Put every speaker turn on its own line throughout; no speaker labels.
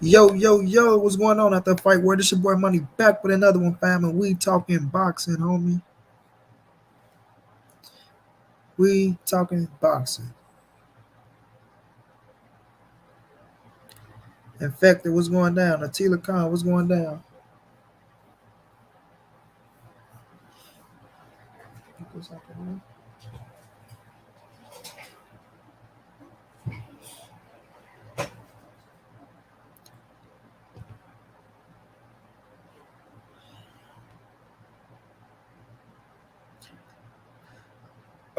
Yo, yo, yo, what's going on at the fight word? This your boy Money back with another one, fam, and we talking boxing, homie. We talking boxing. Infected, what's going down? Atila Khan, what's going down?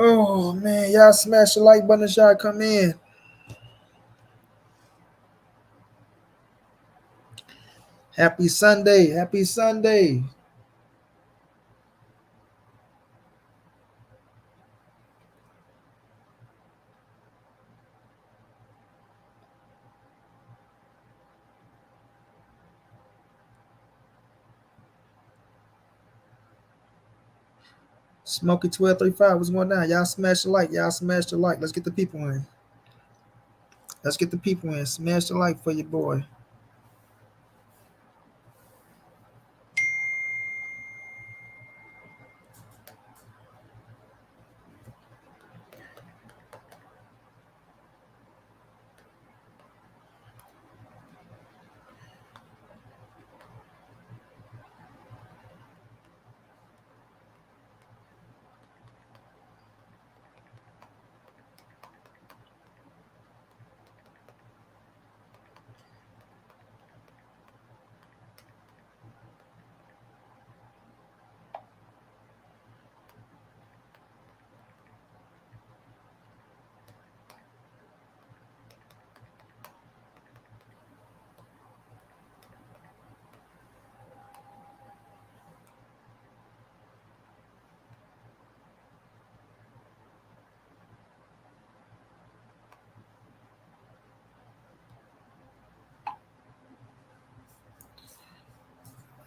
Oh man, y'all smash the like button, y'all come in. Happy Sunday, happy Sunday. Smokey 1235, what's going down? Y'all smash the like, y'all smash the like. Let's get the people in. Let's get the people in. Smash the like for your boy.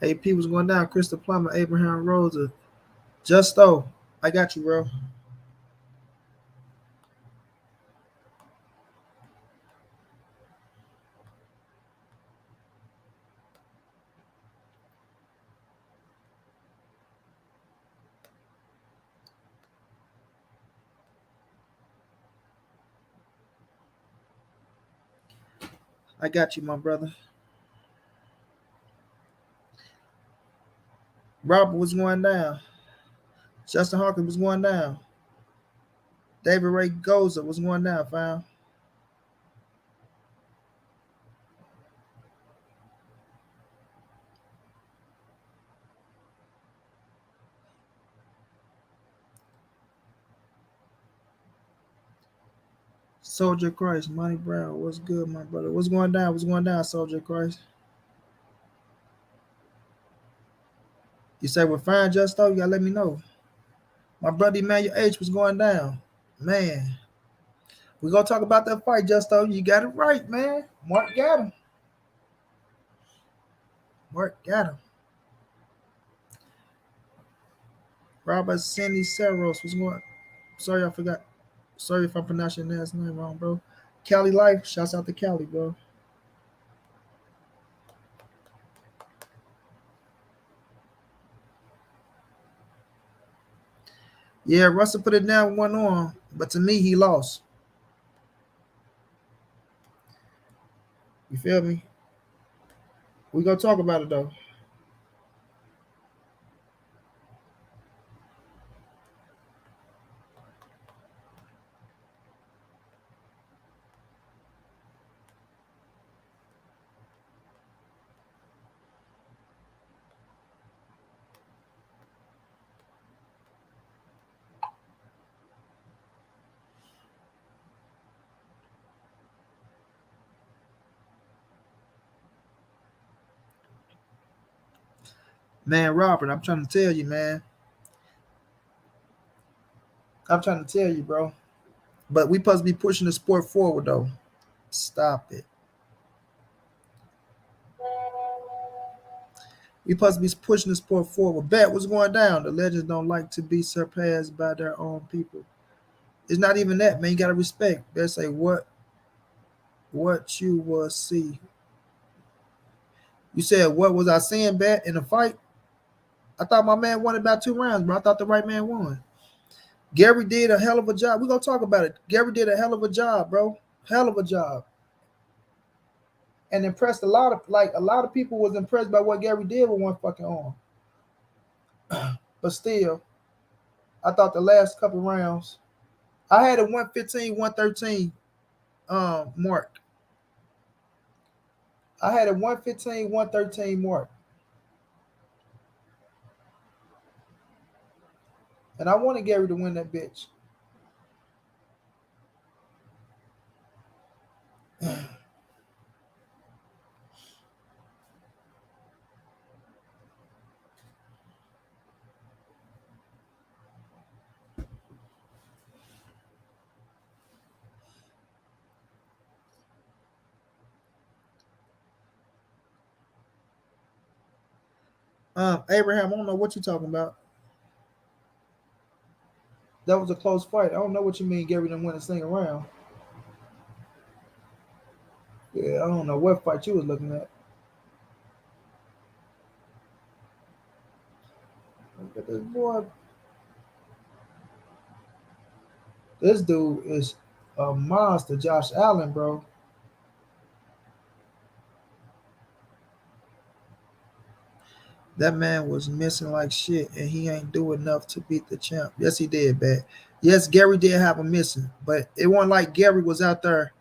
AP was going down. Crystal Plummer, Abraham Rosa. Justo, I got you, bro. I got you, my brother. Robert was going down. Justin Hawkins was going down. David Ray Goza was going down, fam. Soldier Christ, Monty Brown, what's good, my brother? What's going down? What's going down, Soldier Christ? You say we're fine, Justo? You gotta let me know. My brother Emmanuel H was going down. Man, we gonna talk about that fight, Justo. You got it right, man. Mark got him. Mark got him. Robert Cindy Seros was going. Sorry, I forgot. Sorry if I'm pronouncing your last name wrong, bro. Cali Life, shouts out to Cali, bro. Yeah, Russell put it down one on, but to me, he lost. You feel me? We gonna talk about it though. Man, Robert, I'm trying to tell you, man. I'm trying to tell you, bro. But we supposed to be pushing the sport forward though. Stop it. We supposed to be pushing the sport forward. Bet what's going down. The legends don't like to be surpassed by their own people. It's not even that, man. You gotta respect. They say what you will see. You said what was I saying bad in the fight? I thought my man won about 2 rounds, bro. I thought the right man won. Gary did a hell of a job. We're gonna talk about it. Gary did a hell of a job, bro. Hell of a job. And impressed a lot of people was impressed by what Gary did with one fucking arm. But still, I thought the last couple rounds, I had a 115, 113 mark. I had a 115, 113 mark. And I wanted Gary to win that bitch. Abraham, I don't know what you're talking about. That was a close fight. I don't know what you mean Gary didn't win a single round. Yeah, I don't know what fight you was looking at. Look at this boy. This dude is a monster, Josh Allen, bro. That man was missing like shit, and he ain't do enough to beat the champ. Yes, he did, bad. Yes, Gary did have a missing, but it wasn't like Gary was out there,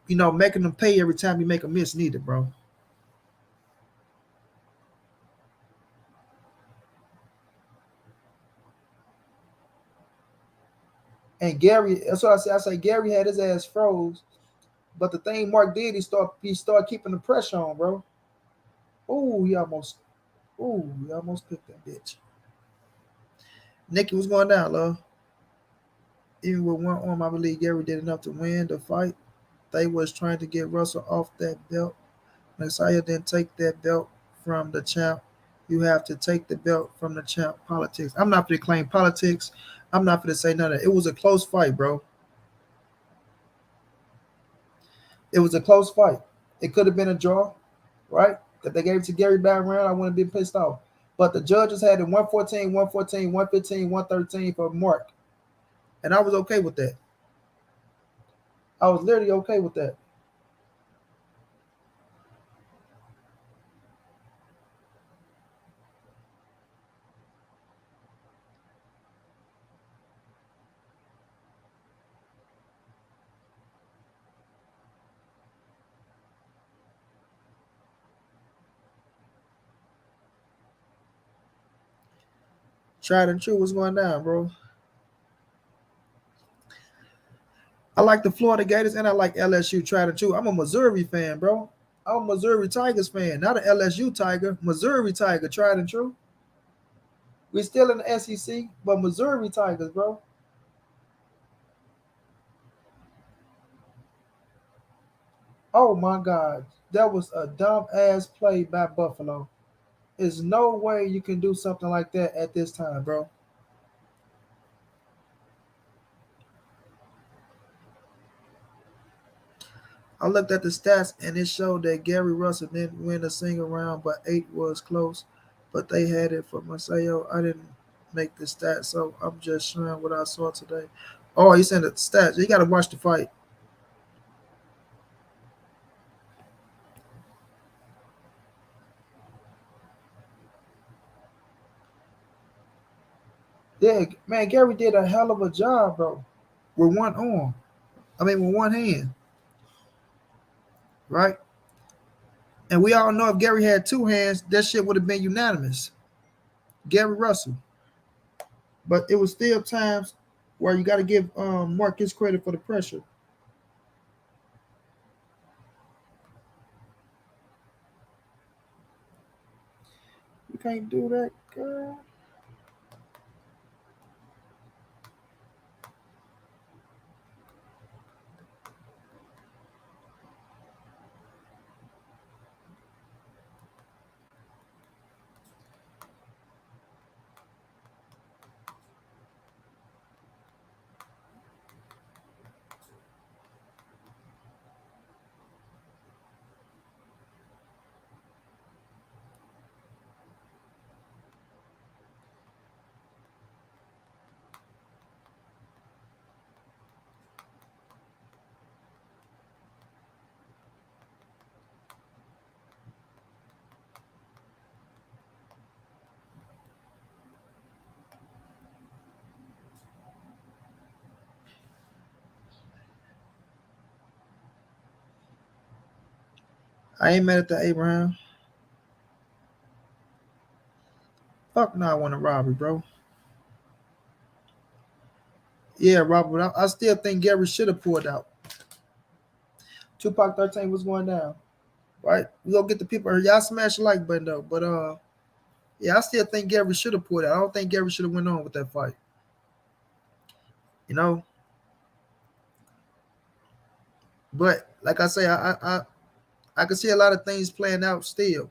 making them pay every time you make a miss, neither, bro. And Gary, that's what I say. I say Gary had his ass froze, but the thing Mark did, he started keeping the pressure on, bro. He almost picked that bitch. Nikki was going down, love. Even with one arm, I believe Gary did enough to win the fight. They was trying to get Russell off that belt. Magsayo didn't take that belt from the champ. You have to take the belt from the champ. Politics. I'm not going to claim politics. I'm not going to say none of that. It was a close fight, bro. It was a close fight. It could have been a draw, right? If they gave it to Gary back round, I wouldn't have been pissed off. But the judges had it 114, 114, 115, 113 for Mark. And I was okay with that. I was literally okay with that. Tried and true was going down, bro. I like the Florida Gators and I like LSU. Tried and true. I'm a Missouri fan, bro. I'm a Missouri Tigers fan, not an LSU Tiger. Missouri Tiger, tried and true. We're still in the SEC, but Missouri Tigers, bro. Oh my God, that was a dumb ass play by Buffalo. There's no way you can do something like that at this time, bro. I looked at the stats and it showed that Gary Russell didn't win a single round, but 8 was close. But they had it for Magsayo. I didn't make the stats, so I'm just showing what I saw today. Oh, he sent the stats. You got to watch the fight. Yeah, man, Gary did a hell of a job, bro. With one arm. I mean, with one hand, right? And we all know if Gary had two hands, that shit would have been unanimous. Gary Russell. But it was still times where you got to give Mark his credit for the pressure. You can't do that, girl. I ain't mad at that, Abraham. Fuck no, I want a robbery, bro. Yeah, Robert, I still think Gary should have pulled out. Tupac 13 was going down. Right? We gonna get the people here. Y'all smash the like button though. But yeah, I still think Gary should have pulled out. I don't think Gary should have went on with that fight. You know? But like I say, I can see a lot of things playing out still.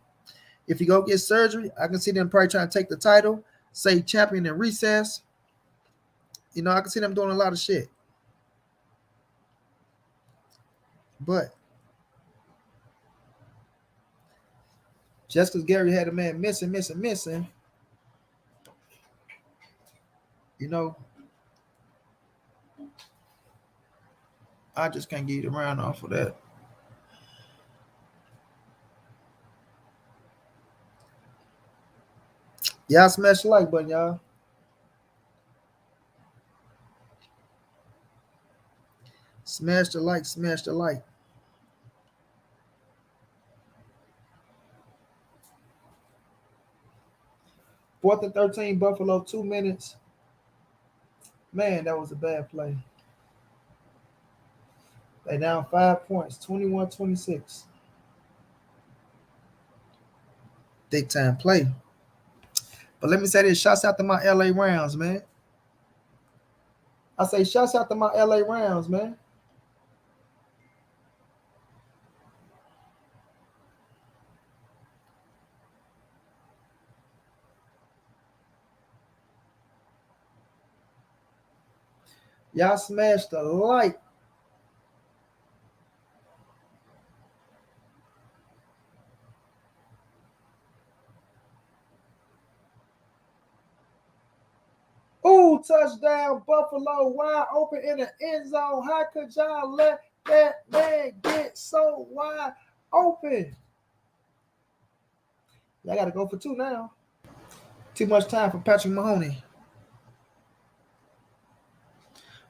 If you go get surgery, I can see them probably trying to take the title, say champion in recess. You know, I can see them doing a lot of shit. But just because Gary had a man missing, you know, I just can't get around off of that. Y'all smash the like button, y'all. Smash the like, smash the like. 4th and 13, Buffalo, 2 minutes. Man, that was a bad play. They down 5 points, 21-26. Big time play. But let me say this, shouts out to my LA Rams, man. I say shouts out to my LA Rams, man. Y'all smashed the like. Ooh, touchdown, Buffalo, wide open in the end zone. How could y'all let that man get so wide open? Y'all got to go for 2 now. Too much time for Patrick Mahoney.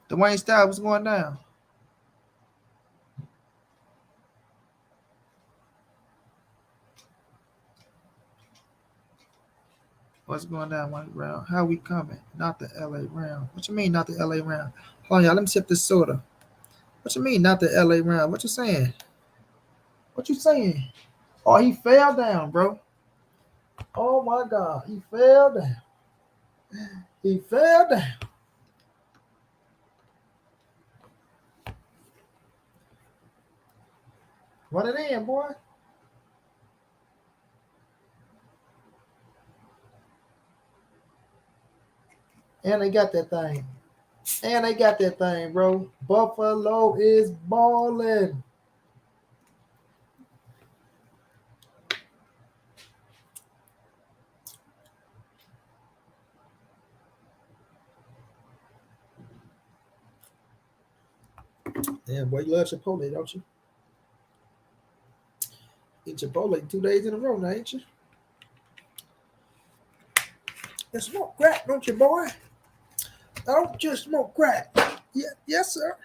Dwayne Styles was going down. What's going down, Mike Brown? How we coming? Not the LA round. What you mean, not the LA round? Hold on, y'all. Let me sip this soda. What you mean, not the LA round? What you saying? What you saying? Oh, he fell down, bro. Oh my God, he fell down. He fell down. Run it in, boy. And they got that thing. And they got that thing, bro. Buffalo is balling. Damn, boy, you love Chipotle, don't you? Eat Chipotle 2 days in a row now, ain't you? You smoke crack, don't you, boy? Don't just smoke crack. Yeah, yes, sir.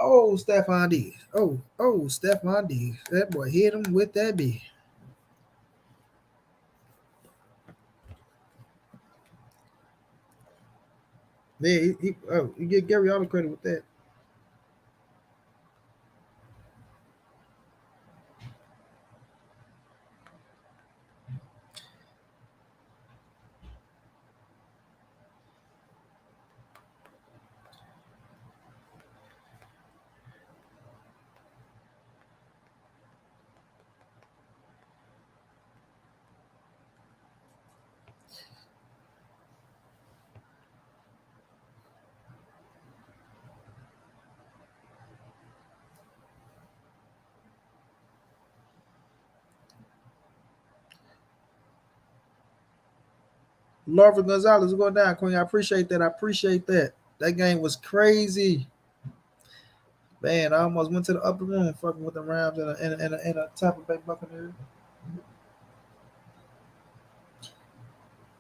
Oh, Stephon Diggs. Oh, Stephon Diggs. That boy hit him with that B. Yeah, you get Gary all the credit with that. Larva Gonzalez going down, Queen. I appreciate that. I appreciate that. That game was crazy. Man, I almost went to the upper room fucking with the Rams and a Tampa Bay Buccaneers.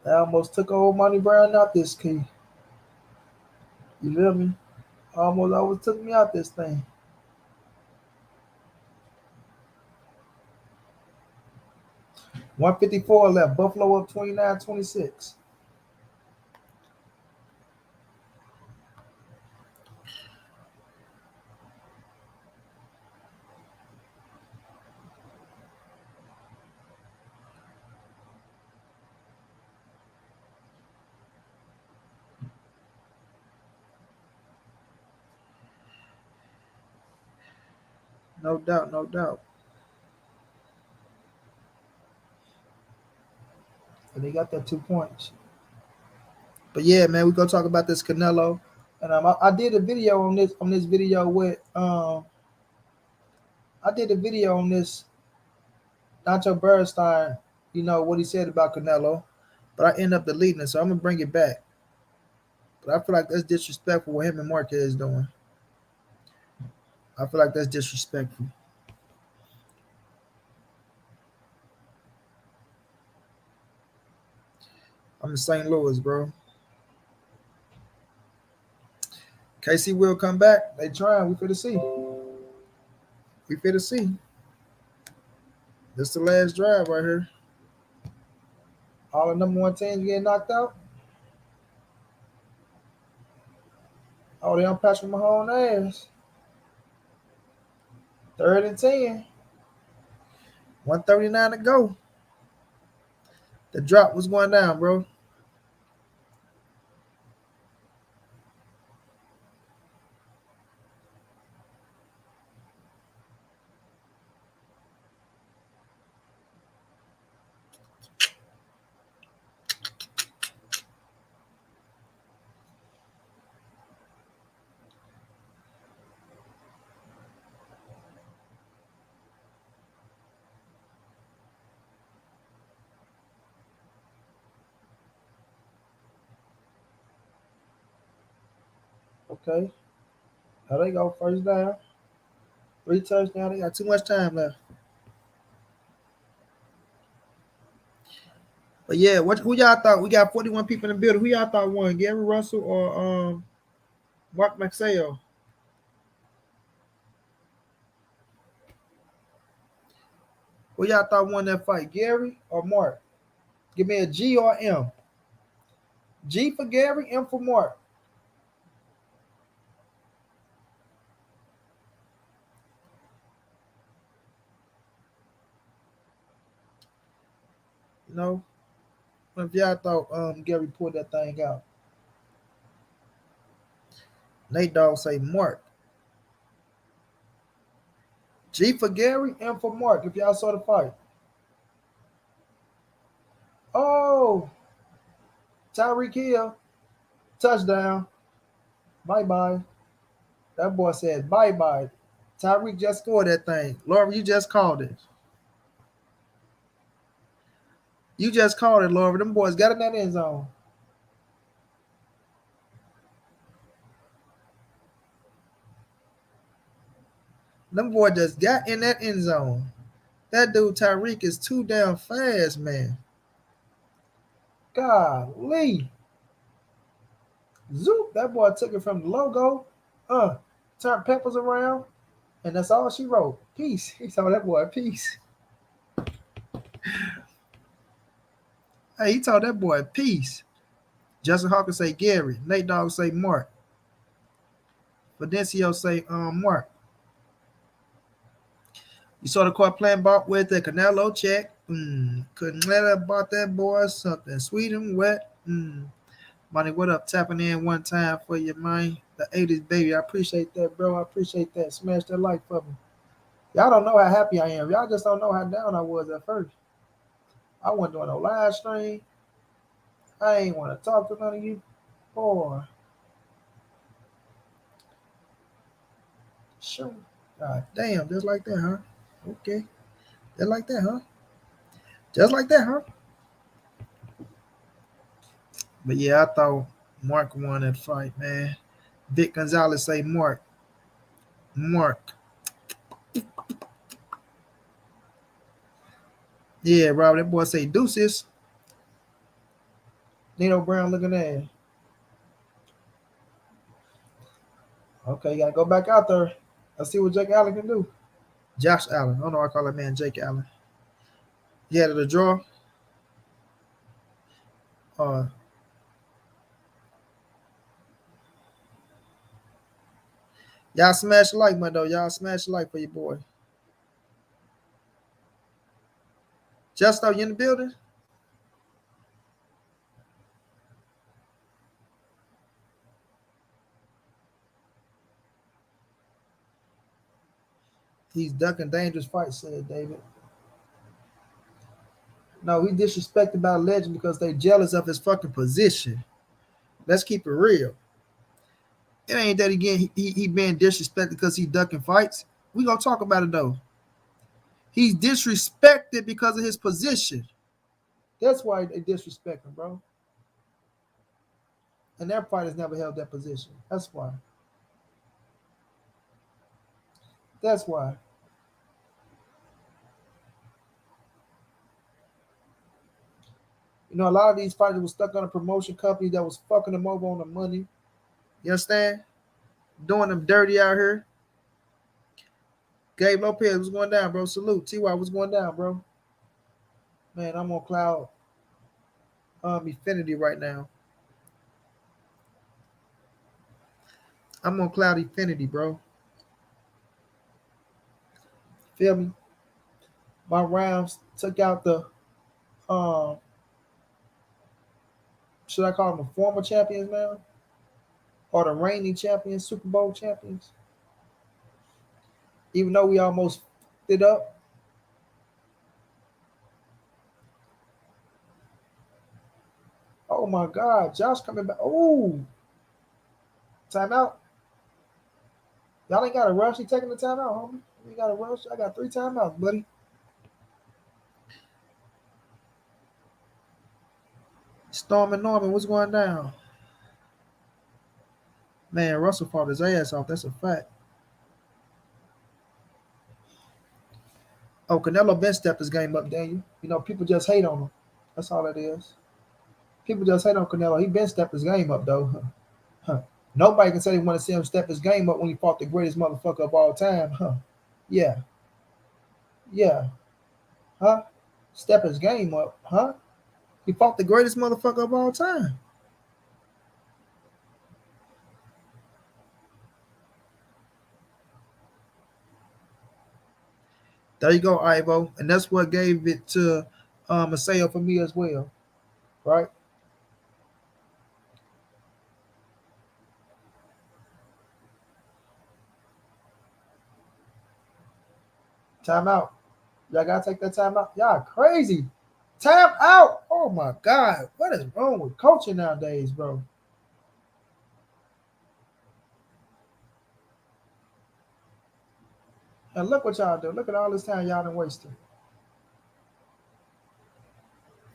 I almost took old Monty Brown out this key. You feel me? Almost always took me out this thing. 154 left. Buffalo up 29-26. No doubt, no doubt. And they got that 2 points. But yeah, man, we gonna talk about this Canelo. And I did a video on this video with I did a video on this Nacho Bernstein, you know, what he said about Canelo, but I end up deleting it, so I'm gonna bring it back. But I feel like that's disrespectful what him and Marquez is doing. I feel like that's disrespectful. I'm in St. Louis, bro. KC will come back. They trying. We finna see. We finna see. This the last drive right here. All the number one teams getting knocked out. Oh, they on Patrick Mahomes' ass. 3rd and 10. 139 to go. The drop was going down, bro. Okay. How they go? First down. 3 touchdowns. They got too much time left. But yeah, who y'all thought? We got 41 people in the building. Who y'all thought won? Gary Russell or Mark Magsayo? Who y'all thought won that fight? Gary or Mark? Give me a G or M. G for Gary, M for Mark. You know, if y'all thought Gary pulled that thing out. Nate Dogg say Mark. G for Gary, M for Mark. If y'all saw the fight. Oh, Tyreek Hill, touchdown. Bye bye. That boy said bye bye. Tyreek just scored that thing. Laura, you just called it. You just called it, Laura. Them boys got in that end zone. Them boys just got in that end zone. That dude Tyreek is too damn fast, man. Golly. Zoop. That boy took it from the logo. Turned Peppers around. And that's all she wrote. Peace. He told that boy peace. Hey, he told that boy peace. Justin Hawkins say Gary. Nate Dogg say Mark. Fidencio say Mark. You saw the court playing ball with the Canelo check. Couldn't let her bought that boy something sweet and wet. Money, what up? Tapping in one time for you, man. The 80s baby. I appreciate that, bro. I appreciate that. Smash that like for me. Y'all don't know how happy I am. Y'all just don't know how down I was at first. I wasn't doing no live stream. I ain't want to talk to none of you. Boy. Sure. God damn, just like that, huh? Okay. Just like that, huh? Just like that, huh? But yeah, I thought Mark won that fight, man. Vic Gonzalez say Mark. Mark. Yeah, Rob, that boy say deuces. Nino Brown looking at. Okay, you gotta go back out there. Let's see what Jake Allen can do. Josh Allen. I don't know. I call that man Jake Allen. He had it a draw. Uh, y'all smash the like, man, though. Y'all smash the like for your boy. Justo, you in the building? He's ducking dangerous fights, said David. No, he disrespected by a legend because they jealous of his fucking position. Let's keep it real. It ain't that again. He being disrespected because he ducking fights. We gonna talk about it though. He's disrespected because of his position. That's why they disrespect him, bro. And that fighters never held that position. That's why. That's why. You know, a lot of these fighters were stuck on a promotion company that was fucking them over on the money. You understand? Doing them dirty out here. Gabe Lopez was going down, bro. Salute. TY was going down, bro. Man, I'm on cloud Infinity right now. I'm on cloud Infinity, bro. Feel me? My rounds took out the should I call them the former champions now? Or the reigning champions, Super Bowl champions? Even though we almost it up. Oh my God, Josh coming back. Oh, timeout. Y'all ain't got to rush. He taking the timeout, homie. You got to rush. I got 3 timeouts, buddy. Storm and Norman, what's going down? Man, Russell fought his ass off. That's a fact. Oh, Canelo Ben stepped his game up, Daniel. You know, people just hate on him. That's all it is. People just hate on Canelo. He been stepped his game up, though. Huh. Nobody can say they want to see him step his game up when he fought the greatest motherfucker of all time. Huh. Yeah. Yeah. Huh? Step his game up. Huh? He fought the greatest motherfucker of all time. There you go, Ivo. And that's what gave it to Magsayo for me as well. Right? Time out. Y'all gotta take that time out. Y'all crazy. Time out. Oh my God. What is wrong with coaching nowadays, bro? And look what y'all do. Look at all this time y'all done wasted.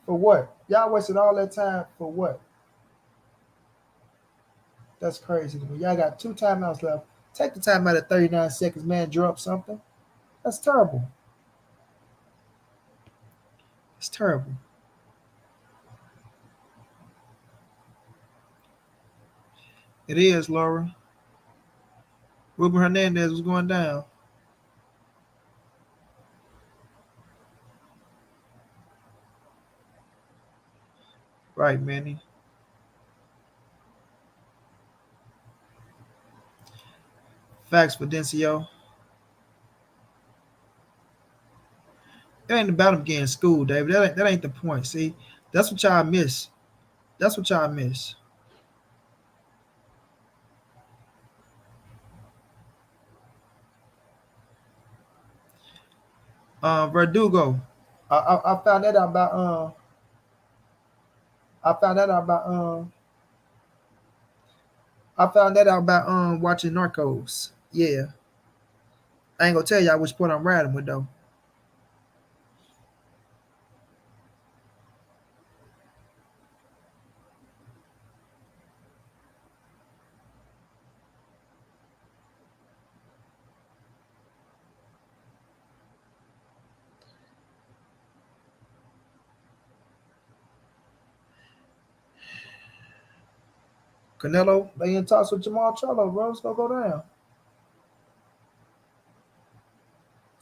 For what? Y'all wasted all that time for what? That's crazy to me. Y'all got 2 timeouts left. Take the time out at 39 seconds, man. Drop something. That's terrible. It's terrible. It is, Laura. Ruben Hernandez was going down. Right, Manny. Facts for Dencio. It ain't about him getting schooled, David. That ain't the point. See, that's what y'all miss. That's what y'all miss. Verdugo. I found that out about I found that out about I found that out about watching Narcos. Yeah. I ain't gonna tell y'all which point I'm riding with though. Canelo, they in talks with Jamal Charlo, bro. It's gonna go down.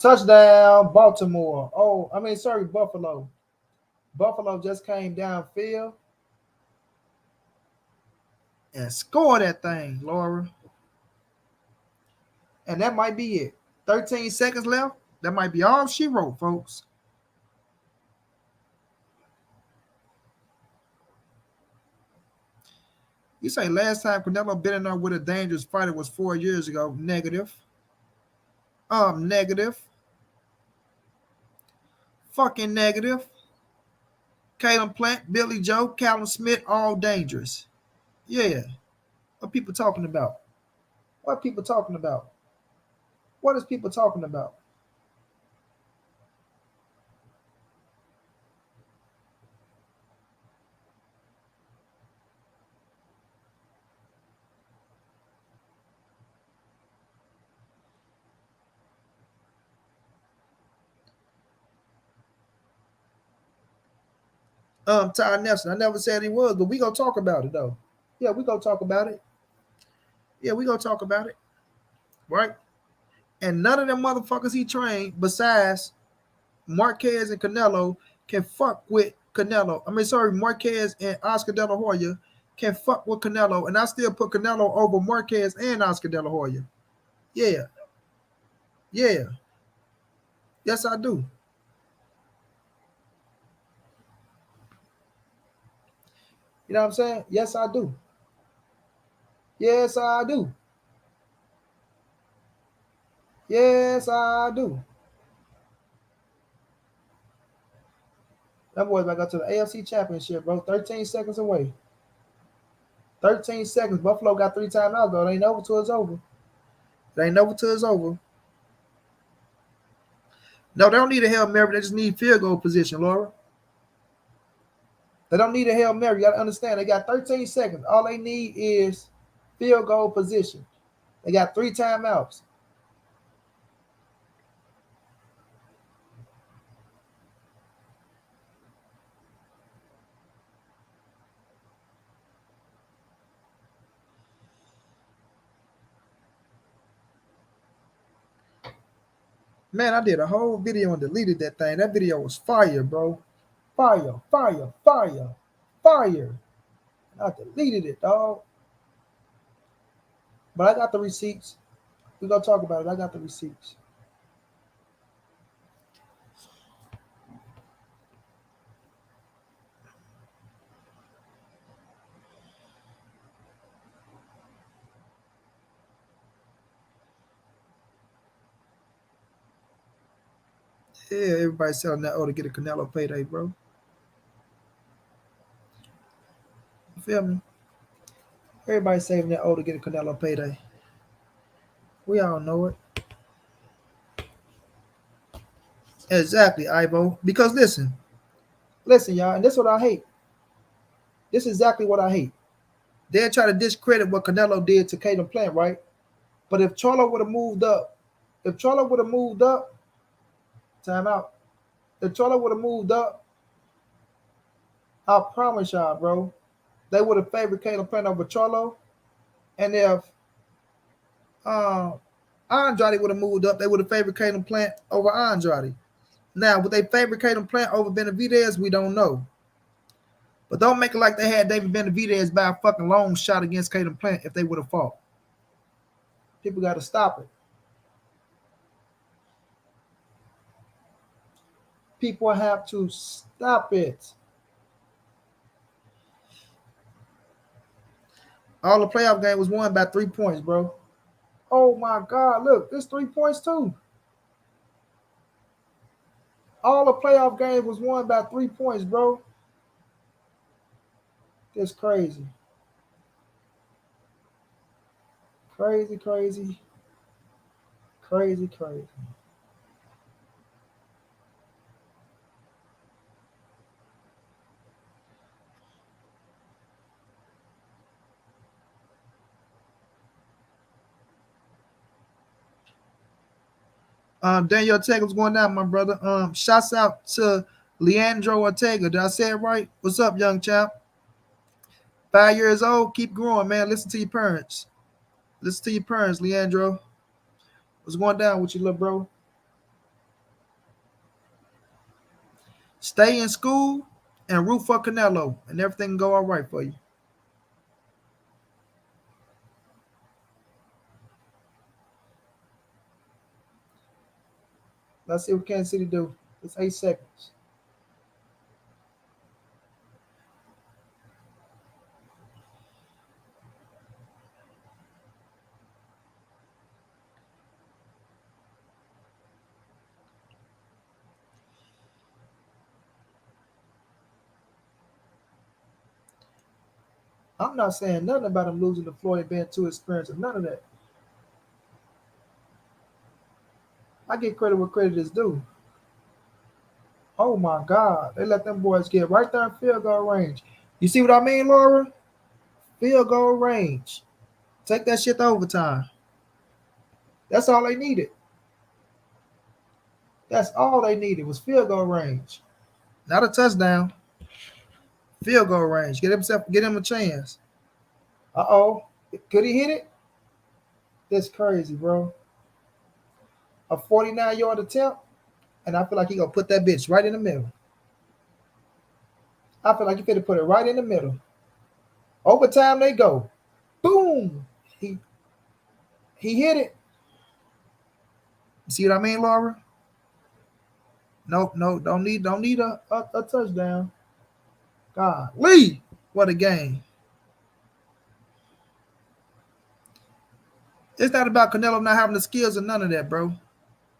Touchdown, Baltimore. Oh, I mean, sorry, Buffalo. Buffalo just came downfield and scored that thing, Laura. And that might be it. 13 seconds left. That might be all she wrote, folks. You say last time Canelo been in there with a dangerous fighter was 4 years ago. Negative. Negative. Fucking negative. Caleb Plant, Billy Joe, Callum Smith, all dangerous. Yeah. What people talking about? What people talking about? What is people talking about? Ty Nelson. I never said he was, but we gonna talk about it though. Yeah, we gonna talk about it. Yeah, we gonna talk about it. Right? And none of them motherfuckers he trained besides Marquez and Canelo can fuck with Canelo. I mean, sorry, Marquez and Oscar De La Hoya can fuck with Canelo, and I still put Canelo over Marquez and Oscar De La Hoya. Yeah, yeah, yes, I do. You know what I'm saying? Yes, I do. Yes, I do. Yes, I do. That boy's back up to the AFC Championship, bro. 13 seconds away. 13 seconds. Buffalo got 3 timeouts, though. It ain't over till it's over. It ain't over till it's over. No, they don't need a Hail Mary. They just need field goal position, Laura. They don't need a Hail Mary. You got to understand. They got 13 seconds. All they need is field goal position. They got 3 timeouts. Man, I did a whole video and deleted that thing. That video was fire, bro. Fire, fire, fire, fire. I deleted it, dog. But I got the receipts. We're going to talk about it. I got the receipts. Yeah, everybody's selling that to get a Canelo payday, bro. You feel me? Everybody's saving that to get a Canelo payday. We all know it. Exactly, Ivo. Because listen, y'all, and this is what I hate. This is exactly what I hate. They're trying to discredit what Canelo did to Caleb Plant, right? But if Charlo would have moved up, time out. If Charlo would have moved up, I promise y'all, bro, they would have favored Caleb Plant over Charlo. And if Andrade would have moved up, they would have favored Caleb Plant over Andrade. Now, would they favor Caleb Plant over Benavidez? We don't know. But don't make it like they had David Benavidez by a fucking long shot against Caleb Plant if they would have fought. People got to stop it. People have to stop it. All the playoff game was won by 3 points, bro. Oh my God, look, there's 3 points too. All the playoff game was won by 3 points, bro. That's crazy. Crazy, crazy. Crazy, crazy. Daniel Ortega's going down, my brother. Shouts out to Leandro Ortega. Did I say it right? What's up, young chap? 5 years old. Keep growing, man. Listen to your parents. Listen to your parents, Leandro. What's going down with you, little bro? Stay in school and root for Canelo, and everything can go all right for you. Let's see what Kansas City do. It's 8 seconds. I'm not saying nothing about him losing to Floyd being too experienced or none of that. I get credit where credit is due. Oh my God. They let them boys get right there in field goal range. You see what I mean, Laura? Field goal range. Take that shit to overtime. That's all they needed. That's all they needed was field goal range. Not a touchdown. Field goal range. Get him a chance. Uh-oh. Could he hit it? That's crazy, bro. A 49-yard attempt, and I feel like he gonna put that bitch right in the middle. I feel like he finna put it right in the middle. Overtime they go. Boom. He hit it. You see what I mean, Laura? No, don't need a touchdown. God, Lee, what a game. It's not about Canelo not having the skills or none of that, bro.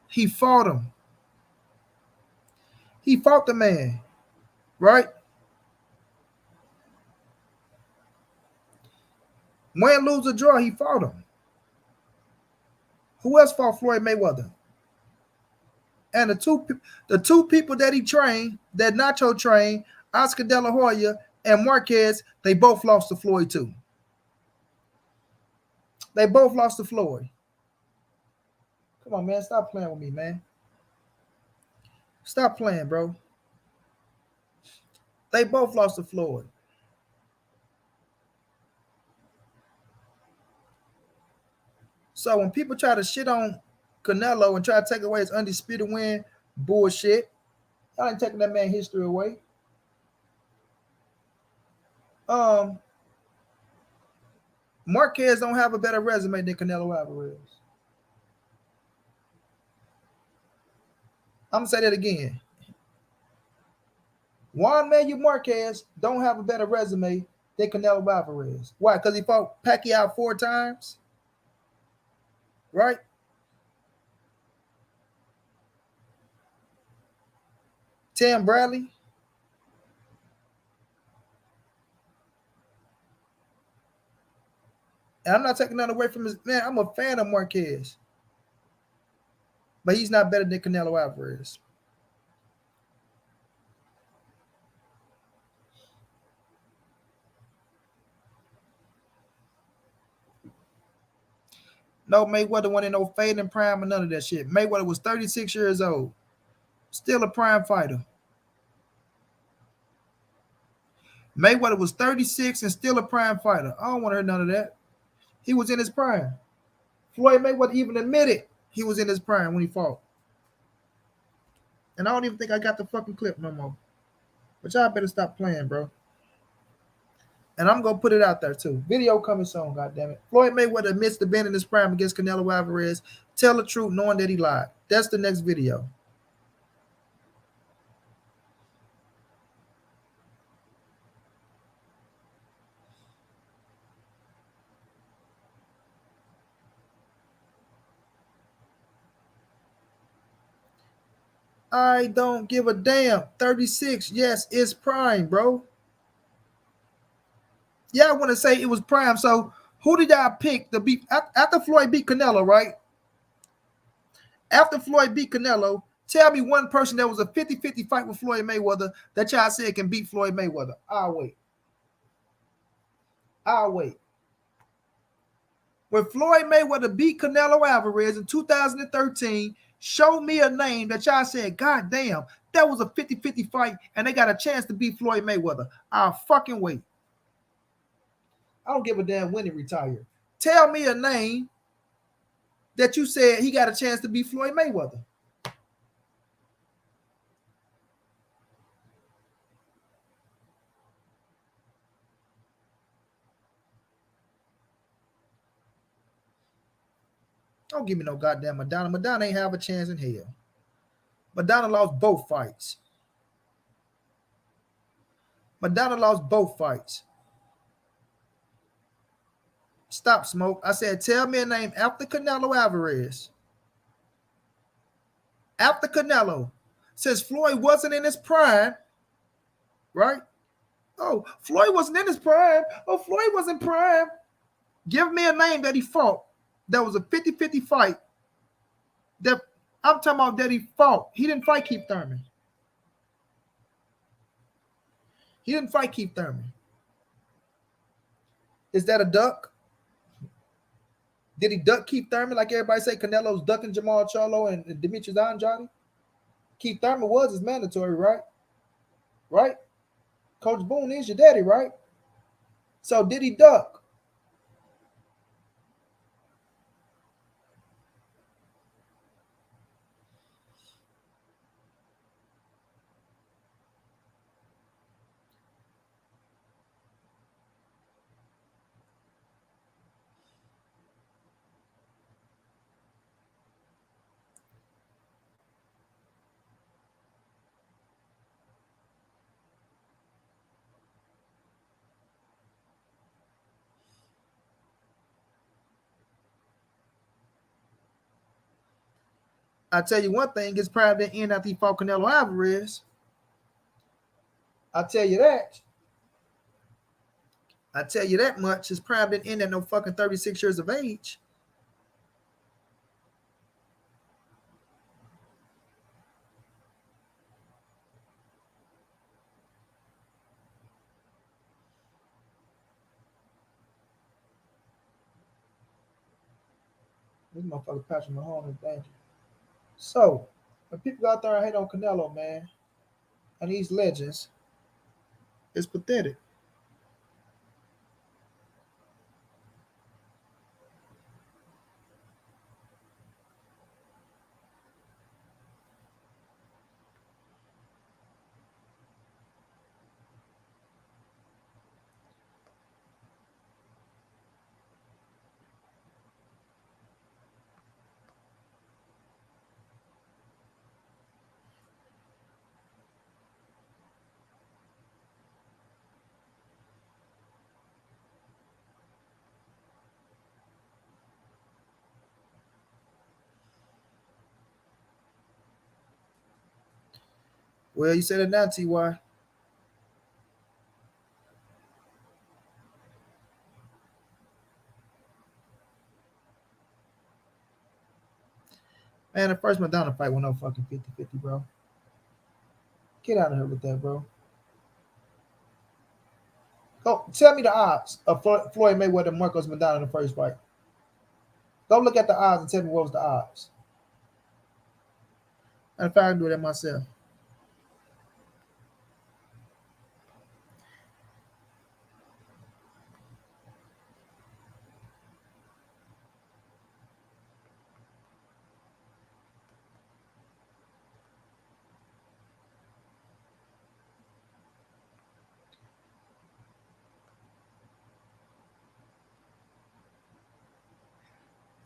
He fought him. He fought the man, right? Win, lose, or draw, he fought him. Who else fought Floyd Mayweather? And the two people that he trained, that Nacho trained, Oscar De La Hoya and Marquez, they both lost to Floyd too. They both lost to Floyd. Come on, man. Stop playing with me, man. Stop playing, bro. They both lost to Floyd. So when people try to shit on Canelo and try to take away his undisputed win, bullshit. I ain't taking that man history away. Marquez don't have a better resume than Canelo Alvarez. I'm gonna say that again. Juan Manuel Marquez don't have a better resume than Canelo Alvarez. Why? Because he fought Pacquiao 4 times, right? Tim Bradley. And I'm not taking that away from his man. I'm a fan of Marquez, but he's not better than Canelo Alvarez. No, Mayweather wasn't no fading prime or none of that shit. Mayweather was 36 years old, still a prime fighter. Mayweather was 36 and still a prime fighter. I don't want to hear none of that. He was in his prime. Floyd Mayweather even admitted he was in his prime when he fought. And I don't even think I got the fucking clip no more. But y'all better stop playing, bro. And I'm gonna put it out there too. Video coming soon, goddammit. Floyd Mayweather admits to being in his prime against Canelo Alvarez. Tell the truth knowing that he lied. That's the next video. I don't give a damn. 36, yes, it's prime, bro. Yeah, I want to say it was prime. So who did y'all pick to beat after Floyd beat Canelo, right? After Floyd beat Canelo, tell me one person that was a 50-50 fight with Floyd Mayweather that y'all said can beat Floyd Mayweather. I'll wait. I'll wait. When Floyd Mayweather beat Canelo Alvarez in 2013, show me a name that y'all said, God damn, that was a 50-50 fight and they got a chance to beat Floyd Mayweather. I'll fucking wait. I don't give a damn when he retired. Tell me a name that you said he got a chance to beat Floyd Mayweather. Don't give me no goddamn Madonna. Madonna ain't have a chance in hell. Madonna lost both fights. Madonna lost both fights. Stop, Smoke. I said, tell me a name after Canelo Alvarez. After Canelo. Since Floyd wasn't in his prime, right? Oh, Floyd wasn't in his prime. Oh, Floyd wasn't prime. Give me a name that he fought that was a 50-50 fight. That I'm talking about that he fought. He didn't fight Keith Thurman. He didn't fight Keith Thurman. Is that a duck? Did he duck Keith Thurman like everybody say Canelo's ducking Jamal Charlo and Demetrius Andrade? Keith Thurman was his mandatory, right? Right? Coach Boone is your daddy, right? So did he duck? I tell you one thing, his prime didn't end after he fought Canelo Alvarez. I tell you that. I tell you that much. His prime didn't end at no fucking 36 years of age. This motherfucker Patrick Mahomes is dangerous. So, when people go out there and hate on Canelo, man, and these legends, it's pathetic. Well, you said it now, Ty. Man, the first Madonna fight went no fucking 50-50, bro. Get out of here with that, bro. Go tell me the odds of Floyd Mayweather and Marcos Madonna in the first fight. Go look at the odds and tell me what was the odds. And if I can do that myself.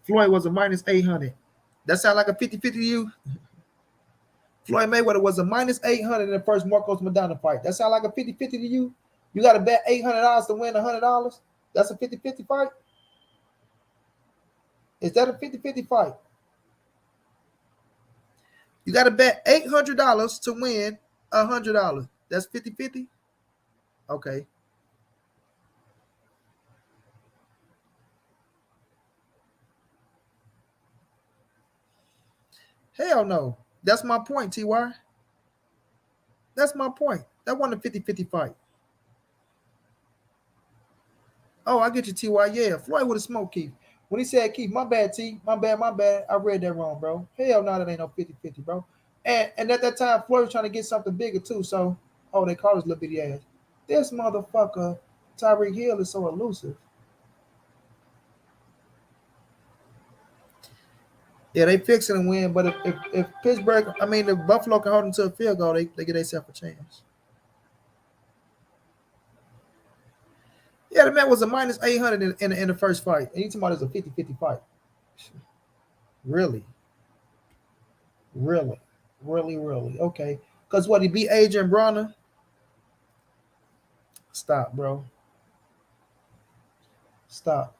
Floyd was a minus 800. That sound like a 50-50 to you? Floyd Mayweather was a minus 800 in the first Marcos Madonna fight. That sound like a 50-50 to you? You got to bet $800 to win $100? That's a 50-50 fight? Is that a 50-50 fight? You got to bet $800 to win $100. That's 50-50? Okay. Hell no. That's my point, TY. That's my point. That wasn't a 50-50 fight. Oh, I get you, TY. Yeah, Floyd would have smoked Keith. When he said Keith, my bad, T. My bad. I read that wrong, bro. Hell no, that ain't no 50-50, bro. And at that time, Floyd was trying to get something bigger, too. So, they call his little bitty ass. This motherfucker, Tyreek Hill, is so elusive. Yeah, they fixing to win, but if Pittsburgh, if Buffalo can hold them to a field goal, they get themselves a chance. Yeah, the man was a minus 800 in the first fight. And you talking about it's a 50-50 fight. Really, really, really. Okay, because what he beat Adrian Bronner. Stop, bro. Stop.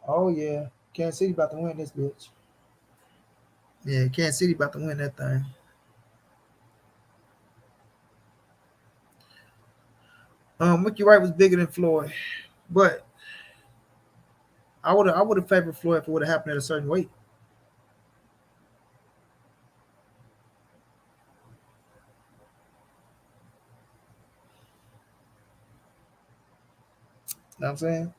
Oh yeah, Kansas City about to win this bitch. Yeah, Kansas City about to win that thing. Mickey Wright was bigger than Floyd, but I would have favored Floyd if it would have happened at a certain weight. You know what I'm saying?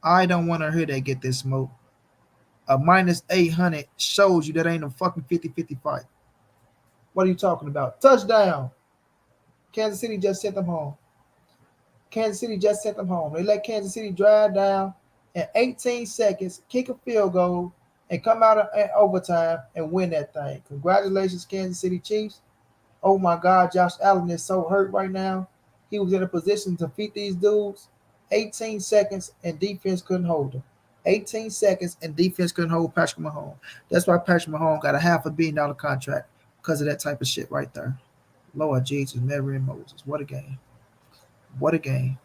I don't want to hear that get this smoke. A minus 800 shows you that ain't a fucking 50-50 fight. What are you talking about? Touchdown. Kansas City just sent them home. Kansas City just sent them home. They let Kansas City drive down in 18 seconds, kick a field goal, and come out of overtime and win that thing. Congratulations, Kansas City Chiefs. Oh my God, Josh Allen is so hurt right now. He was in a position to beat these dudes. 18 seconds and defense couldn't hold him. 18 seconds and defense couldn't hold Patrick Mahomes. That's why Patrick Mahomes got a $500 million contract because of that type of shit right there. Lord Jesus, Mary and Moses. What a game. What a game.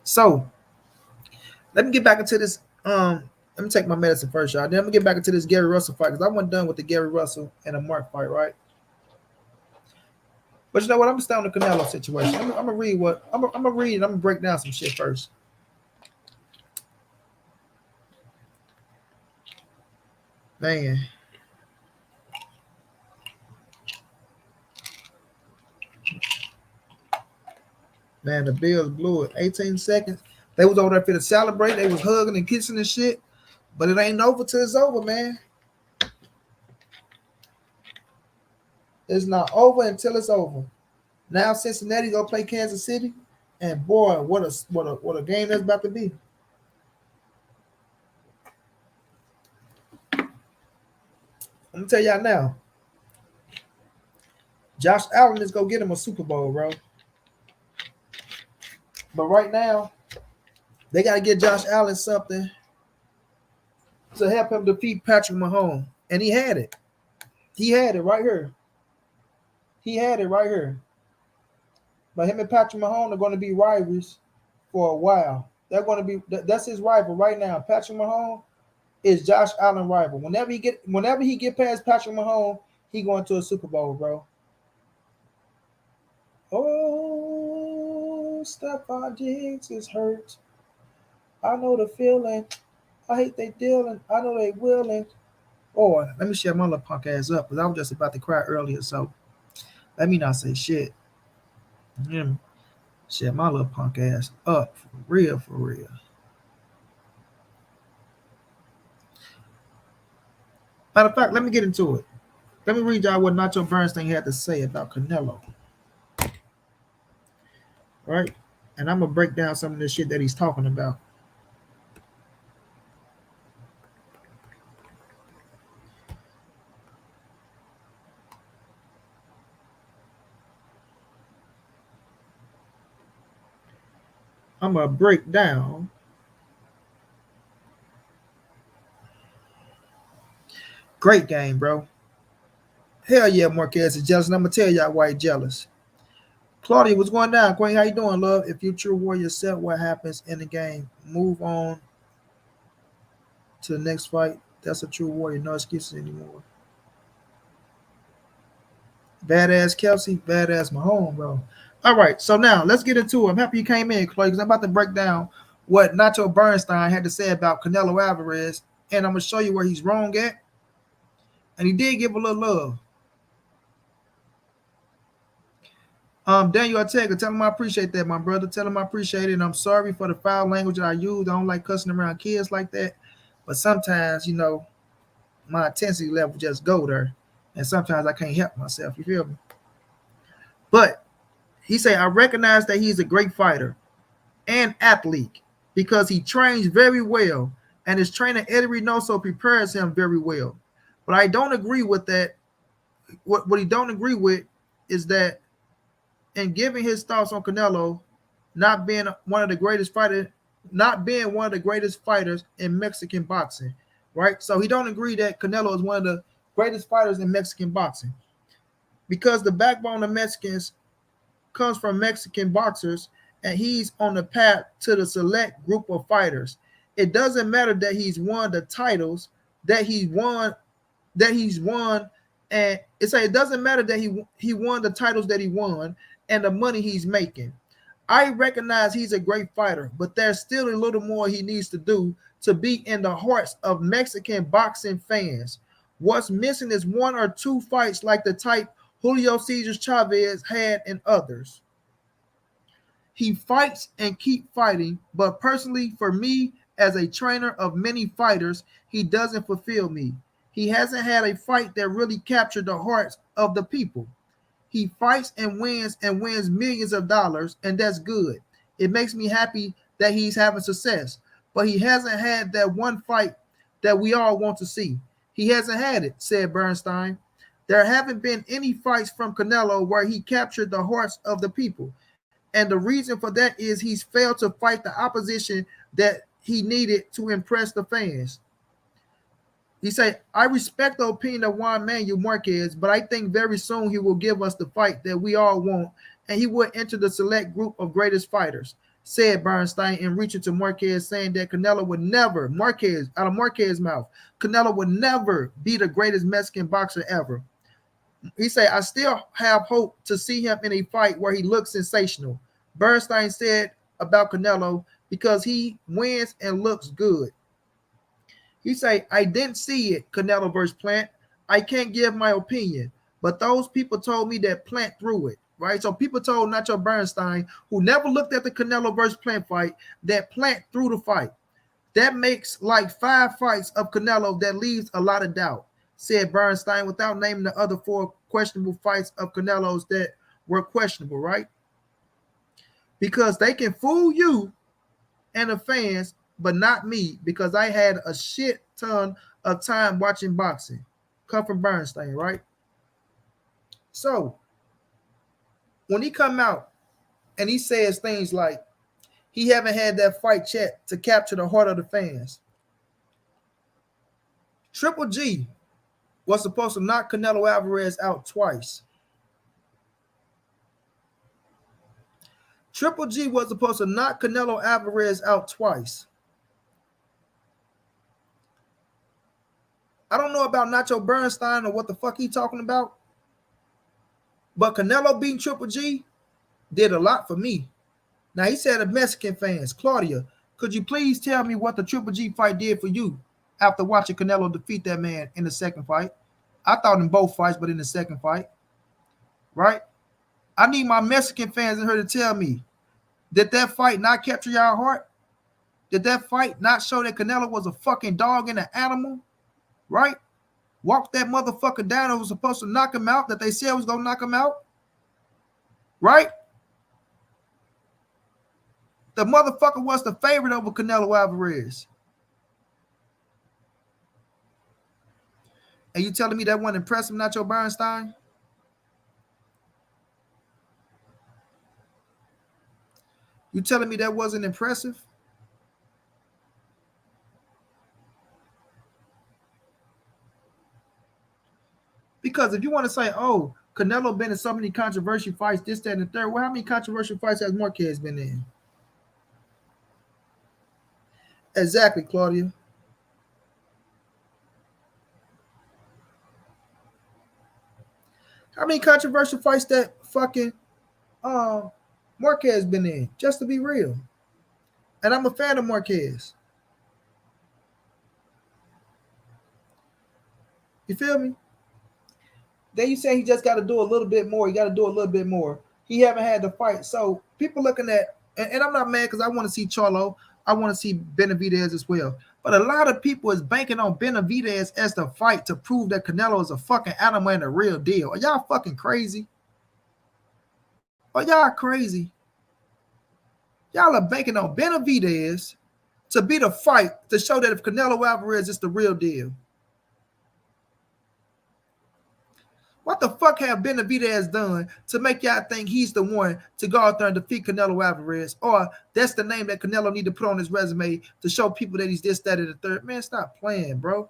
So let me get back into this. Let me take my medicine first, y'all. Then I'm gonna get back into this Gary Russell fight because I wasn't done with the Gary Russell and the Mark fight, right? But you know what? I'm gonna stay on the Canelo situation. I'm gonna read what I'm gonna read. And I'm gonna break down some shit first. Man, man, the Bills blew it. 18 seconds. They was over there for to celebrate. They was hugging and kissing and shit. But it ain't over till it's over, man. It's not over until it's over. Now Cincinnati gonna play Kansas City, and boy, what a game that's about to be. I'm gonna tell y'all now. Josh Allen is gonna get him a Super Bowl, bro. But right now, they gotta get Josh Allen something to help him defeat Patrick Mahomes, and he had it. He had it right here. He had it right here. But him and Patrick Mahomes are going to be rivals for a while. They're going to be that's his rival right now. Patrick Mahomes is Josh Allen rival. Whenever he get past Patrick Mahomes, he going to a Super Bowl, bro. Oh, Stephon Diggs is hurt. I know the feeling. I hate they dealing. I know they willing. Oh, let me shut my little punk ass up because I was just about to cry earlier. So let me not say shit. Mm, shut my little punk ass up for real, for real. Matter of fact, let me get into it. Let me read y'all what Nacho Bernstein had to say about Canelo, right? And I'm gonna break down some of the shit that he's talking about. I'm gonna break down. Great game, bro. Hell yeah, Marquez is jealous, and I'm gonna tell y'all why he's jealous. Claudia, what's going down? Queen, how you doing, love? If you true warrior yourself, what happens in the game? Move on to the next fight. That's a true warrior. No excuses anymore. Badass Kelsey, badass Mahomes, bro. All right, so now let's get into it. I'm happy you came in, Clay, because I'm about to break down what Nacho Bernstein had to say about Canelo Alvarez, and I'm gonna show you where he's wrong at. And he did give a little love. Daniel Ortega, tell him I appreciate that, my brother. Tell him I appreciate it. And I'm sorry for the foul language that I use. I don't like cussing around kids like that. But sometimes, my intensity level just go there. And sometimes I can't help myself. You feel me? But he say, I recognize that he's a great fighter and athlete because he trains very well and his trainer Eddie Reynoso prepares him very well. But I don't agree with that. What he don't agree with is that in giving his thoughts on Canelo not being one of the greatest fighters, not being one of the greatest fighters in Mexican boxing, right? So he don't agree that Canelo is one of the greatest fighters in Mexican boxing because the backbone of Mexicans comes from Mexican boxers, and he's on the path to the select group of fighters. It doesn't matter that he's won the titles that he's won, and it doesn't matter that he won the titles that he won and the money he's making. I recognize he's a great fighter, but there's still a little more he needs to do to be in the hearts of Mexican boxing fans. What's missing is one or two fights like the type Julio Cesar Chavez had and others. He fights and keep fighting, but personally, for me, as a trainer of many fighters, he doesn't fulfill me. He hasn't had a fight that really captured the hearts of the people. He fights and wins millions of dollars, and that's good. It makes me happy that he's having success, but he hasn't had that one fight that we all want to see. He hasn't had it, said Bernstein. There haven't been any fights from Canelo where he captured the hearts of the people. And the reason for that is he's failed to fight the opposition that he needed to impress the fans. He said, I respect the opinion of Juan Manuel Marquez, but I think very soon he will give us the fight that we all want, and he will enter the select group of greatest fighters, said Bernstein, and reaching to Marquez, saying that Canelo would never, Marquez, out of Marquez's mouth, Canelo would never be the greatest Mexican boxer ever. He said, I still have hope to see him in a fight where he looks sensational. Bernstein said about Canelo because he wins and looks good. He said, I didn't see it, Canelo versus Plant. I can't give my opinion, but those people told me that Plant threw it, right? So people told Nacho Bernstein, who never looked at the Canelo versus Plant fight, that Plant threw the fight. That makes like 5 fights of Canelo that leaves a lot of doubt, said Bernstein, without naming the other 4 questionable fights of Canelo's that were questionable, right? Because they can fool you and the fans, but not me, because I had a shit ton of time watching boxing. Come from Bernstein, right? So when he come out and he says things like he haven't had that fight yet to capture the heart of the fans. Triple G was supposed to knock Canelo Alvarez out twice. Triple G was supposed to knock Canelo Alvarez out twice. I don't know about Nacho Bernstein or what the fuck he talking about, but Canelo beating Triple G did a lot for me. Now, he said to Mexican fans, Claudia, could you please tell me what the Triple G fight did for you after watching Canelo defeat that man in the second fight? I thought in both fights, but in the second fight, right? I need my Mexican fans in here to tell me, did that fight not capture y'all heart? Did that fight not show that Canelo was a fucking dog and an animal? Right? Walk that motherfucker down and was supposed to knock him out, that they said was going to knock him out. Right? The motherfucker was the favorite over Canelo Alvarez. And you telling me that wasn't impressive, Nacho Bernstein? You telling me that wasn't impressive? Because if you want to say, oh, Canelo been in so many controversial fights, this, that, and the third, well, how many controversial fights has Marquez been in? Exactly, Claudia. How many controversial fights that fucking Marquez been in? Just to be real. And I'm a fan of Marquez. You feel me? Then you say he just got to do a little bit more. He got to do a little bit more. He haven't had the fight. So people looking at, and I'm not mad because I want to see Charlo, I want to see Benavidez as well. But a lot of people is banking on Benavidez as the fight to prove that Canelo is a fucking animal and a real deal. Are y'all fucking crazy? Are y'all crazy? Y'all are banking on Benavidez to be the fight to show that if Canelo Alvarez is the real deal. What the fuck have Benavidez done to make y'all think he's the one to go out there and defeat Canelo Alvarez? Or that's the name that Canelo need to put on his resume to show people that he's this, that, and the third? Man, stop playing, bro.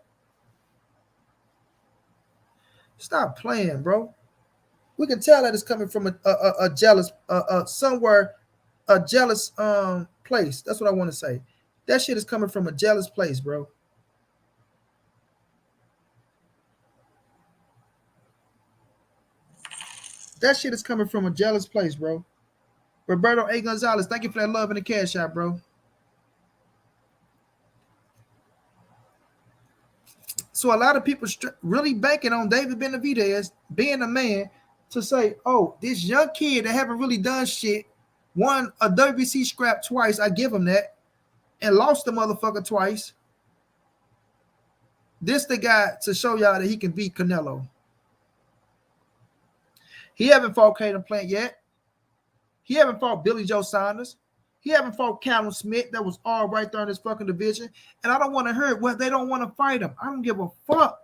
Stop playing, bro. We can tell that it's coming from a jealous, somewhere, a jealous place. That's what I want to say. That shit is coming from a jealous place, bro. That shit is coming from a jealous place, bro. Roberto A. Gonzalez, thank you for that love in the cash out, bro. So a lot of people really banking on David Benavidez being a man to say, oh, this young kid that haven't really done shit, won a WBC scrap twice, I give him that, and lost the motherfucker twice. This the guy to show y'all that he can beat Canelo. He haven't fought Caden Plant yet. He haven't fought Billy Joe Saunders. He haven't fought Callum Smith that was all right there in his fucking division. And I don't want to hear what they don't want to fight him. I don't give a fuck.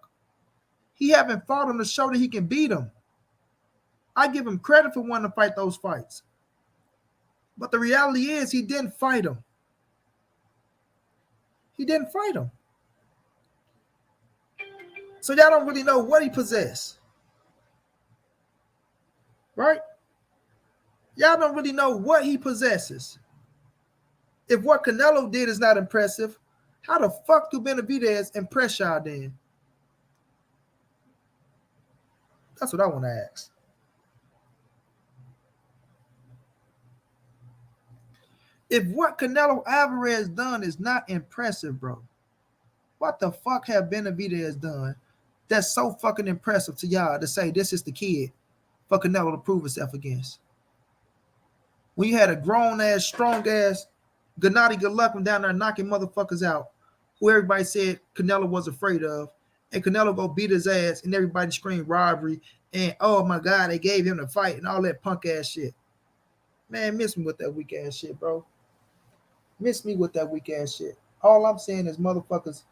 He haven't fought him to show that he can beat him. I give him credit for wanting to fight those fights. But the reality is he didn't fight him. He didn't fight him. So y'all don't really know what he possessed. Right? Y'all don't really know what he possesses. If what Canelo did is not impressive, how the fuck do Benavidez impress y'all then? That's what I want to ask. If what Canelo Alvarez done is not impressive, bro, what the fuck have Benavidez done that's so fucking impressive to y'all to say this is the kid for Canelo to prove himself against? When you had a grown-ass, strong-ass Gennady Golovkin down there knocking motherfuckers out, who everybody said Canelo was afraid of, and Canelo go beat his ass, and everybody scream robbery, and oh my God, they gave him the fight, and all that punk-ass shit. Man, miss me with that weak-ass shit, bro. Miss me with that weak-ass shit. All I'm saying is motherfuckers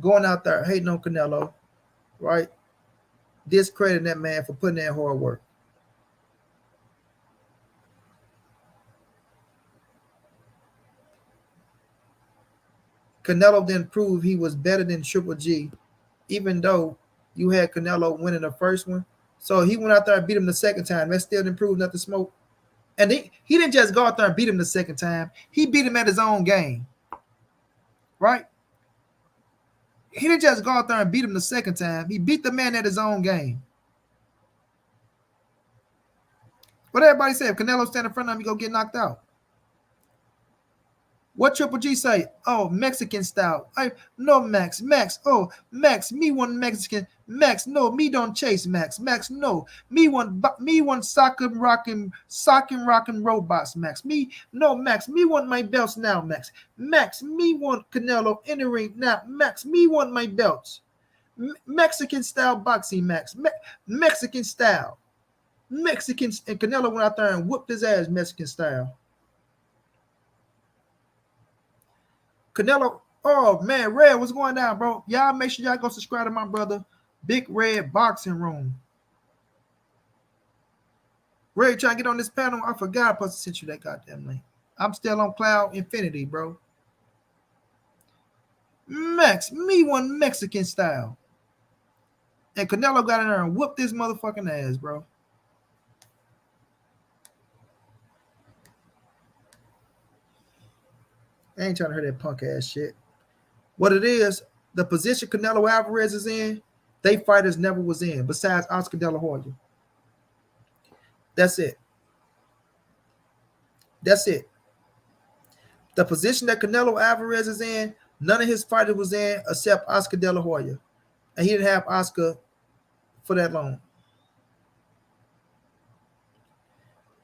going out there hating on Canelo, right? Discrediting that man for putting in hard work. Canelo didn't prove he was better than Triple G, even though you had Canelo winning the first one. So he went out there and beat him the second time. That still didn't prove nothing smoke. And he didn't just go out there and beat him the second time. He beat him at his own game. Right? He didn't just go out there and beat him the second time. He beat the man at his own game. What everybody say? If Canelo stand in front of him, he go get knocked out. What Triple G say? Oh, Mexican style. No, Max. Oh, Max. Me one Mexican. Max. No, me don't chase Max. Max. No, me one socking rocking robots. Max. Me no Max. Me want my belts now. Max. Max. Me want Canelo in the ring now. Max. Me want my belts. Mexican style boxing. Max. Mexican style. Mexicans and Canelo went out there and whooped his ass Mexican style. Canelo, oh man, Red, what's going down, bro? Y'all make sure y'all go subscribe to my brother, Big Red Boxing Room. Red, trying to get on this panel. I forgot I'm supposed to send you that goddamn link. I'm still on Cloud Infinity, bro. Max, me one Mexican style. And Canelo got in there and whooped this motherfucking ass, bro. I ain't trying to hear that punk ass shit. What it is, the position Canelo Alvarez is in, they fighters never was in, besides Oscar De La Hoya. That's it. That's it. The position that Canelo Alvarez is in, none of his fighters was in except Oscar De La Hoya. And he didn't have Oscar for that long.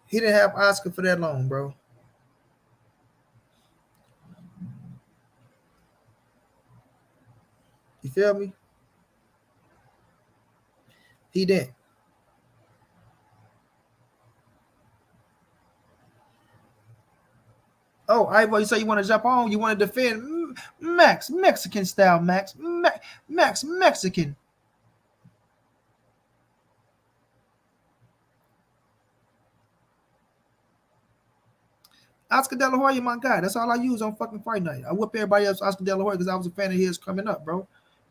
He didn't have Oscar for that long, bro. You feel me? He didn't. Oh, Ivo, you say you want to jump on? You want to defend Max, Mexican style, Max, Mexican. Oscar De La Hoya, my guy. That's all I use on fucking Fight Night. I whip everybody else Oscar De La Hoya because I was a fan of his coming up, bro.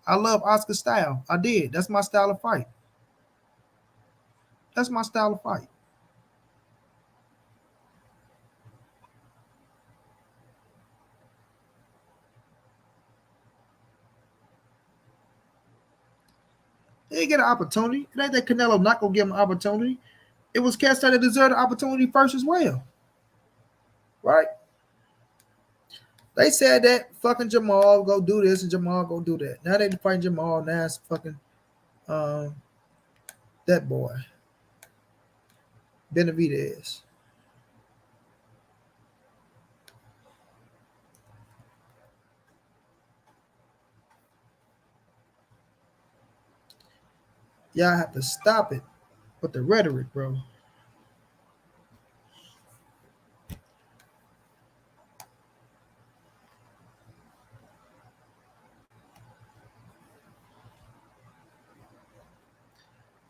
I love Oscar style. I did. That's my style of fight. That's my style of fight. He didn't get an opportunity. It ain't that Canelo not gonna give him an opportunity. It was cats that deserved the opportunity first as well, right? They said that fucking Jamal go do this and Jamal go do that. Now they fighting Jamal. Now it's fucking um, that boy Benavidez. Y'all have to stop it with the rhetoric, bro.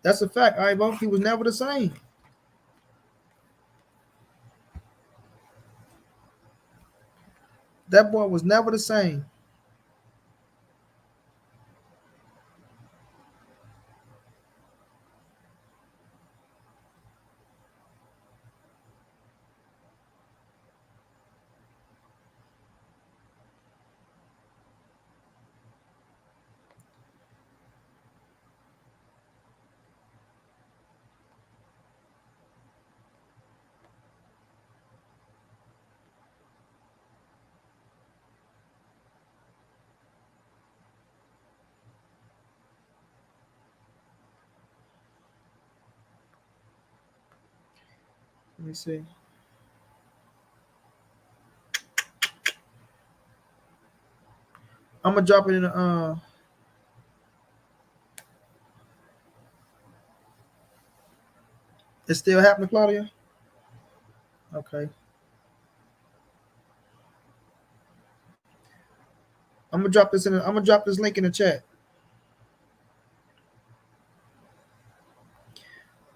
That's a fact, Ivo. He was never the same. That boy was never the same. Let me see. I'm gonna drop it in the it's still happening, Claudia? Okay. I'm gonna drop this link in the chat.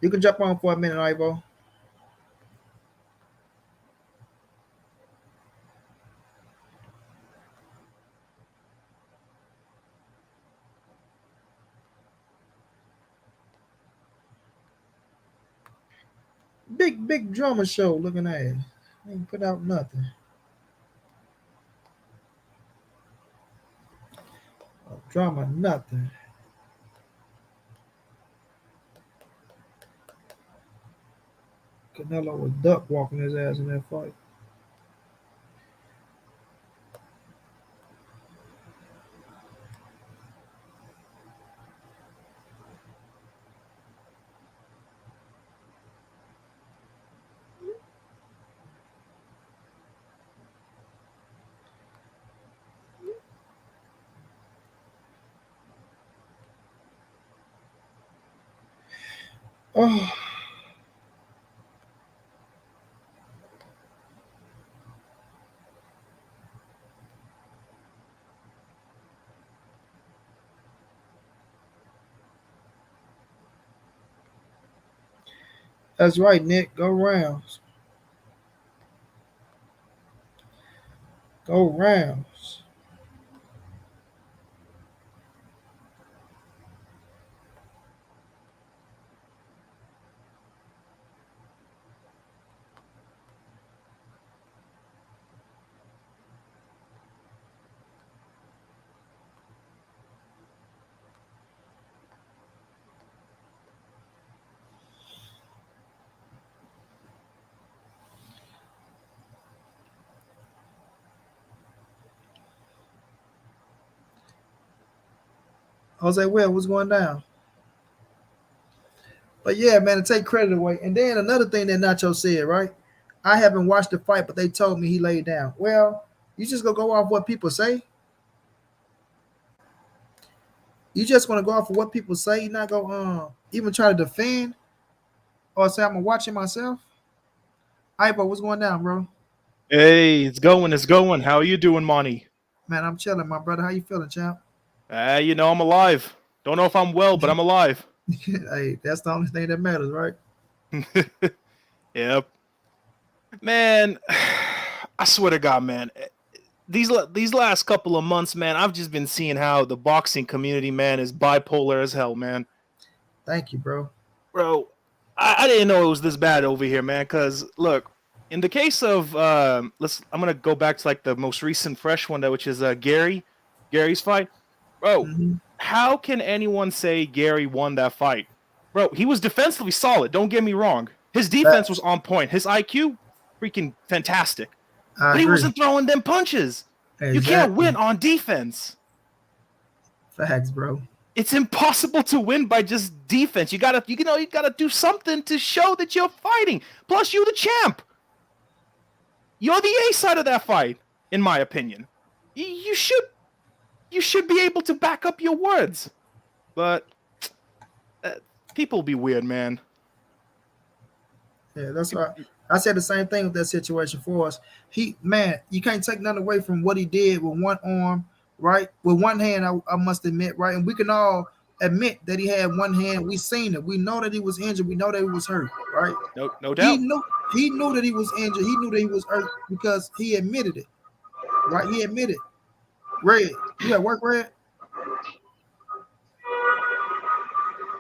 You can jump on for a minute, Ivo. Big drama show looking at it. Ain't put out nothing. Drama, nothing. Canelo was duck walking his ass in that fight. Oh, that's right, Nick. Go rounds. Go rounds. Jose Will, what's going down? But yeah, man, to take credit away. And then another thing that Nacho said, right? I haven't watched the fight, but they told me he laid down. Well, you just gonna go off what people say. You just gonna go off of what people say. You're not gonna even try to defend or say I'm gonna watch it myself. All right, bro, what's going down, bro?
Hey, it's going, it's going. How are you doing, Monty?
Man, I'm chilling, my brother. How you feeling, champ?
I'm alive. Don't know if I'm well, but I'm alive.
Hey, that's the only thing that matters, right?
Yep. Man, I swear to God, man. These last couple of months, man, I've just been seeing how the boxing community, man, is bipolar as hell, man.
Thank you, bro.
Bro, I didn't know it was this bad over here, man. Cause look, in the case of I'm gonna go back to like the most recent fresh one, which is Gary's fight. Bro,
Mm-hmm.
how can anyone say Gary won that fight? Bro, he was defensively solid. Don't get me wrong. His defense was
Facts.
on point. His IQ, freaking fantastic.
I
But he
agree.
wasn't throwing them punches. You can't
Exactly.
win on defense.
Facts, bro.
It's impossible to win by just defense. You gotta do something to show that you're fighting. Plus, you're the champ. You're the A side of that fight, in my opinion. You should be able to back up your words. But uh, people be weird, man.
Yeah, that's right. I said the same thing with that situation for us. Man, you can't take nothing away from what he did with one arm, right? With one hand, I must admit, right? And we can all admit that he had one hand. We seen it. We know that he was injured. We know that he was hurt, right?
No
He
doubt.
knew he knew that he was injured. He knew that he was hurt because he admitted it, right? He admitted. Red, you at work, Red?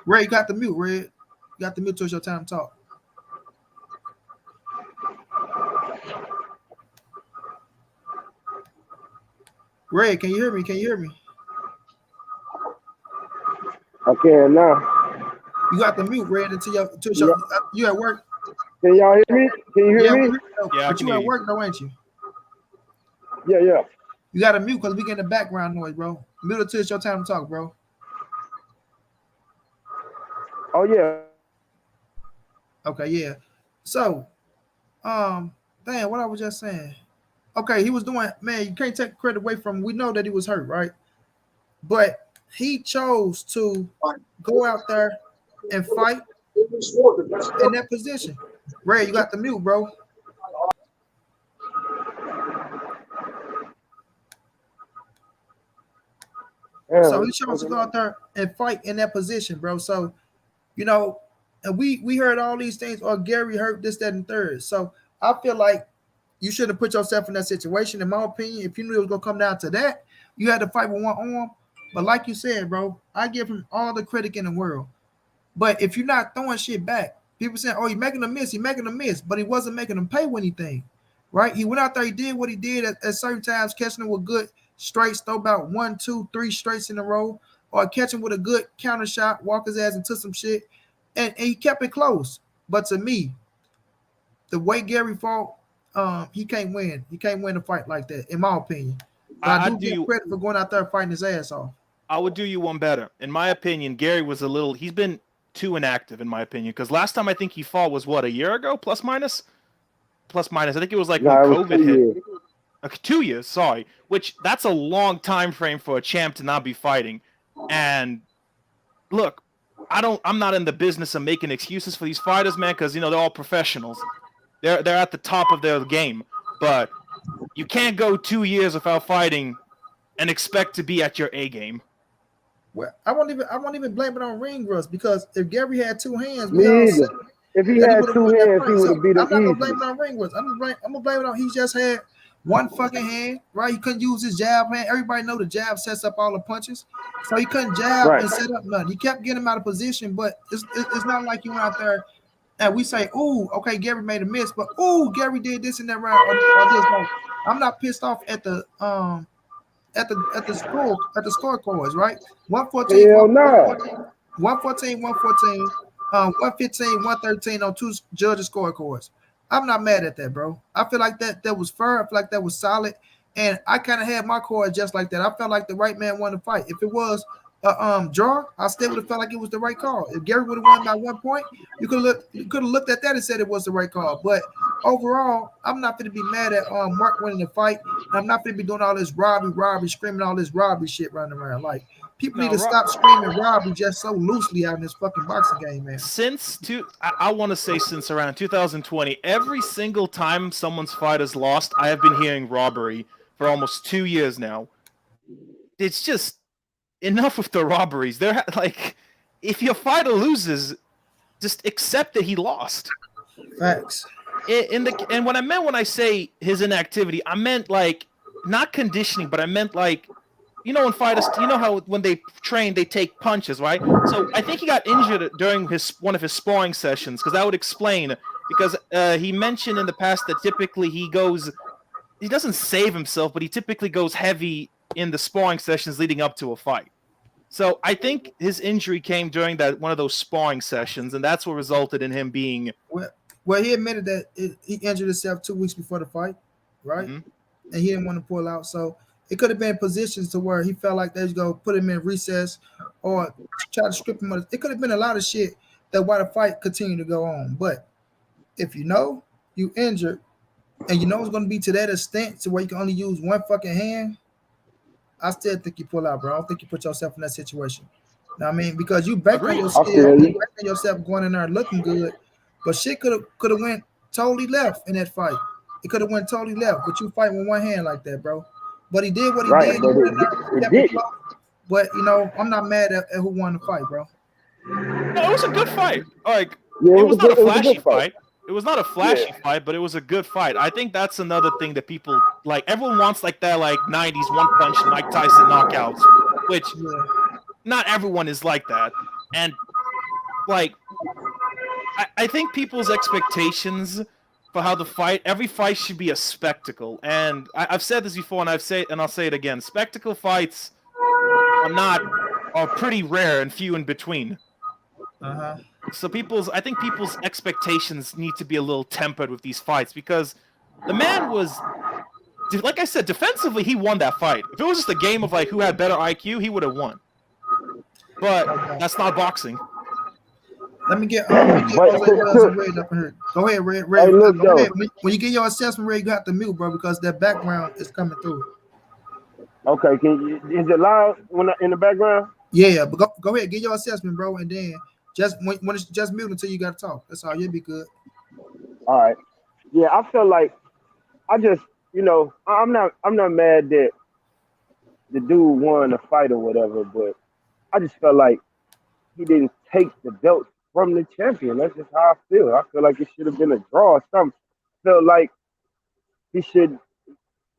Red, you got the mute, Red. You got the mute till it's your time to talk. Red, can you hear me? Can you hear me?
I can now.
You got the mute, Red, until
Yeah.
you at work.
Can y'all hear me? Can you
Yeah,
hear
we
me?
hear you, though.
Yeah, I
But
can
you
hear
at
you.
work though, ain't you?
Yeah.
You got to mute because we getting the background noise, bro. Mute it till it's your time to talk, bro.
Oh yeah.
Okay, yeah. So, damn, what I was just saying. Okay, he was doing, man, you can't take credit away from him. We know that he was hurt, right? But he chose to go out there and fight in that position. Ray, you got the mute, bro. So
Damn.
he chose to go out there and fight in that position, bro. So, you know, and we heard all these things, or Gary hurt this, that, and third. So I feel like you should have put yourself in that situation. In my opinion, if you knew it was gonna come down to that, you had to fight with one arm. But like you said, bro, I give him all the credit in the world. But if you're not throwing shit back, people saying, "Oh, he's making a miss. He's making a miss," but he wasn't making them pay with anything, right? He went out there, he did what he did at certain times, catching them with good straights, throw about 1, 2, 3 straights in a row, or catch him with a good counter shot, walk his ass into some shit, and he kept it close. But to me, the way Gary fought, he can't win. He can't win a fight like that, in my opinion. But I
I
do
do
give
you.
credit for going out there fighting his ass off.
I would do you one better. In my opinion, Gary was a little. He's been too inactive, in my opinion. Because last time I think he fought was what, a year ago, plus minus. Plus minus. I think it was like when
Nah, it was
COVID
2
hit.
years.
Okay, 2 years, sorry. Which that's a long time frame for a champ to not be fighting. And look, I'm not in the business of making excuses for these fighters, man, because they're all professionals. They're at the top of their game. But you can't go 2 years without fighting and expect to be at your A game.
Well, I won't even blame it on ring rust because if Gary had two hands, we all
Me
said
either. If he
that he
had
would have
2
won that
hands, he
fight.
would
So
have beat him
I'm not gonna blame
easily.
it on ring rust. I'm gonna blame it on he just had one fucking hand, right? He couldn't use his jab hand. Everybody know the jab sets up all the punches, so he couldn't jab
Right.
and set up nothing. He kept getting him out of position, but it's not like he went out there and we say, "Ooh, okay, Gary made a miss," but "Ooh, Gary did this in that round or this." Like, I'm not pissed off at the scorecards, right? 114,
Hell no.
114, 114, 115, 113 on two judges scorecards. I'm not mad at that, bro. I feel like that was fair. I feel like that was solid. And I kind of had my card just like that. I felt like the right man won the fight. If it was a draw, I still would have felt like it was the right call. If Gary would have won by 1 point, you could have looked at that and said it was the right call. But overall, I'm not going to be mad at Mark winning the fight. And I'm not going to be doing all this robbery, screaming all this robbery shit running around. Like People need
No,
to stop screaming robbery just so loosely out in this fucking boxing game, man.
I want to say since around 2020, every single time someone's fight has lost, I have been hearing robbery for almost 2 years now. It's just enough with the robberies. Like, if your fighter loses, just accept that he lost.
Facts.
And what I meant when I say his inactivity, I meant like not conditioning, but I meant like, when fighters, how when they train they take punches, right? So I think he got injured during one of his sparring sessions, because that would explain, because he mentioned in the past that typically he doesn't save himself, but he typically goes heavy in the sparring sessions leading up to a fight. So I think his injury came during one of those sparring sessions, and that's what resulted in him being.
Well, he admitted that he injured himself 2 weeks before the fight, right?
Mm-hmm.
And he didn't want to pull out. So it could have been positions to where he felt like they was going to put him in recess or try to strip him. It could have been a lot of shit that why the fight continued to go on. But if you injured and it's going to be to that extent to where you can only use one fucking hand, I still think you pull out, bro. I don't think you put yourself in that situation. Know what I mean? Because you bank on
Agreed.
your
I
skill,
feel
you
you.
bank on yourself going in there looking good, but shit could have went totally left in that fight. It could have went totally left, but you fight with one hand like that, bro. But he did what he
Right,
did. He
but
went in there,
it
kept it
didn't.
close. But I'm not mad at who won the fight, bro.
No, it was a good fight. Like,
Yeah,
it was not a
it was a
flashy
good fight.
fight. It was not a
Yeah,
flashy fight, but it was a good fight. I think that's another thing that people like. Everyone wants like that, like '90s one punch Mike Tyson knockouts, which
Yeah.
not everyone is like that. And like, I think people's expectations for how every fight should be a spectacle. And I've said this before, and I'll say it again. Spectacle fights are pretty rare and few in between.
Uh-huh.
So I think people's expectations need to be a little tempered with these fights, because the man was, like I said, defensively he won that fight. If it was just a game of like who had better IQ, he would have won. But that's not boxing.
Let me get
but
Jose Wells and Red up in here. Go ahead, Red.
hey, look
Go
though.
ahead. When you get your assessment, Red, you have to mute, bro, because that background is coming through.
Okay, is it loud in the background?
Yeah, but go ahead, get your assessment, bro, and then just when it's just mute until you got to talk. That's all. You'll be good.
All right. Yeah, I feel like I just, I'm not mad that the dude won the fight or whatever, but I just felt like he didn't take the belt from the champion. That's just how I feel. I feel like it should have been a draw or something. Felt like he should.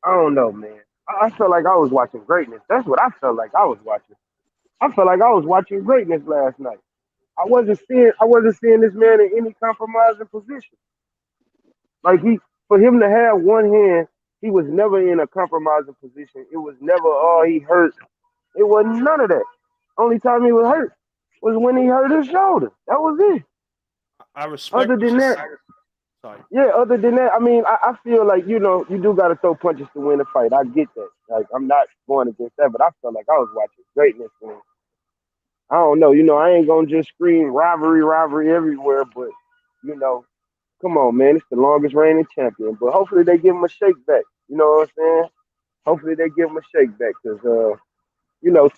I don't know, man. I felt like I was watching greatness. That's what I felt like I was watching. I felt like I was watching greatness last night. I wasn't seeing this man in any compromising position. Like for him to have one hand, he was never in a compromising position. It was never, oh, he hurt. It wasn't none of that. Only time he was hurt was when he hurt his shoulder. That was it.
I respect
Other
what
than
you
that,
said. Sorry.
yeah, other than that, I mean, I feel like, you do got to throw punches to win a fight. I get that. Like, I'm not going against that, but I felt like I was watching greatness. And I don't know, I ain't going to just scream rivalry everywhere, but, you know, come on, man. It's the longest reigning champion. But hopefully they give him a shake back. You know what I'm saying? Hopefully they give him a shake back because,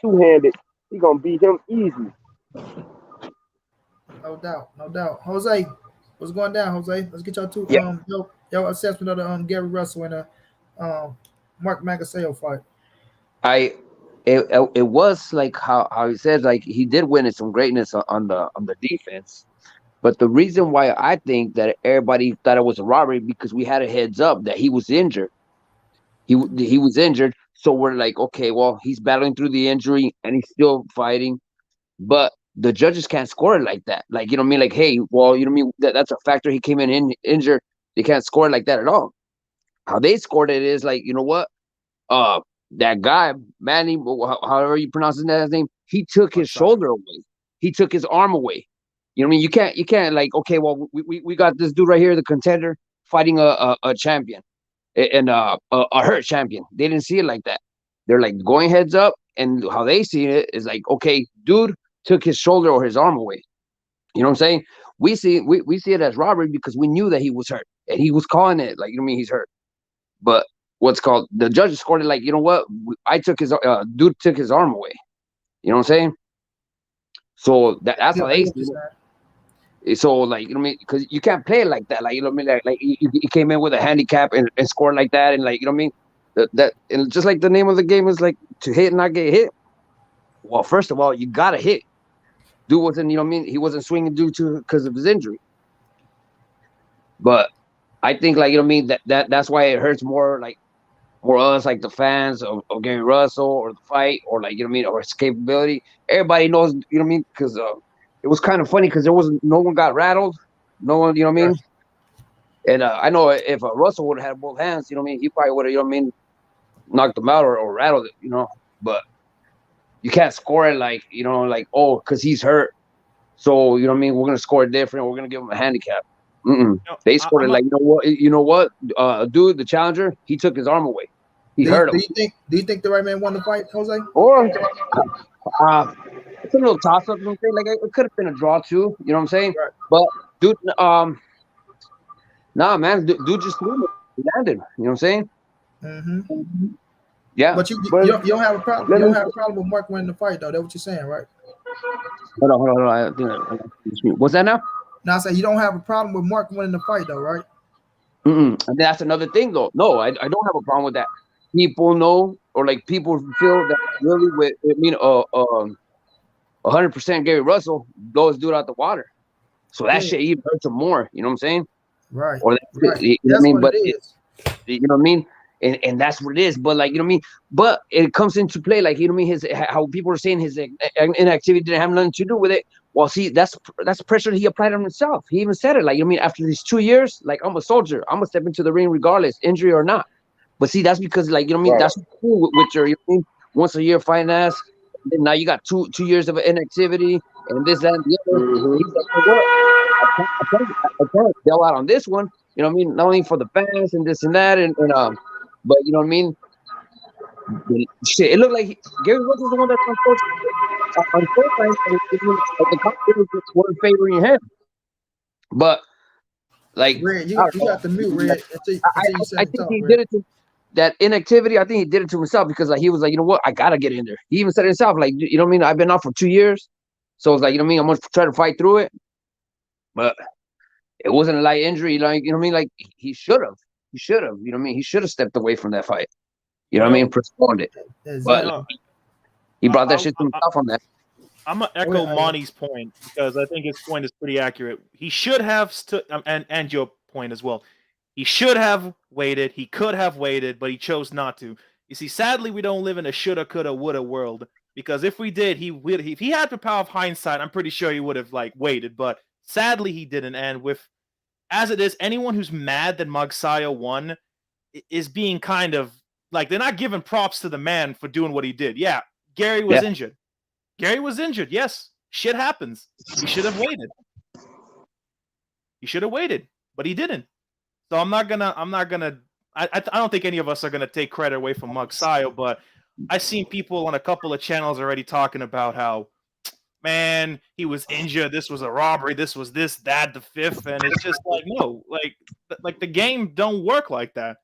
two-handed, he going to beat him easy.
No doubt, no doubt. Jose, what's going down, Jose? Let's get your
Yeah,
your assessment of the Gary Russell and the Mark Magsayo fight.
I it was like how he said, like he did win it some greatness on the defense. But the reason why I think that everybody thought it was a robbery because we had a heads up that he was injured. He was injured, so we're like, okay, well, he's battling through the injury and he's still fighting. But the judges can't score it like that. Like, you know what I mean? Like, hey, well, you know what I mean? That's a factor. He came in injured. They can't score it like that at all. How they scored it is like, you know what? Uh, that guy, Manny, however you pronounce his name, he took his
Magsayo.
shoulder away. He took his arm away. You know what I mean? You can't like, okay, well, we got this dude right here, the contender, fighting a champion and a hurt champion. They didn't see it like that. They're like going heads up, and how they see it is like, okay, dude took his shoulder or his arm away. You know what I'm saying? We see it as robbery because we knew that he was hurt, and he was calling it like, you know what I mean, he's hurt. But what's called the judge scored it like, you know what? I took his dude took his arm away. You know what I'm saying? So that's how
I
they
get
see
what you're
it.
saying.
So like, you know what I mean? Because you can't play it like that. Like, you know what I mean? Like he came in with a handicap and scored like that, and like, you know what I mean? That and just like the name of the game is like to hit and not get hit. Well, first of all, you gotta hit. Dude wasn't, you know what I mean? He wasn't swinging due to because of his injury. But I think like, you know what I mean, that's why it hurts more like more us like the fans of Gary Russell or the fight or like, you know what I mean, or his capability. Everybody knows, you know what I mean, because it was kind of funny because there wasn't no one got rattled, no one, you know what I
Right.
mean. And I know if Russell would have had both hands, you know what I mean, he probably would have, you know what I mean, knocked him out or rattled it, you know. But you can't score it like, you know, like, oh, because he's hurt. So, you know what I mean, we're gonna score it different. We're gonna give him a handicap. Mm-mm.
You know,
They scored it
I'm a,
like, you know what, dude, the challenger, he took his arm away. He
Do you,
hurt
do
him.
you think do you think the right man won the fight, Jose?
Or
Uh, it's a little toss up. You know what I'm saying? Like it could have been a draw too. You know what I'm saying?
Right.
But dude, nah, man, dude just threw it. He landed. You know what I'm saying?
Mm-hmm.
Yeah.
But
but
you don't have a problem.
let
You don't
me
have a problem with Mark winning the fight, though. That's what you're saying, right?
Hold on. I think what's that now?
Now I say you don't have a problem with Mark winning the fight, though, right?
Mm-mm. And that's another thing, though. No, I don't have a problem with that. People know, or like people feel that really with, I mean, 100% Gary Russell blows dude out the water. So that
Yeah.
shit even hurts him more. You know what I'm saying?
Right.
Or that shit,
Right.
you know what I
That's
mean?
what it
But
is.
you know what I mean? And that's what it is. But like, you know what I mean? But it comes into play, like, you know what I mean? His how people are saying his inactivity didn't have nothing to do with it. Well, see, that's pressure he applied on himself. He even said it, like, you know what I mean? After these 2 years, like, I'm a soldier. I'm gonna step into the ring regardless, injury or not. But see, that's because, like, you know what I mean?
right.
That's cool with your, you know what I mean? Once a year fighting ass. And then now you got two years of inactivity and this, that, and the other.
Mm-hmm.
He's like, you know what? I can't bail out on this one. You know what I mean? Not only for the fans and this and that, and but you know what I mean? Shit, it looked like Gary Russell's the one that's unfortunate. The confidence weren't favoring him. But like,
Red,
I
you
don't
you
know.
got the mute,
Like,
Red, until you
I
say
think
talk,
he
Red.
did it to that inactivity. I think he did it to himself because like he was like, you know what, I gotta get in there. He even said it himself, like, you know what I mean? I've been off for 2 years, so it's like, you know what I mean? I'm gonna try to fight through it, but it wasn't a light injury, like, you know what I mean? Like he should have, you know what I mean? He should have stepped away from that fight. You know
you
what I
know,
mean? Postponed it,
you
but
Exactly.
know,
he brought that
I,
shit to
I,
himself on that.
I'm gonna
Go ahead,
echo
Ira.
Monty's point because I think his point is pretty accurate. He should have stood, and your point as well. He should have waited. He could have waited, but he chose not to. You see, sadly, we don't live in a shoulda, coulda, woulda world. Because if we did, he would. If he had the power of hindsight, I'm pretty sure he would have like waited. But sadly, he didn't. And with as it is, anyone who's mad that Magsayo won is being kind of like they're not giving props to the man for doing what he did. Yeah, Gary
Yeah,
was injured. Gary was injured. Yes, shit happens. He should have waited. He should have waited, but he didn't. So I'm not gonna. I don't think any of us are gonna take credit away from Magsayo, but I've seen people on a couple of channels already talking about how, man, he was injured. This was a robbery. This was this, that, the fifth, and it's just like no, like the game don't work like that.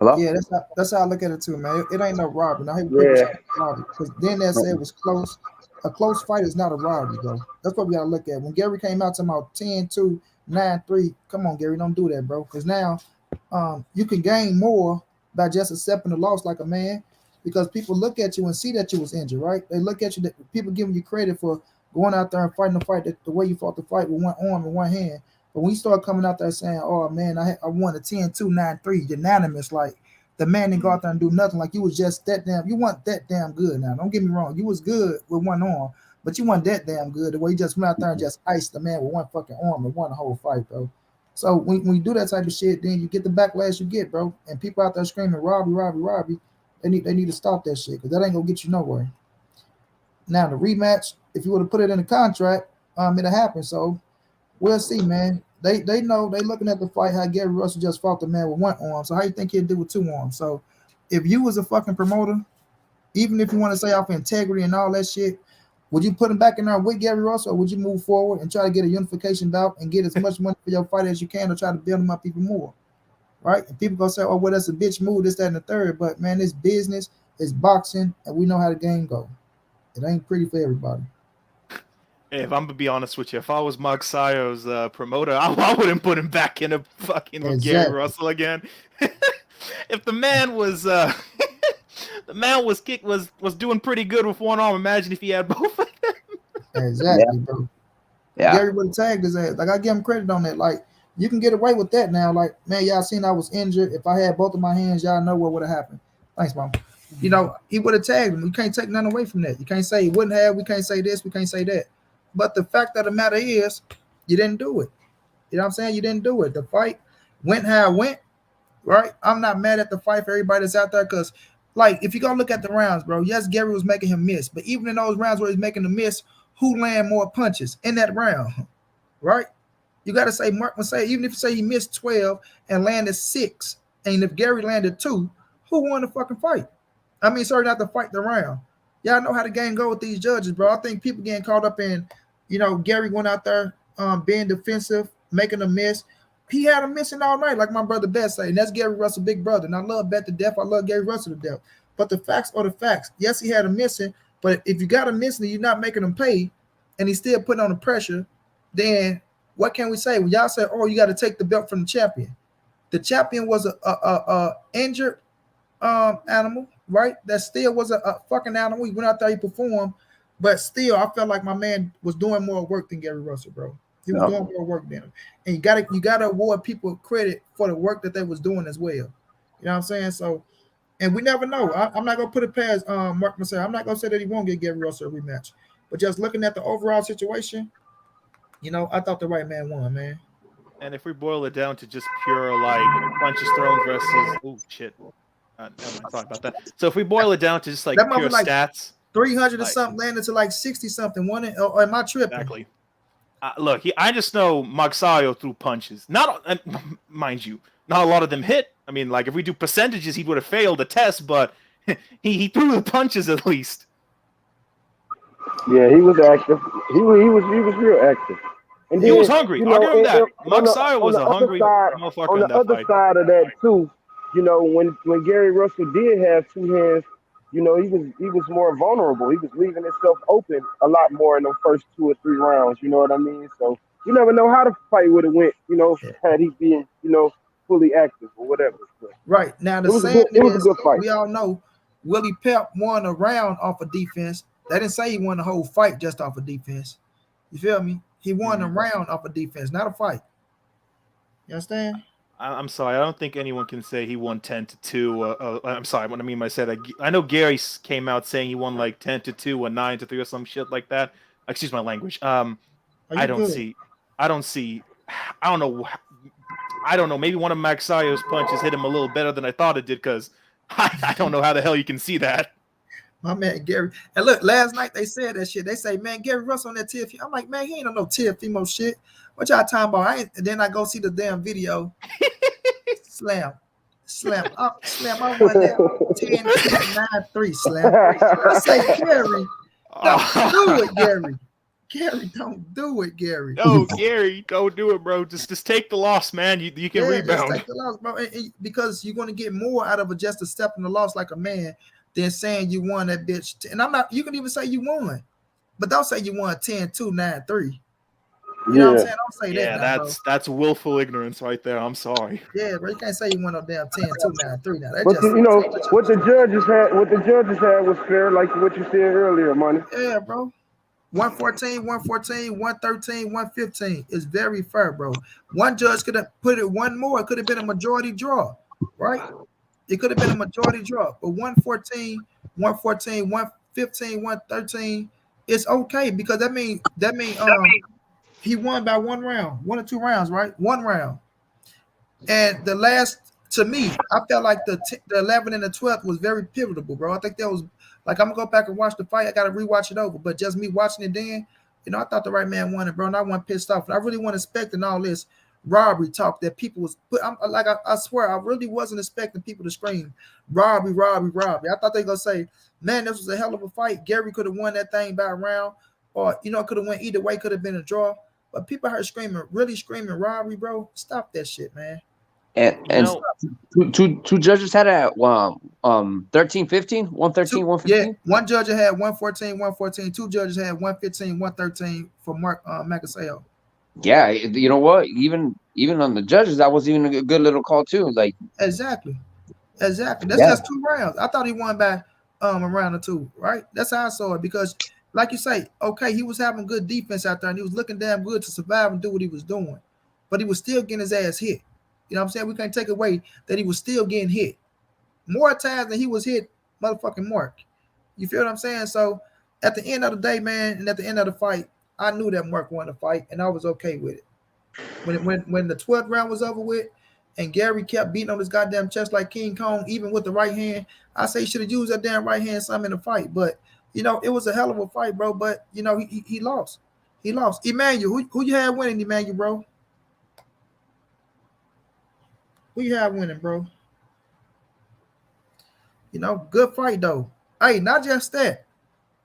hello.
Yeah, that's how I look at it too, man. It ain't no robbery. Now people say
Yeah.
it's robbery because then they say it was close. A close fight is not a robbery, though. That's what we gotta look at. When Gary came out talking about 10-2, 9-3, come on, Gary, don't do that, bro. Because now, you can gain more by just accepting the loss like a man. Because people look at you and see that you was injured, right? They look at you. That people giving you credit for going out there and fighting the fight the way you fought the fight with one arm and one hand. But when you start coming out there saying, "Oh man, I won a 10-2, 9-3 unanimous," like the man didn't go out there and do nothing. Like you was just that damn. You weren't that damn good. Now, don't get me wrong. You was good with one arm, but you weren't that damn good. The way you just went out there and just iced the man with one fucking arm and won the whole fight, bro. So when you do that type of shit, then you get the backlash you get, bro. And people out there screaming robbery, robbery, robbery. They need to stop that shit because that ain't gonna get you nowhere. Now the rematch, if you would have put it in the contract, it'll happen. So we'll see, man. They know they looking at the fight how Gary Russell just fought the man with one arm. So how you think he'd do with two arms? So if you was a fucking promoter, even if you want to say off integrity and all that shit, would you put him back in there with Gary Russell, or would you move forward and try to get a unification bout and get as much money for your fight as you can, or try to build him up even more? right? And people gonna say, "Oh, well, that's a bitch move, this, that, and the third." But man, it's business, it's boxing, and we know how the game go. It ain't pretty for everybody.
Hey, if I'm gonna be honest with you, if I was Magsayo's promoter, I wouldn't put him back in a fucking with Gary
Exactly,
Russell again. If the man was the man was doing pretty good with one arm, imagine if he had both.
Yeah,
exactly, bro.
yeah,
Gary would have tagged his ass. Like I give him credit on that. Like you can get away with that now. Like man, y'all seen I was injured. If I had both of my hands, y'all know what would have happened. Thanks, mom. You know he would have tagged him. You can't take nothing away from that. You can't say he wouldn't have. We can't say this. We can't say that. But the fact of the matter is, you didn't do it. You know what I'm saying? You didn't do it. The fight went how it went. Right? I'm not mad at the fight for everybody that's out there because, like, if you go look at the rounds, bro, yes, Gary was making him miss, but even in those rounds where he's making the miss, who land more punches in that round? Right? You got to say Mark would say even if you say he missed 12 and landed 6, and if Gary landed 2, who won the fucking fight? I mean, sorry, not to fight the round. Y'all know how the game go with these judges, bro. I think people getting caught up in, Gary went out there being defensive, making a miss. He had a missing all night, like my brother Bet say, and that's Gary Russell, big brother. And I love Bet to death. I love Gary Russell to death. But the facts are the facts. Yes, he had a missing, but if you got a missing and you're not making him pay, and he's still putting on the pressure, then what can we say? When y'all say, "Oh, you got to take the belt from the champion," the champion was a injured animal, right? That still was a fucking animal. He went out there, he performed, but still, I felt like my man was doing more work than Gary Russell, bro. He was
no,
doing more work than him, and you gotta award people credit for the work that they was doing as well. You know what I'm saying? So, and we never know. I'm not gonna put it past Mark Masai. I'm not gonna say that he won't get Gary Russell a rematch, but just looking at the overall situation, I thought the right man won, man.
And if we boil it down to just pure like punches thrown versus oh shit, never mind, sorry about that. So if we boil it down to just
That
like pure
motherfucker like
stats,
300 or
like
something landed to like 60 something. One or am I tripping?
exactly. Look, I just know Magsayo threw punches. Not, mind you, not a lot of them hit. I mean, like if we do percentages, he would have failed the test, but he threw the punches at least.
Yeah, he was active. He was real active. And
He was
then
hungry.
you
I'll
know,
give him that.
on the
Magsayo
on
was
the
a
other
hungry
side,
motherfucker
on
in
the
that
other
fight.
side of that too, when Gary Russell did have 2 hands, he was more vulnerable. He was leaving himself open a lot more in the first 2 or 3 rounds. You know what I mean? So you never know how the fight would have went. Had he been fully active or whatever. But
Right. Now the
it was a
saying
good. It was a
is,
good fight.
we all know Willie Pep won a round off of defense. They didn't say he won the whole fight just off of defense. You feel me? He won a
Mhm.
round off of defense, not a fight. You understand?
I'm sorry. I don't think anyone can say he won 10-2. I'm sorry. What I mean by said, I know Gary came out saying he won like 10-2 or 9-3 or some shit like that. Excuse my language.
Are
I
you
don't
good?
see. I don't see. I don't know. I don't know. Maybe one of Max Sayo's punches hit him a little better than I thought it did because I don't know how the hell you can see that.
My man Gary. And look, last night they said that shit. They say, man, Gary Russell on that TFE. I'm like, man, he ain't on no TFE shit. What y'all talking about? And then I go see the damn video. Slam. Slam. I won that 10-2-9-3. Slam. I say, Gary, don't do it, Gary. Gary, don't do it, Gary.
No, Gary, don't do it, bro. Just take the loss, man. You can
Yeah, just
rebound.
take the loss, bro. Because you're going to get more out of just accepting the loss like a man than saying you won that bitch. And I'm not, you can even say you won, but don't say you won 10-2-9-3. You know what I'm
Yeah.
saying? Don't say that
Yeah,
now, bro.
that's willful ignorance right there. I'm sorry.
Yeah, bro. You can't say you won no damn 10-2-9-3 now. That
But
just,
what the judges had was fair, like what you said earlier, money.
yeah, bro. 114, 114, 113, 115 is very fair, bro. One judge could have put it one more. It could have been a majority draw, right? It could have been a majority draw, but 114, 114, 115, 113, it's okay because that mean he won by 1 round, 1 or 2 rounds, right? 1 round. And the last, to me, I felt like the 11 and the 12th was very pivotal, bro. I think that was like I'm gonna go back and watch the fight. I gotta rewatch it over, but just me watching it then, I thought the right man won it, bro. And I wasn't pissed off. And I really wasn't expecting all this robbery talk that people was put. I swear, I really wasn't expecting people to scream robbery, robbery, robbery. I thought they gonna say, man, this was a hell of a fight. Gary could have won that thing by a round, or it could have went either way. Could have been a draw. But people heard screaming, really screaming robbery, bro. Stop that shit, man.
You
and
know,
two judges had a 13, 15,
Two,
113,
yeah,
115.
one judge had 114, 114. Two judges had 115, 113 for Mark Magsayo.
Yeah, you know what? Even on the judges, that was even a good little call too. Like,
Exactly. Exactly. That's
yeah,
just 2 rounds. I thought he won by a round or two, right? That's how I saw it because, like you say, okay, he was having good defense out there and he was looking damn good to survive and do what he was doing, but he was still getting his ass hit. You know what I'm saying? We can't take away that he was still getting hit more times than he was hit, motherfucking Mark. You feel what I'm saying? So at the end of the day, man, and at the end of the fight, I knew that Mark won the fight, and I was okay with it. When the 12th round was over with, and Gary kept beating on his goddamn chest like King Kong, even with the right hand, I say he should have used that damn right hand some in the fight. But it was a hell of a fight, bro. But he lost. He lost. Emmanuel, who you had winning, Emmanuel, bro? Who you had winning, bro? Good fight though. Hey, not just that.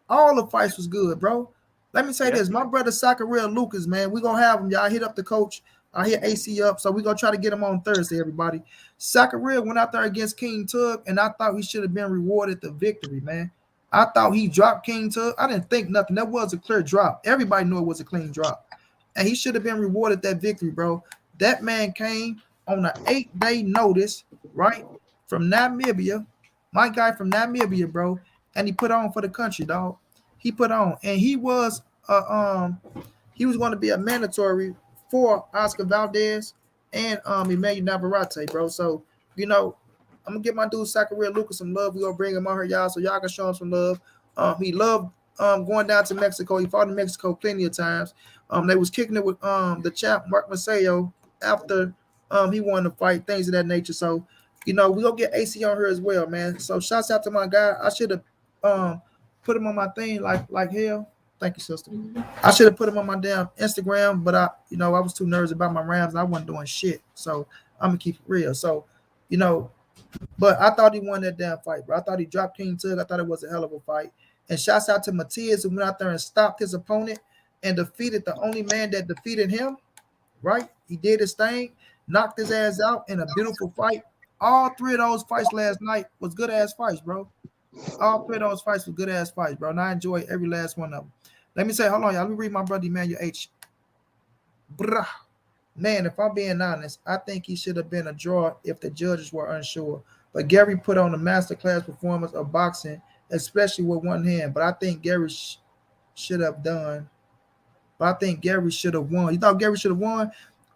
All the fights was good, bro. Let me say
yeah,
this. My brother Sakaril Lucas, man, we gonna have him. Y'all hit up the coach. I hit AC up. So we gonna try to get him on Thursday, everybody. Sakaril went out there against King Tug, and I thought he should have been rewarded the victory, man. I thought he dropped King Tug. I didn't think nothing. That was a clear drop. Everybody knew it was a clean drop. And he should have been rewarded that victory, bro. That man came on an 8-day notice, right? From Namibia. My guy from Namibia, bro. And he put on for the country, dog. He put on, and he was going to be a mandatory for Oscar Valdez and Emmanuel Navarrete, bro. So I'm gonna give my dude Zachariah Lucas some love. We gonna bring him on here, y'all, so y'all can show him some love. He loved going down to Mexico. He fought in Mexico plenty of times. They was kicking it with the champ Mark Magsayo after he won the fight, things of that nature. So we gonna get AC on here as well, man. So shouts out to my guy. I should have put him on my thing like hell. Thank you, sister. I should have put him on my damn Instagram, but I was too nervous about my Rams and I wasn't doing shit. So I'm gonna keep it real. So, you know, but I thought he won that damn fight, bro. I thought he dropped King Tug. I thought it was a hell of a fight. And shouts out to Matias who went out there and stopped his opponent and defeated the only man that defeated him. Right? He did his thing, knocked his ass out in a beautiful fight. All three of those fights last night was good ass fights, bro. All three of those fights were good ass fights, bro. And I enjoyed every last one of them. Let me say, hold on, y'all. Let me read my brother Emmanuel H. Bruh. Man, if I'm being honest, I think he should have been a draw if the judges were unsure. But Gary put on a masterclass performance of boxing, especially with one hand. But I think Gary should have done. But I think Gary should have won. You thought Gary should have won?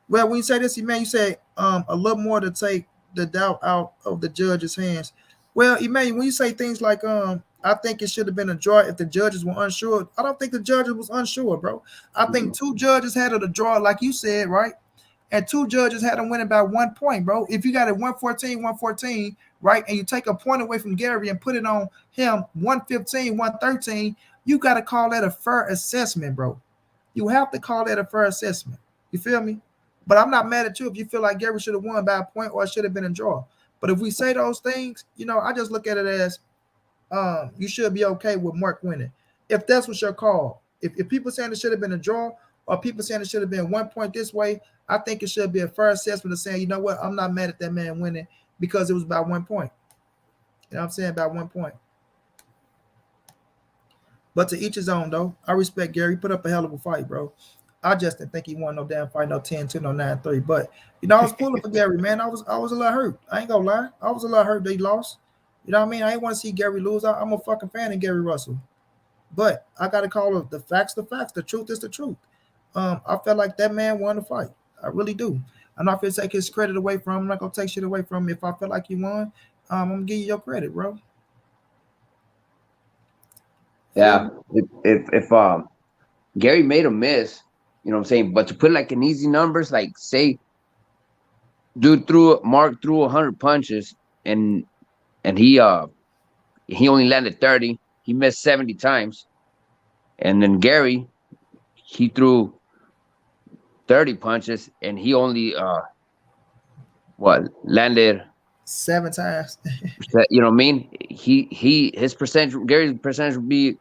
Well, when you say this, man, you say a little more to take the doubt out of the judges' hands. Well, Emmanuel, when you say things like I think it should have been a draw if the judges were unsure. I don't think the judges was unsure, bro. I think two judges had it a draw, like you said, right? And two judges had them winning by 1 point, bro. If you got it 114, 114, right, and you take a point away from Gary and put it on him 115, 113, you got to call that a fair assessment, bro. You have to call that a fair assessment. You feel me? But I'm not mad at you if you feel like Gary should have won by a point or it should have been a draw. But if we say those things, I just look at it as you should be okay with Mark winning. If that's what your call. If people saying it should have been a draw or people saying it should have been 1 point this way, I think it should be a fair assessment of saying, you know what, I'm not mad at that man winning because it was by 1 point. You know what I'm saying? By 1 point. But to each his own, though. I respect Gary. He put up a hell of a fight, bro. I just didn't think he won no damn fight, no 10-2, no 9-3. But, I was pulling for Gary, man. I was a little hurt. I ain't gonna lie. I was a little hurt that he lost. You know what I mean? I ain't want to see Gary lose. I'm a fucking fan of Gary Russell. But I got to call the facts the facts. The truth is the truth. I felt like that man won the fight. I really do. I'm not going to take his credit away from him. I'm not going to take shit away from him. If I feel like he won, I'm going to give you your credit, bro.
Yeah. If Gary made a miss, you know what I'm saying? But to put like in easy numbers, like say Mark threw 100 punches and he only landed 30. He missed 70 times. And then Gary, he threw 30 punches and he only landed
7 times.
you know what I mean? Gary's percentage would be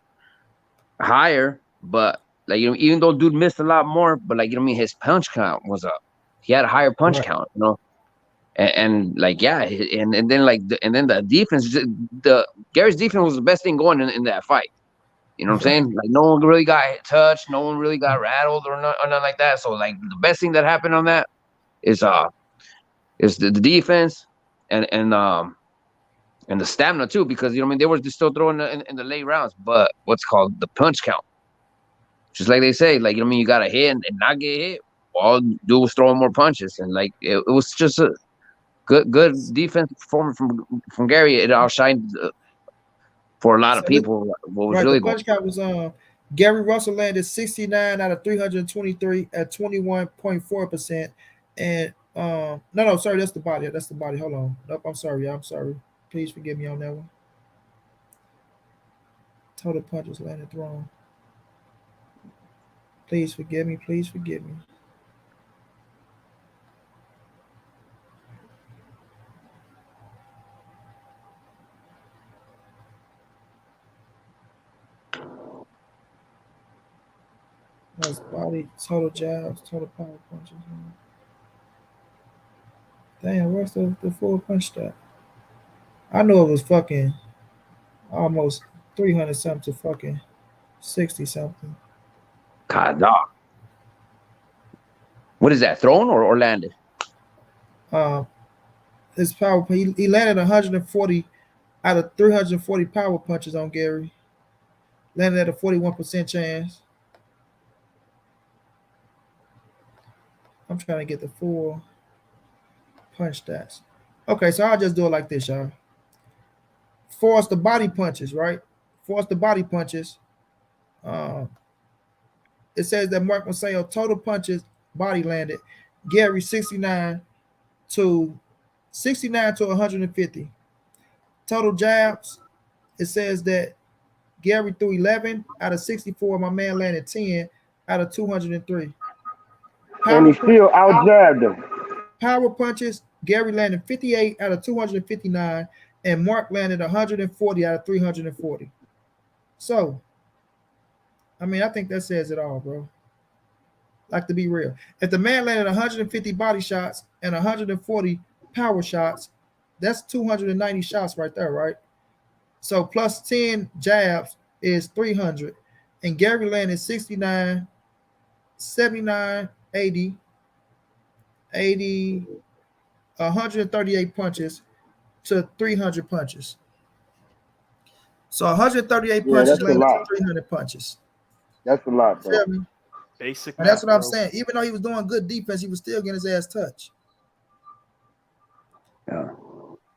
higher, but like even though dude missed a lot more, but like his punch count was up. He had a higher punch count, and like yeah, and then like and then the defense, the Gary's defense was the best thing going in that fight. You know what I'm saying? Like no one really got touched, no one really got rattled or nothing like that. So like the best thing that happened on that is the defense and and the stamina too, because you know what I mean they were just still throwing in the late rounds, but what's called the punch count, just like they say, like you know what I mean you got to hit and not get hit. All you do was throwing more punches, and like it was just a good defensive performance from Gary. It outshined for a lot of
So this,
people what was
right, the
really going
punch count was Gary Russell landed 69 out of 323 at 21.4%. And no, sorry, that's the body. That's the body. Hold on. Nope, I'm sorry, I'm sorry. Please forgive me on that one. Total punches landed wrong. Please forgive me. Please forgive me. That's body, total jabs, total power punches. Damn, where's the full punch stat? I know it was fucking almost 300 something to fucking 60 something.
God, dog. What is that, thrown or landed?
Um, his power, he landed 140 out of 340 power punches on Gary. Landed at a 41% chance. I'm trying to get the full punch stats. Okay, so I'll just do it like this, y'all. Force the body punches, right? Force the body punches. Um, it says that Mark Magsayo total punches body landed. Gary to 69 to 150. Total jabs. It says that Gary threw 11 out of 64. My man landed 10 out of 203.
And
Power
he still out jabbed him.
Power punches, Gary landed 58 out of 259, and Mark landed 140 out of 340. So, I mean, I think that says it all, bro. Like to be real. If the man landed 150 body shots and 140 power shots, that's 290 shots right there, right? So plus 10 jabs is 300. And Gary landed 69, 79, 80, 80, 138 punches to 300 punches. So 138
Yeah,
punches
that's a
landed to
lot.
300 punches.
That's a lot,
You feel
bro.
me?
Basic
And that's
math,
what I'm
bro.
saying. Even though he was doing good defense, he was still getting his ass touched.
Yeah.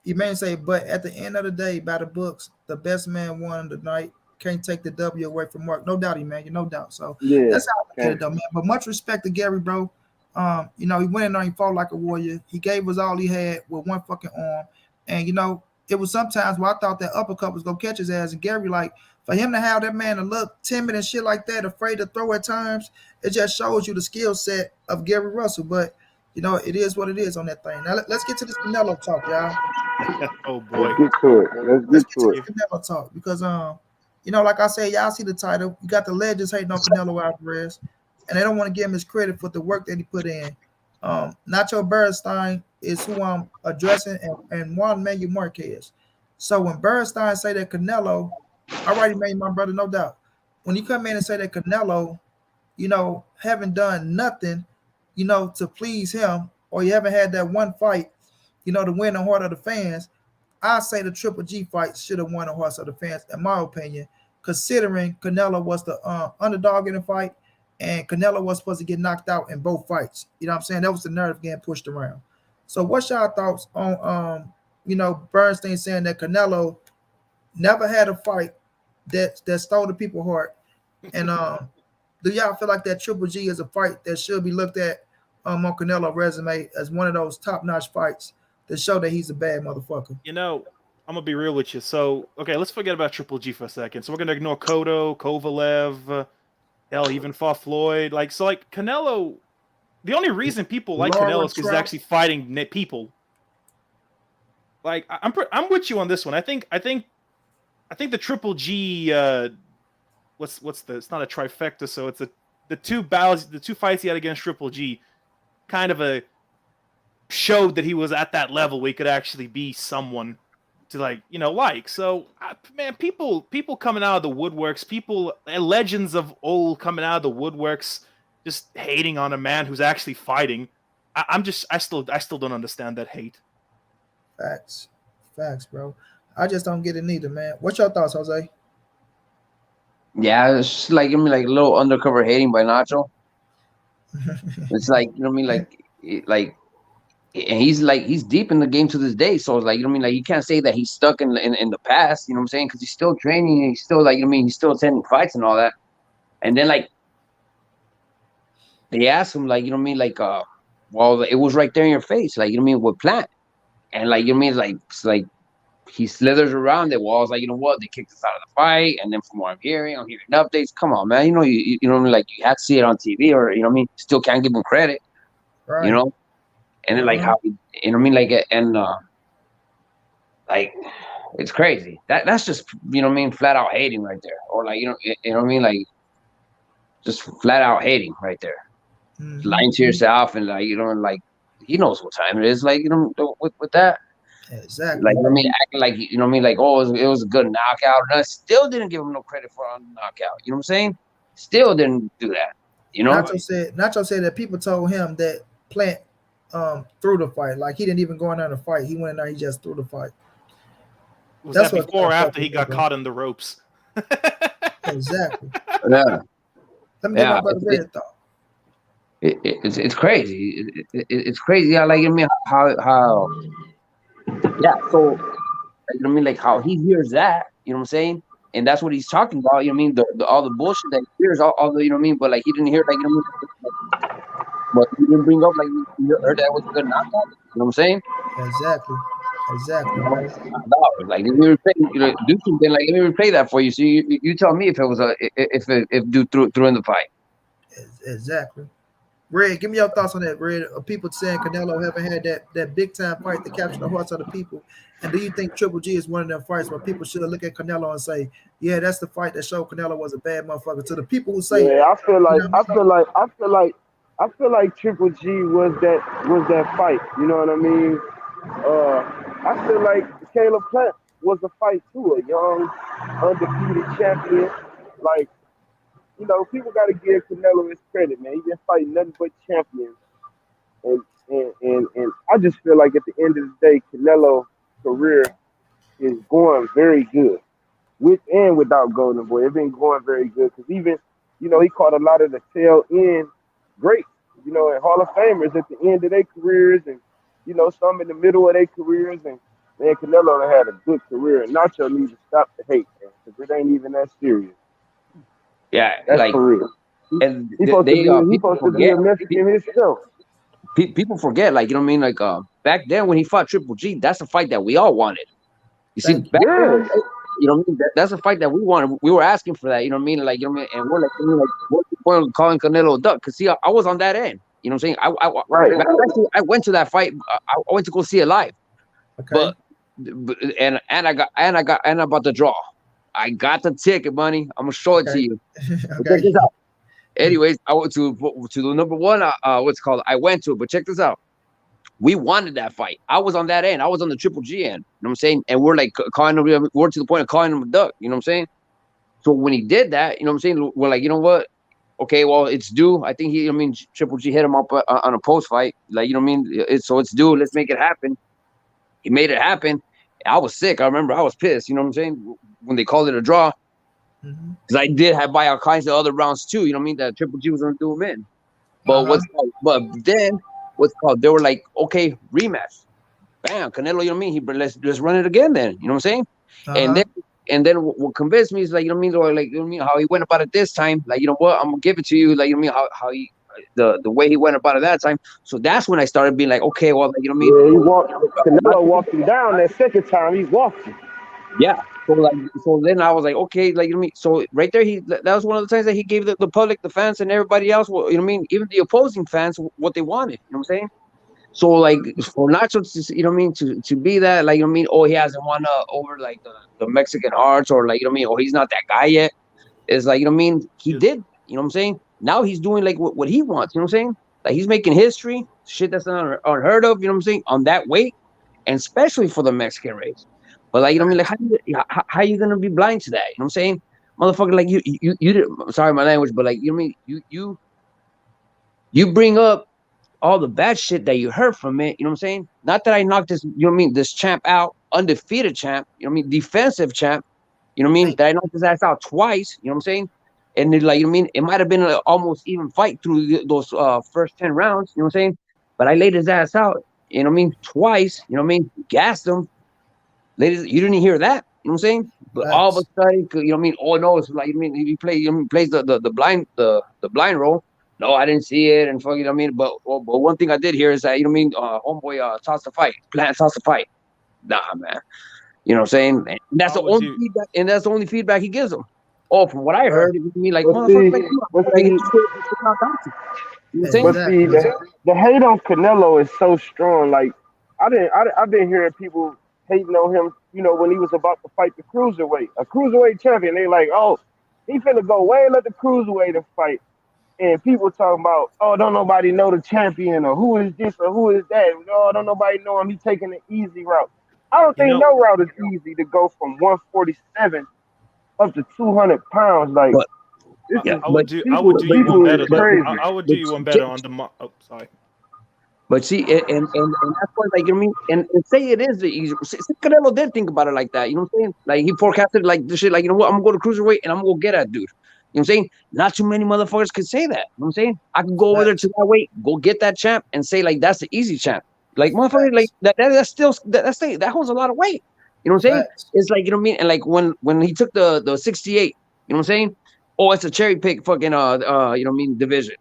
You may say, but at the end of the day, by the books, the best man won the night. Can't take the W away from Mark. No doubt, man. You no doubt. So
Yeah.
that's how I look at
Okay.
it, though, man. But much respect to Gary, bro. He went in there and he fought like a warrior. He gave us all he had with one fucking arm. And it was sometimes where I thought that uppercut was gonna catch his ass. And Gary, like, for him to have that man to look timid and shit like that, afraid to throw at times, it just shows you the skill set of Gary Russell. But it is what it is on that thing. Now let's get to this Canelo talk, y'all.
Oh
Let's
boy.
get to it. Let's
Let's
get
get to
to it.
this Canelo talk because like I said, y'all see the title. You got the legends hating on Canelo Alvarez, and they don't want to give him his credit for the work that he put in. Nacho Bernstein is who I'm addressing, and Juan Manuel Marquez. So when Bernstein say that Canelo, I already made my brother no doubt. When you come in and say that Canelo, haven't done nothing, to please him, or you haven't had that one fight, to win the heart of the fans. I say the Triple G fight should have won the hearts of the fans, in my opinion, considering Canelo was the underdog in the fight, and Canelo was supposed to get knocked out in both fights. You know what I'm saying? That was the narrative getting pushed around. So, what's y'all thoughts on, Bernstein saying that Canelo never had a fight that stole the people's heart, and do y'all feel like that Triple G is a fight that should be looked at on Canelo resume as one of those top-notch fights that show that he's a bad motherfucker?
I'm gonna be real with you. So, okay, let's forget about Triple G for a second. So we're gonna ignore Cotto, Kovalev, hell, even fought Floyd. Like Canelo. The only reason people like Canelo
Laura
is because he's
Trout.
actually fighting people. Like I'm with you on this one. I think the Triple G. What's the? It's not a trifecta. So it's the two fights he had against Triple G. Kind of a showed that he was at that level where he could actually be someone to like, like. So, man, people coming out of the woodworks, people, legends of old coming out of the woodworks, just hating on a man who's actually fighting. I still don't understand that hate.
Facts, facts, bro. I just don't get it neither, man. What's your thoughts, Jose?
Yeah, it's just like like a little undercover hating by Nacho. It's like like and he's deep in the game to this day. So it's like like you can't say that he's stuck in the past. You know what I'm saying? Because he's still training and he's still like he's still attending fights and all that. And then like they asked him like like well it was right there in your face like what plant and like like he slithers around it. Well, I was like, what? They kicked us out of the fight, and then from what I'm hearing updates. Come on, man. You know what I mean? Like you had to see it on TV, or you know what I mean. Still can't give him credit, you
Right.
know. And then like
Uh-huh.
how what I mean, like and like it's crazy. That's just what I mean, flat out hating right there, or like you know what I mean, like just flat out hating right there,
Mm-hmm.
lying to yourself, and like like he knows what time it is, like with that. Like
Exactly.
I mean, acting like what I mean, like oh, it was a good knockout, and I still didn't give him no credit for on the knockout. You know what I'm saying? Still didn't do that. You know?
Nacho said that people told him that Plant threw the fight. Like he didn't even go in there to fight. He went in there, he just threw the fight.
Was
That's
that
what
before or
Plant told
after he
people,
got
bro.
caught in the ropes?
Exactly.
Yeah,
Let me get my
yeah.
brother Red thought.
It's crazy. It's crazy. How like I mean how yeah. So like, I mean like how he hears that. You know what I'm saying? And that's what he's talking about. You know what I mean? The all the bullshit that he hears, all the what I mean. But like he didn't hear like but he didn't bring up like you heard that was a good knockout. You know what I'm saying?
Exactly. Exactly,
No,
bro.
like let me replay, do something. Like let me replay that for you. So you tell me if it was if dude threw in the fight.
Exactly. Red, give me your thoughts on that, Red. People saying Canelo haven't had that big time fight to capture the hearts of the people. And do you think Triple G is one of them fights where people should look at Canelo and say, yeah, that's the fight that showed Canelo was a bad motherfucker? To the people who say,
Yeah, I feel
you
like
know what I
I
mean?
feel like I feel like I feel like Triple G was that fight. You know what I mean? I feel like Caleb Plant was a fight too. A young, undefeated champion. Like people got to give Canelo his credit, man. He been fighting nothing but champions, and I just feel like at the end of the day, Canelo career is going very good with and without Golden Boy. It's been going very good because even he caught a lot of the tail end greats, and Hall of Famers at the end of their careers, and some in the middle of their careers, and man, Canelo done had a good career, and Nacho needs to stop the hate, man, because it ain't even that serious.
Yeah,
That's
like
for real. He,
and
he supposed to be he
people
supposed to be
forget.
a Mexican himself.
People forget. Like what I mean, like back then when he fought Triple G, that's a fight that we all wanted. You see,
Thank you.
back then,
Yeah,
what I mean, that's a fight that we wanted. We were asking for that. You know what I mean? Like what I mean, and we're like, what's the point of calling Canelo a duck? Because see, I was on that end. You know what I'm saying?
right.
Actually, I went to that fight. I went to go see it live,
Okay.
but and I bought the draw. I got the ticket, money. I'm gonna show it to
Okay.
you. But check
Okay.
this out. Anyways, I went to the number one. What's it called? I went to it, but check this out. We wanted that fight. I was on that end. I was on the Triple G end. You know what I'm saying? And we're like calling him. We're to the point of calling him a duck. You know what I'm saying? So when he did that, you know what I'm saying? We're like, you know what? Okay, well, it's due. I think I mean, Triple G hit him up on a post fight. Like, you know what I mean? So it's due. Let's make it happen. He made it happen. I was sick. I remember I was pissed. You know what I'm saying? When they called it a draw,
Mm-hmm.
because I did have buy all kinds of other rounds too. You know what I mean? That Triple G was gonna do him in. But
Uh-huh.
but then what's called? They were like, okay, rematch. Bam, Canelo. You know what I mean? Let's run it again. Then you know what I'm saying? And
Uh-huh.
then what convinced me is like you know what I mean, or like you know what I mean, how he went about it this time. Like you know what, I'm gonna give it to you. Like you know what I mean, how he the way he went about it that time. So that's when I started being like, okay, well, like, you know what I mean.
Yeah, he walked. Canelo walked him down that second time. He walked him.
Yeah. So then I was like, okay, like you know what I mean. So right there, that was one of the times that he gave the public, the fans, and everybody else, you know what I mean, even the opposing fans, what they wanted. You know what I'm saying? So like for Nacho to you know what I mean to be that like you know what I mean, oh he hasn't won over like the Mexican arts or like you know what I mean, oh he's not that guy yet. It's like you know what I mean, he
Yeah.
did. You know what I'm saying? Now he's doing like what he wants. You know what I'm saying? Like he's making history, shit that's unheard of. You know what I'm saying? On that weight, and especially for the Mexican race. But like, you know what I mean? Like, how you gonna be blind to that? You know what I'm saying? Motherfucker, like you did. Sorry, my language, but like, you know what I mean? You bring up all the bad shit that you heard from it. You know what I'm saying? Not that I knocked this. You know what I mean? This champ out, undefeated champ. You know what I mean? Defensive champ. You know what I mean?
Right.
That I knocked his ass out twice. You know what I'm saying? And it, like, you know what I mean? It might have been an almost even fight through those first 10 rounds. You know what I'm saying? But I laid his ass out. You know what I mean? Twice. You know what I mean? Gassed him. Ladies, you didn't hear that. You know what I'm saying? But all of a
Facts.
sudden, you know what I mean? Oh no, it's like, you mean he play, you know, he plays the blind the blind role. No, I didn't see it, and fuck, you know what I mean. But one thing I did hear is that, you know what I mean, homeboy tossed the fight, tossed the fight. Nah, man. You know what I'm saying? And that's
How
the
would
only
you?
feedback, and that's the only feedback he gives them. Oh, from what I
Right.
heard, it was me like,
But
motherfucker,
see,
like,
but
like
see,
he should not bounce you. You know what I'm saying?
but see,
Exactly.
the hate on Canelo is so strong. Like I've been hearing people hating on him. You know, when he was about to fight the cruiserweight, a cruiserweight champion, they like, oh, he finna go way let the cruiserweight and fight. And people talking about, oh, don't nobody know the champion or who is this or who is that. Oh, don't nobody know him. He's taking the easy route. I don't
You
think
know,
no route is easy to go from 147 up to 200 pounds. Like
But
this
yeah,
is
I
but
would do. I would
people.
do you one
People is
better
but
though.
crazy.
I would do
but
you one better on the. Oh, sorry.
But see, and that's why, like, you know what I mean, and say it is the easy. Say Canelo did think about it like that. You know what I'm saying? Like he forecasted like this shit. Like, you know what? I'm gonna go to cruiserweight and I'm gonna go get that dude. You know what I'm saying? Not too many motherfuckers could say that. You know what I'm saying? I can go over there to
Facts.
that weight, go get that champ, and say like that's the easy champ. Like motherfucker, like
Facts.
that's still that holds a lot of weight. You know what I'm saying?
Facts.
It's like, you know what I mean. And like when he took the 68, you know what I'm saying? Oh, it's a cherry pick fucking you know what I mean, division.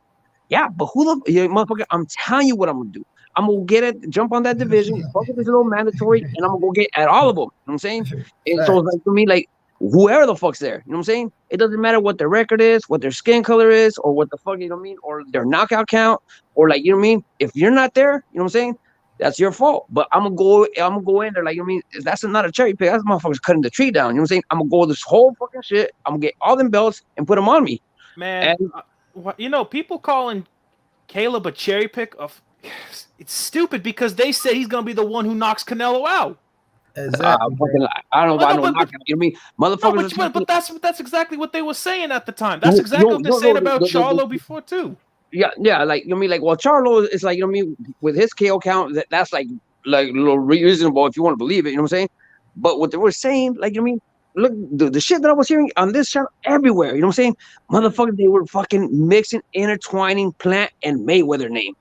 Yeah, but who the motherfucker? I'm telling you what I'm gonna do. I'm gonna get it, jump on that division, fuck with this little mandatory, and I'm gonna go get at all of them. You know what I'm saying? And so it's
Facts.
like to me, like whoever the fuck's there, you know what I'm saying? It doesn't matter what their record is, what their skin color is, or what the fuck, you know what I mean, or their knockout count, or like, you know what I mean? If you're not there, you know what I'm saying? That's your fault. But I'm gonna go in there, like, you know what I mean, that's not a cherry pick. That's motherfuckers cutting the tree down. You know what I'm saying? I'm gonna go this whole fucking shit. I'm gonna get all them belts and put them on me.
Man,
And
you know, people calling Caleb a cherry pick of it's stupid because they say he's gonna be the one who knocks Canelo out.
Exactly, bro.
fucking, I don't know
Well,
about
no,
no knockout. You know what I mean?
no,
Motherfuckers are talking.
but that's exactly what they were saying at the time. That's
No,
exactly
no,
what they're
no,
saying
no.
about Charlo before too.
Yeah, like, you know what I mean, like, well, Charlo is like, you know what I mean, with his KO count, that's like a little reasonable if you want to believe it. You know what I'm saying? But what they were saying, like, you know what I mean, look, the shit that I was hearing on this channel everywhere. You know what I'm saying? Motherfuckers, they were fucking mixing, intertwining Plant and Mayweather name.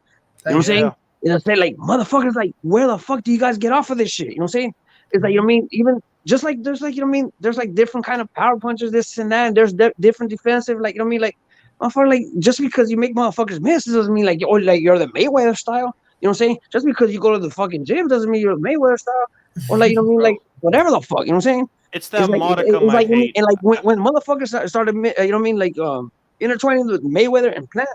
You know what I'm
Thank you.
saying?
Yeah,
And I say, like, motherfuckers, like, where the fuck do you guys get off of this shit? You know what I'm saying? It's like, you know what I mean? Even just like there's like, you know what I mean? There's like different kind of power punches, this and that, and there's different defensive, like, you know what I mean? Like, motherfucker, like, just because you make motherfuckers miss doesn't mean like, or like you're the Mayweather style. You know what I'm saying? Just because you go to the fucking gym doesn't mean you're the Mayweather style. Or like, you know what I mean?
bro,
Like, whatever the fuck, you know what I'm saying?
it's
It's
that
like
modicum
it's
I
like, you know what I mean?
hate.
And like when motherfuckers started, you know what I mean? Like intertwining with Mayweather and Plant,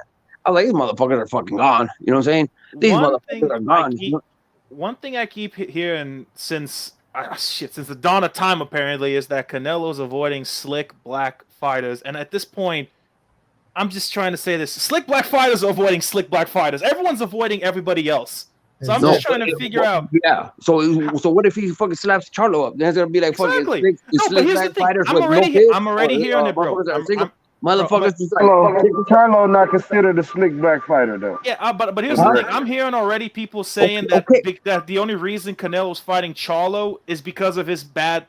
I was like, these motherfuckers are fucking gone. You know what I'm saying? These
One
motherfuckers
thing
are
I
gone. You
keep,
know?
one thing I keep hearing since since the dawn of time apparently is that Canelo's avoiding slick black fighters, and at this point, I'm just trying to say this: slick black fighters are avoiding slick black fighters. Everyone's avoiding everybody else. So I'm
No,
just
Exactly.
trying to figure out
yeah. So what if he fucking slaps Charlo up? Then it's gonna be like fucking
exactly. No, but
slick
here's the
black
thing:
fighters with no
I'm
kids or
already hearing it, bro.
motherfuckers that are single.
I'm, bro.
Motherfuckers just like
Charlo not considered a slick black fighter though.
Yeah, but here's the
huh?
thing. I'm hearing already people saying
Okay,
that
okay.
that the only reason Canelo's fighting Charlo is because of his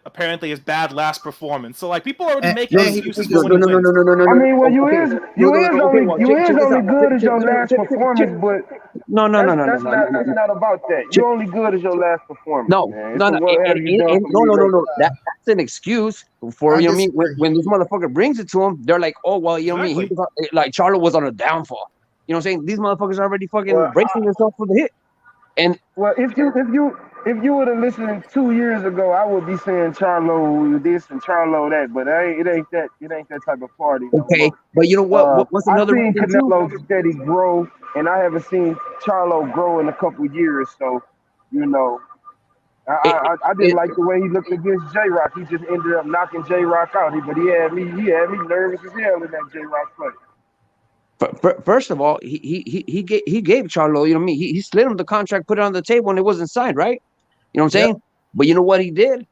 apparently his bad last performance. So like people are already making
No,
And
excuses
no,
for when
no,
he
no, no,
wins.
no, no, no, no,
I
no.
mean, well,
Okay, no, no, no. Okay, well,
you is
check this
only
out.
good as your last performance, but
No, no, no, no, no, no, no,
that's
no.
not about that.
Check,
You only good as your last performance,
no,
man.
no,
So
no,
what have you done for
no,
me
no, no,
lately?
no. That's an excuse for,
I
you know what I mean.
disagree.
When this motherfucker brings it to him, they're like, oh well, you know what I mean. He
Exactly.
was like Charlo was on a downfall. You know what I'm saying? These motherfuckers are already fucking
Well,
bracing themselves for the hit. And
well, if you would have listened 2 years ago, I would be saying Charlo this and Charlo that, but it ain't that type of party no
okay,
more.
but you know what? What's
I
another
seen
reason too?
Canelo steady grow, and I haven't seen Charlo grow in a couple years. So, you know,
It,
I didn't
it,
like the way he looked against J Rock. He just ended up knocking J Rock out. But he had me nervous as hell in that J Rock fight.
First of all, he gave Charlo, you know what I mean? He slid him the contract, put it on the table, and it wasn't signed, right? You know what I'm
Yep.
saying? But you know what he did?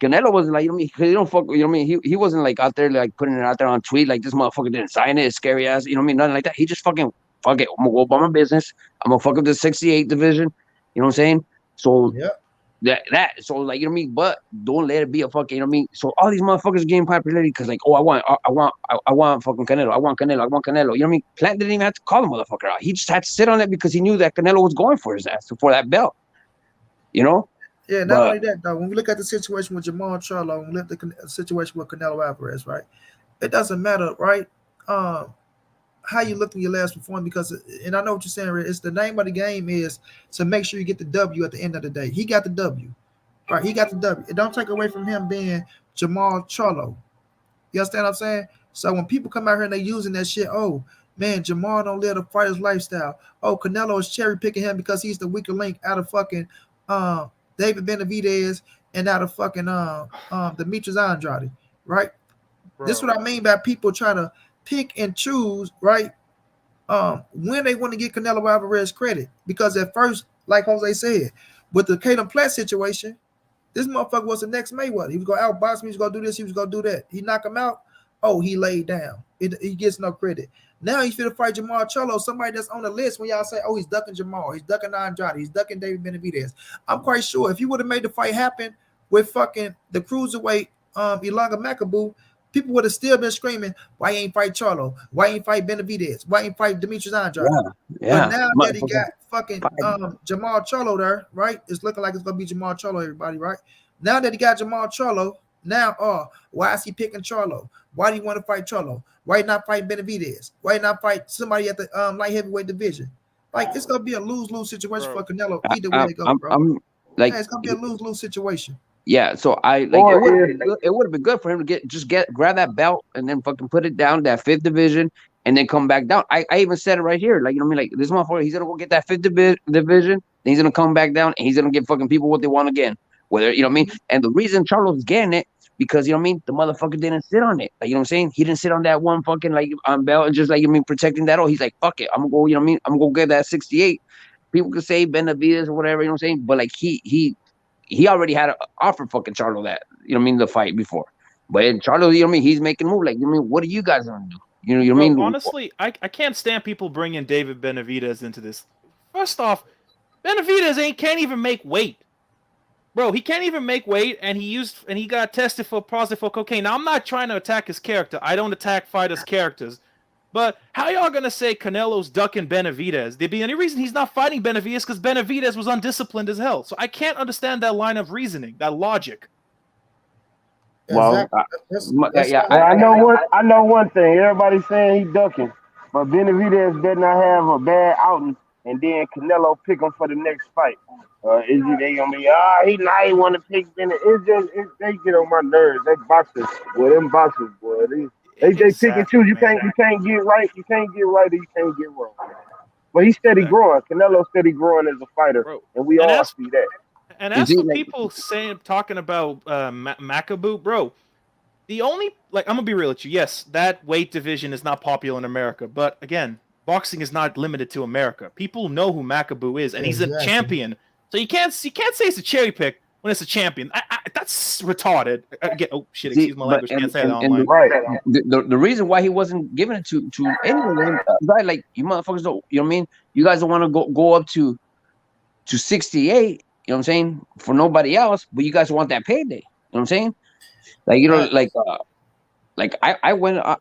Canelo wasn't like, you know what I mean? 'Cause he don't fuck, you know what I mean? He wasn't like out there like putting it out there on tweet like this motherfucker didn't sign it, scary ass, you know what I mean? Nothing like that. He just fucking fuck it. I'm gonna go about my business. I'm gonna fuck up the 68 division. You know what I'm saying? So
Yep.
so like you know what I mean, but don't let it be a fucking, you know what I mean. So all these motherfuckers getting popularity because like, oh, I want fucking Canelo, I want Canelo. You know what I mean? Plant didn't even have to call the motherfucker out. He just had to sit on it because he knew that Canelo was going for his ass for that belt. You know,
Yeah, not
but
only that though. When we look at the situation with Jamal Charlo, when we look at the situation with Canelo Alvarez, right? It doesn't matter, right? Um, how you look in your last performance because, and I know what you're saying. It's the name of the game is to make sure you get the W at the end of the day. He got the W, right? He got the W. It don't take away from him being Jamal Charlo. You understand what I'm saying? So when people come out here and they using that shit, oh man, Jamal don't live a fighter's lifestyle. Oh, Canelo is cherry picking him because he's the weaker link out of fucking David Benavidez and out of fucking Demetrius Andrade, right? This is
Bro.
what I mean by people trying to pick and choose, right? When they want to get Canelo Alvarez credit. Because at first, like Jose said, with the Caleb Platt situation, this motherfucker was the next Mayweather. He was going to outbox me. He was going to do this. He was going to do that. He knocked him out. Oh, he laid down. He gets no credit. Now he's finna fight Jamal Charlo, somebody that's on the list when y'all say, oh, he's ducking Jamal. He's ducking Andrade. He's ducking David Benavidez. I'm quite sure if he would have made the fight happen with fucking the cruiserweight Ilanga Makabu, people would have still been screaming, why he ain't fight Charlo? Why he ain't fight Benavidez? Why he ain't fight Demetrius Andrade?
yeah,
But
yeah,
now that he
motherfucker.
got fucking Jamal Charlo there, right? It's looking like it's gonna be Jamal Charlo, everybody, right? Now that he got Jamal Charlo, now why is he picking Charlo? Why do you want to fight Charlo? Why he not fight Benavidez? Why he not fight somebody at the light heavyweight division? Like it's gonna be a lose-lose situation for
Bro.
Canelo either way they go, bro.
I'm like,
Yeah, it's gonna be a lose-lose situation.
yeah. So I like
Or if
it would have been good for him to get grab that belt and then fucking put it down that fifth division and then come back down. I even said it right here, like you know what I mean, like this motherfucker, he's gonna go get that fifth division, then he's gonna come back down and he's gonna give fucking people what they want again. Whether you know what I mean, and the reason Charlo's getting it because you know what I mean, the motherfucker didn't sit on it. Like you know what I'm saying, he didn't sit on that one fucking like belt and just like you know what I mean protecting that. Oh, he's like fuck it, I'm gonna go. You know what I mean, I'm gonna go get that 68. People could say Benavides or whatever, you know what I'm saying, but like he already had offered fucking Charlo that, you know what I mean, the fight before. But Charlo, you know what I mean, he's making a move. Like, you know what I mean, what are you guys gonna do? You know what I
Bro,
mean?
honestly, I can't stand people bringing David Benavidez into this. First off, Benavidez can't even make weight. Bro, he can't even make weight, and he got tested for positive for cocaine. Now, I'm not trying to attack his character. I don't attack fighters' characters. But how y'all gonna say Canelo's ducking Benavidez? There'd be any reason he's not fighting Benavidez because Benavidez was undisciplined as hell. So I can't understand that line of reasoning, that logic.
Well,
Exactly. That's
yeah,
well, I know one thing. Everybody's saying he ducking, but Benavidez better not have a bad outing, and then Canelo pick him for the next fight. Is it they gonna be? He not he want to pick Benavidez. They get on my nerves. They boxers, boy, them boxers, boy. They pick and choose.
Exactly, man.
You can't get right. You can't get right, or you can't get wrong. But he's steady
Exactly.
growing. Canelo steady growing as a fighter,
Bro.
and we
And
all
as
see that.
and
is
as
he
for
like,
people talking about Makabu, bro, the only I'm gonna be real with you. Yes, that weight division is not popular in America, but again, boxing is not limited to America. People know who Makabu is, and he's a
exactly.
champion. So you can't say it's a cherry pick when it's a champion. That's retarded. Again, oh shit,
see,
excuse my
but
language. Can't say that
and
online.
Right.
the reason why he wasn't giving it to anyone, right? Like you motherfuckers don't, you know what I mean? You guys don't want to go up to 68. You know what I'm saying? For nobody else, but you guys want that payday. You know what I'm saying? Like you know,
Facts.
like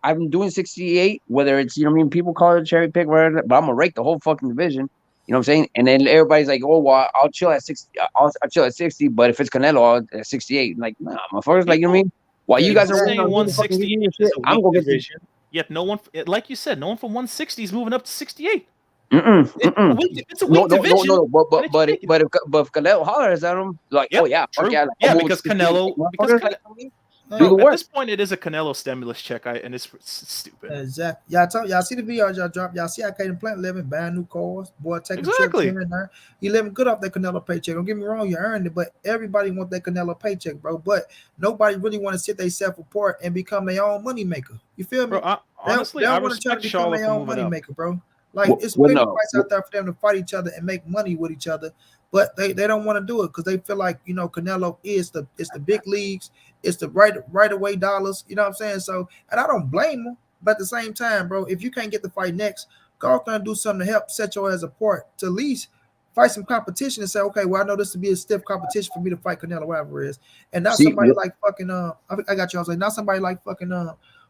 I'm doing 68, whether it's, you know what I mean, people call it a cherry pick, whatever, but I'm gonna rake the whole fucking division. You know what I'm saying? And then everybody's like, oh, well, I'll chill at 60. I'll chill at 60, but if it's Canelo, I'll at 68. Like, nah, my first, like, you know what I
People
mean? While you guys
people
are waiting
Exactly.
saying
on him to fucking give
168
you shit,
is a
I'm
weak
gonna get the.
division. Yet no one, like you said, no one from 160 is moving up to 68.
Mm-mm,
It's a
mm-mm.
weak, it's a
No,
weak
no, no, no,
division,
no.
but it can make it.
But if Canelo hollers at him, like, oh
Yep,
yeah, fuck
true.
yeah, like, I'll
Yeah,
move it to
because
68.
Canelo,
Like,
because
motherfuckers, like, do
No,
the
bro, at
work.
this point it is a Canelo stimulus check, and it's stupid.
exactly. Y'all see the videos y'all drop. Y'all see how Caden Plant living, buying new cars, boy taking trips
Exactly,
here and there. He living good off that Canelo paycheck. Don't get me wrong, you earned it, but everybody want that Canelo paycheck, bro. But nobody really want to sit themselves apart and become their own money maker. You feel
bro.
me?
Honestly,
they
I
don't want to try to
respect
become
Charlotte
their
for
own
moving
money
up.
maker, bro. Like it's
When
plenty of fights out there for them to fight each other and make money with each other, but they don't want to do it because they feel like Canelo is the big leagues, it's the right away dollars. You know what I'm saying? So, and I don't blame them, but at the same time, bro, if you can't get the fight next, go out there and do something to help set your ass apart. To at least fight some competition and say, okay, well, I know this to be a stiff competition for me to fight Canelo Alvarez, and not
see,
somebody like fucking I got you. I was like, not somebody like fucking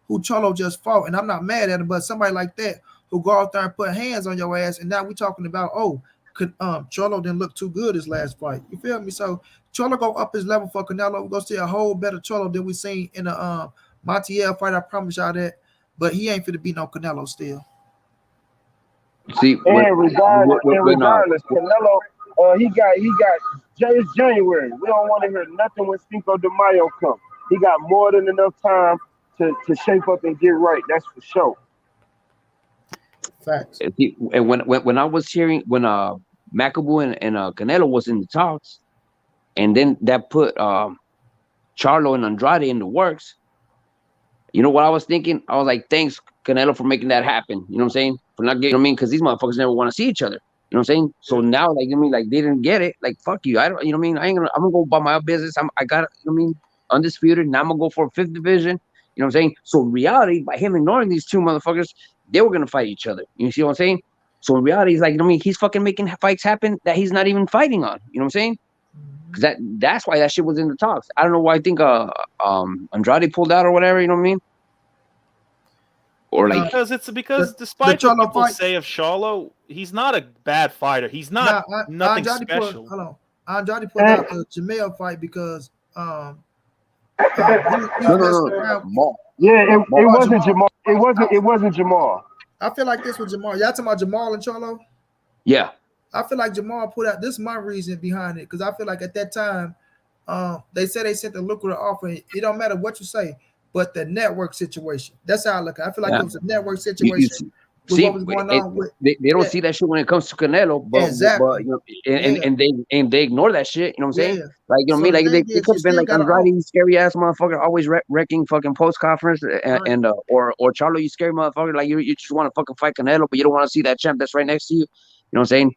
who Cholo just fought, and I'm not mad at him, but somebody like that who go out there and put hands on your ass, and now we talking about Cholo didn't look too good his last fight. You feel me? So Cholo go up his level for Canelo. We go see a whole better Cholo than we seen in the Montiel fight. I promise y'all that. But he ain't finna beat no Canelo still.
see
And
when
regardless, Canelo, he got it's January. We don't want to hear nothing when Cinco de Mayo comes. He got more than enough time to shape up and get right. That's for sure.
Facts.
and when I was hearing when Makabu and Canelo was in the talks, and then that put Charlo and Andrade in the works. You know what I was thinking? I was like, thanks, Canelo, for making that happen. You know what I'm saying? For not getting, you know what I mean? Because these motherfuckers never want to see each other. You know what I'm saying? So now, like, you know what I mean? Like, they didn't get it. Like, fuck you. I don't, you know what I mean? I'm gonna go about my own business. I got, you know what I mean? Undisputed. Now I'm gonna go for a fifth division. You know what I'm saying? So in reality, by him ignoring these two motherfuckers, they were gonna fight each other. You see what I'm saying? So in reality, he's like, you know what I mean? He's fucking making fights happen that he's not even fighting on. You know what I'm saying? Because that's why that shit was in the talks. I don't know why I think Andrade pulled out or whatever. You know what I mean? Or like,
Because
The
despite what
Cholo
people
fight.
say of Charlo, he's not a bad fighter. He's
Nah,
not nothing
Andrade put
special.
hold on. Andrade put
And
out the Jamel fight because he
no,
was
no,
messing
no,
around.
Jamal,
yeah, it
Oh,
wasn't
Jamal.
Jamal.
I,
It wasn't Jamal.
I feel like this was Jamal. Y'all talking about Jamal and Cholo?
yeah,
I feel like Jamal put out this is my reason behind it because I feel like at that time, they said they sent the lucrative offer. It don't matter what you say, but the network situation. That's how I look at it. I feel like
yeah.
it was a network
You
situation with what
see,
was going on with
they don't
yeah,
see that shit when it comes to Canelo, but
exactly.
you know,
Yeah,
and they ignore that shit. You know what I'm saying?
yeah.
Like, you know what I
So
mean?
the
Like
thing
they
is
could
you
have been
still
like
gotta
Andrade,
own
you scary ass motherfucker, always wrecking fucking post conference,
right.
or Charlo, you scary motherfucker, like you just want to fucking fight Canelo, but you don't want to see that champ that's right next to you. You know what I'm saying?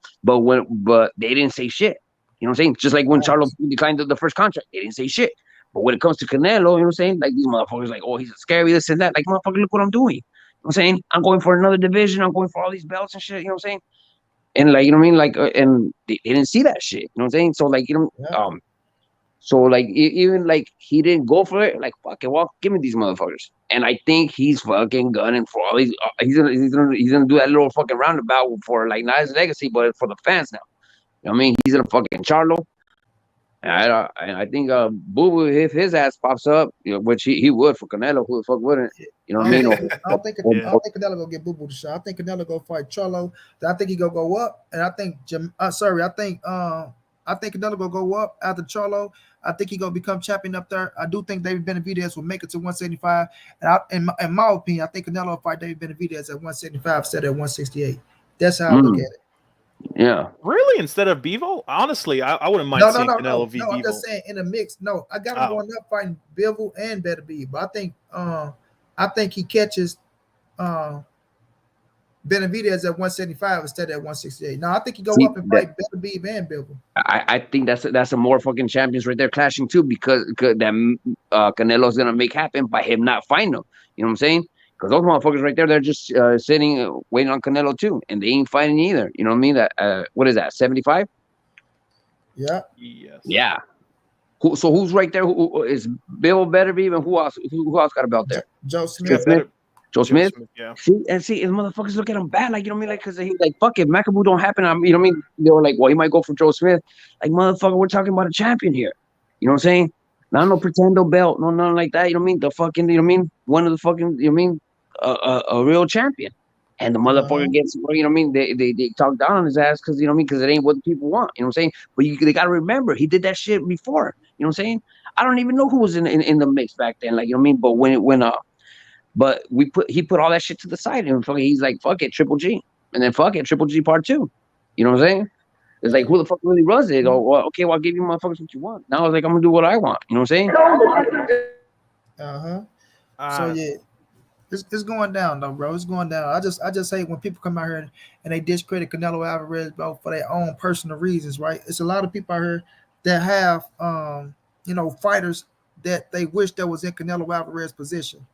But they didn't say shit. You know what I'm saying? Just like when Charlo
Facts.
declined the first contract, they didn't say shit. But when it comes to Canelo, you know what I'm saying? Like these motherfuckers, like, oh, he's scary, this and that. Like, motherfucker, look what I'm doing. I'm saying I'm going for another division. I'm going for all these belts and shit. You know what I'm saying? And like, you know what I mean? Like, and they didn't see that shit. You know what I'm saying? So like, you know,
Yeah.
so like even like he didn't go for it. Like, fuck it, well, give me these motherfuckers. And I think he's fucking gunning for all these. He's gonna do that little fucking roundabout for like not his legacy, but for the fans now. You know what I mean? He's gonna fucking Charlo. And I think Boo Boo, if his ass pops up, you know, which he would for Canelo, who the fuck wouldn't? You know what I mean?
Yeah.
I don't think Canelo gonna get Boo Boo the shot. I think Canelo go fight Cholo. I think he gonna go up, and I think I think Canelo gonna go up after Cholo. I think he gonna become champion up there. I do think David Benavidez will make it to 175, and in my opinion, I think Canelo will fight David Benavidez at 175 instead of 168. That's how I look at
Mm,
it.
yeah.
Really, instead of Bevo? Honestly, I wouldn't mind
No, no,
seeing
no,
Canelo
no,
v
no. I'm just
Bevo.
saying in a mix. No, I got him
Oh,
going up fighting Bivol and Better B, but I think he catches uh Benavidez at 175 instead of at 168. No, I think he go
See
up and
that
fight Better B and Bivol.
I think that's a more fucking champions right there clashing too because that Canelo's gonna make happen by him not fighting them. You know what I'm saying? Because those motherfuckers right there, they're just sitting waiting on Canelo too, and they ain't fighting either. You know what I mean? That what is that? 75?
Yeah,
yes.
Yeah. So who's right there? Who is Bill Beterbiev and who else? Who else got a belt there?
Joe
Joe
Yeah,
Smith.
Smith.
better.
Joe
Joe
Smith.
Smith, yeah.
See, and motherfuckers look at him bad, like you know what I mean, like because he's like, fuck it, Makabu don't happen. You know what I mean? They were like, well, he might go for Joe Smith. Like motherfucker, we're talking about a champion here. You know what I'm saying? Not no pretendo belt, no nothing like that. You know what I mean? The fucking, you know what I mean? One of the fucking, you know what I mean? A real champion. And the motherfucker
Uh-huh.
gets, you know what I mean? They talk down on his ass because you know what I mean? Because it ain't what the people want. You know what I'm saying? But they gotta remember he did that shit before. You know what I'm saying? I don't even know who was in the mix back then. Like you know what I mean? But but he put all that shit to the side and he's like, fuck it, Triple G. And then fuck it, Triple G part two. You know what I'm saying? It's like who the fuck really runs it? Oh, well, okay, well, I'll give you motherfuckers what you want. Now I was like, I'm gonna do what I want. You know what I'm saying?
Uh-huh. So
Uh,
yeah. It's going down though, bro. It's going down. I just hate when people come out here and they discredit Canelo Alvarez, bro, for their own personal reasons, right? It's a lot of people out here that have fighters that they wish that was in Canelo Alvarez position.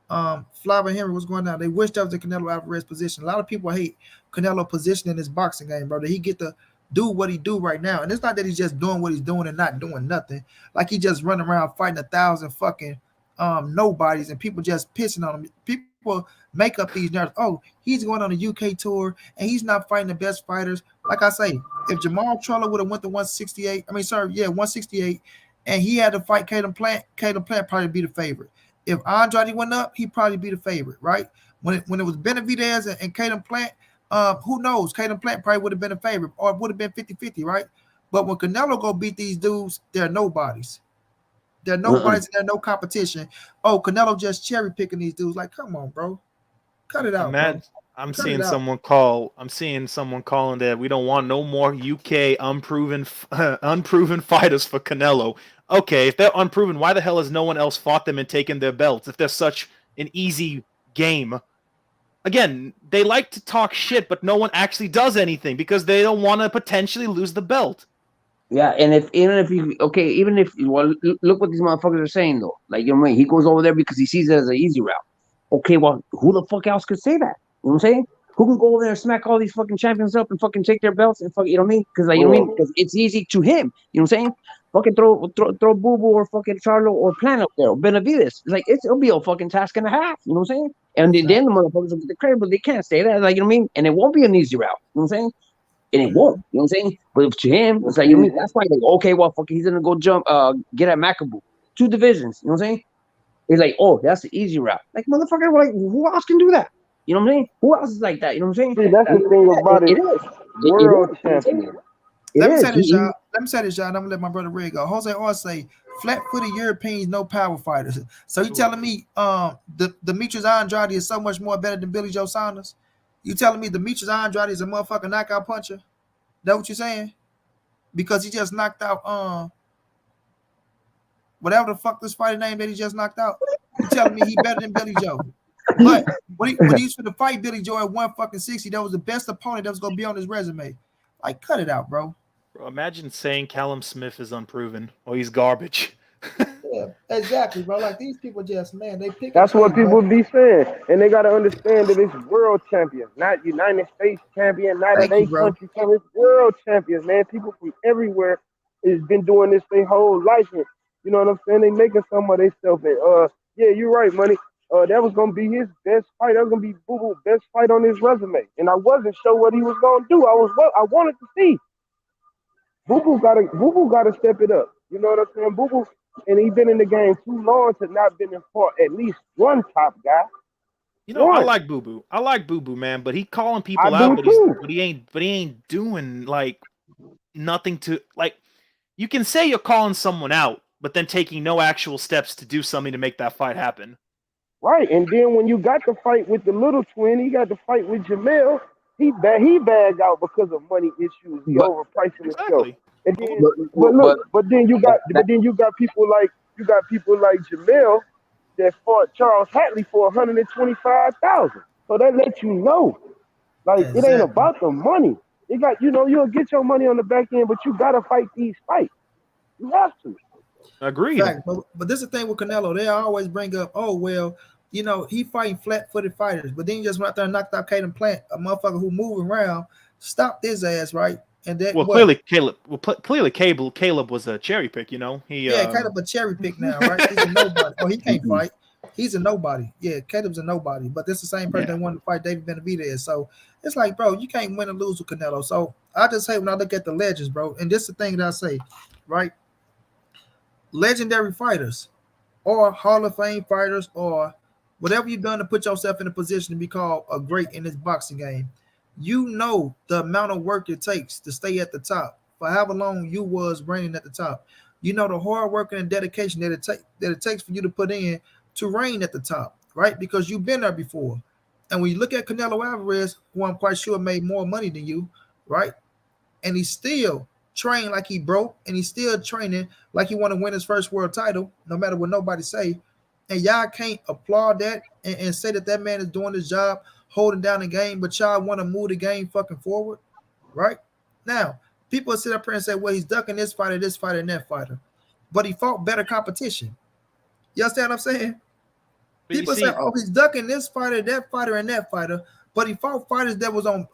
Flavia Henry was going down. They wish that was the Canelo Alvarez position. A lot of people hate Canelo position in this boxing game, bro. That he get to do what he do right now. And it's not that he's just doing what he's doing and not doing nothing. Like he just running around fighting 1,000 fucking nobodies and people just pissing on him. People make up these narratives. Oh, he's going on a UK tour and he's not fighting the best fighters. Like I say, if Jamal Trello would have went to 168, 168, and he had to fight Caden Plant probably be the favorite. If Andrade went up, he'd probably be the favorite, right? When it was Benavidez and Caden Plant, who knows? Caden Plant probably would have been a favorite or it would have been 50-50, right? But when Canelo go beat these dudes, they're nobodies. They're nobodies and they're no competition. Oh, Canelo just cherry picking these dudes. Like, come on, bro. Cut it out, bro.
Imagine, I'm
Cut it
seeing
out.
someone call. I'm seeing someone calling that we don't want no more UK unproven fighters for Canelo. Okay, if they're unproven, why the hell has no one else fought them and taken their belts? If they're such an easy game, again, they like to talk shit, but no one actually does anything because they don't want to potentially lose the belt.
Yeah, and even if well, look what these motherfuckers are saying though. Like, you know what I mean? He goes over there because he sees it as an easy route. Okay, well, who the fuck else could say that? You know what I'm saying? Who can go over there and smack all these fucking champions up and fucking take their belts and fuck, you know what I mean? Because like, you know what I mean?
Well,
Because it's easy to him. You know what I'm saying? Fucking throw Boo Boo or fucking Charlo or Plan up there or Benavides. Like it'll be a fucking task and a half. You know what I'm saying? And then the motherfuckers will get the credit, but they can't say that. Like, you know what I mean? And it won't be an easy route. You know what I'm saying? And it won't. You know what I'm saying? But to him,
well,
it's like, you know what I
see,
mean? That's why like, okay, well, fuck, he's gonna go jump, get at Makabu. 2 divisions. You know what I'm saying? It's like, oh, that's the easy route. Like, motherfucker, like, who else can do that? You know what I'm saying? Who else is like that? You know what I'm saying?
see, that's the
And
thing
yeah,
about it.
it is. It is. You know
World
what I'm saying?
champion.
It
Let me say
is.
this, y'all. Let me say this, y'all. And I'm gonna let my brother Red go. Jose R say flat-footed Europeans, no power fighters. So you telling me the Demetrius Andrade is so much more better than Billy Joe Saunders? You telling me Demetrius Andrade is a motherfucking knockout puncher? That what you saying? Because he just knocked out whatever the fuck this fighter name that he just knocked out. You telling me he better than Billy Joe? But when he was for the fight Billy Joe at 160, that was the best opponent that was gonna be on his resume. Like, cut it out, bro.
Bro, imagine saying Callum Smith is unproven or he's garbage.
Yeah, exactly, bro. Like these people just man, they pick and
That's
choose,
what
bro.
people be saying, and they gotta understand that it's world champions, not United States champion, not in
Thank you,
a
bro.
country champion. It's world champions, man. People from everywhere has been doing this their whole life. And, you know what I'm saying? They making some of themselves. And yeah, you're right, money. That was gonna be his best fight. That was gonna be Boo Boo best fight on his resume. And I wasn't sure what he was gonna do. I wanted to see. Boo Boo gotta step it up. You know what I'm saying? Boo Boo, and he been in the game too long to not been in for at least one top guy.
You know, I
One.
like Boo Boo. I like Boo Boo, man, but he calling
I
people out,
do
but
too.
he ain't doing like nothing to like. You can say you're calling someone out, but then taking no actual steps to do something to make that fight happen.
Right. And then when you got the fight with the little twin, he got the fight with Jamel. He bagged out because of money issues. He
But
overpricing himself.
Exactly.
And
But
then,
what,
but look,
but
but then you got Jamel that fought Charles Hatley for 125,000. So that lets you know, like it ain't
Exactly.
about the money. You got, you'll get your money on the back end, but you gotta fight these fights. You have to.
agreed.
Fact. But this is the thing with Canelo. They always bring up, oh well, he fighting flat-footed fighters, but then you just went out there and knocked out Caden Plant, a motherfucker who moving around, stopped his ass, right? And that
Well,
what?
clearly Caleb. Well, clearly Caleb was a cherry pick. You know, he
Yeah, kind of a cherry pick now, right? He's a nobody. Oh, he can't
mm-mm.
fight. He's a nobody. Yeah, Caleb's a nobody. But this is the same person
yeah.
that wanted to fight David Benavidez. So it's like, bro, you can't win and lose with Canelo. So I just hate when I look at the legends, bro. And this is the thing that I say, right? Legendary fighters or Hall of Fame fighters or whatever you've done to put yourself in a position to be called a great in this boxing game, you know the amount of work it takes to stay at the top for however long you was reigning at the top. You know the hard work and dedication that it takes for you to put in to reign at the top, right? Because you've been there before. And when you look at Canelo Alvarez, who I'm quite sure made more money than you, right? And he still trained like he broke, and he's still training like he want to win his first world title, no matter what nobody say. and y'all can't applaud that and say that that man is doing his job, holding down the game, but y'all want to move the game fucking forward, right? Now, people sit up here and say, well, he's ducking this fighter, and that fighter, but he fought better competition. You understand what I'm saying?
But you
People say,
see,
oh, he's ducking this fighter, and that fighter, but he fought fighters that was on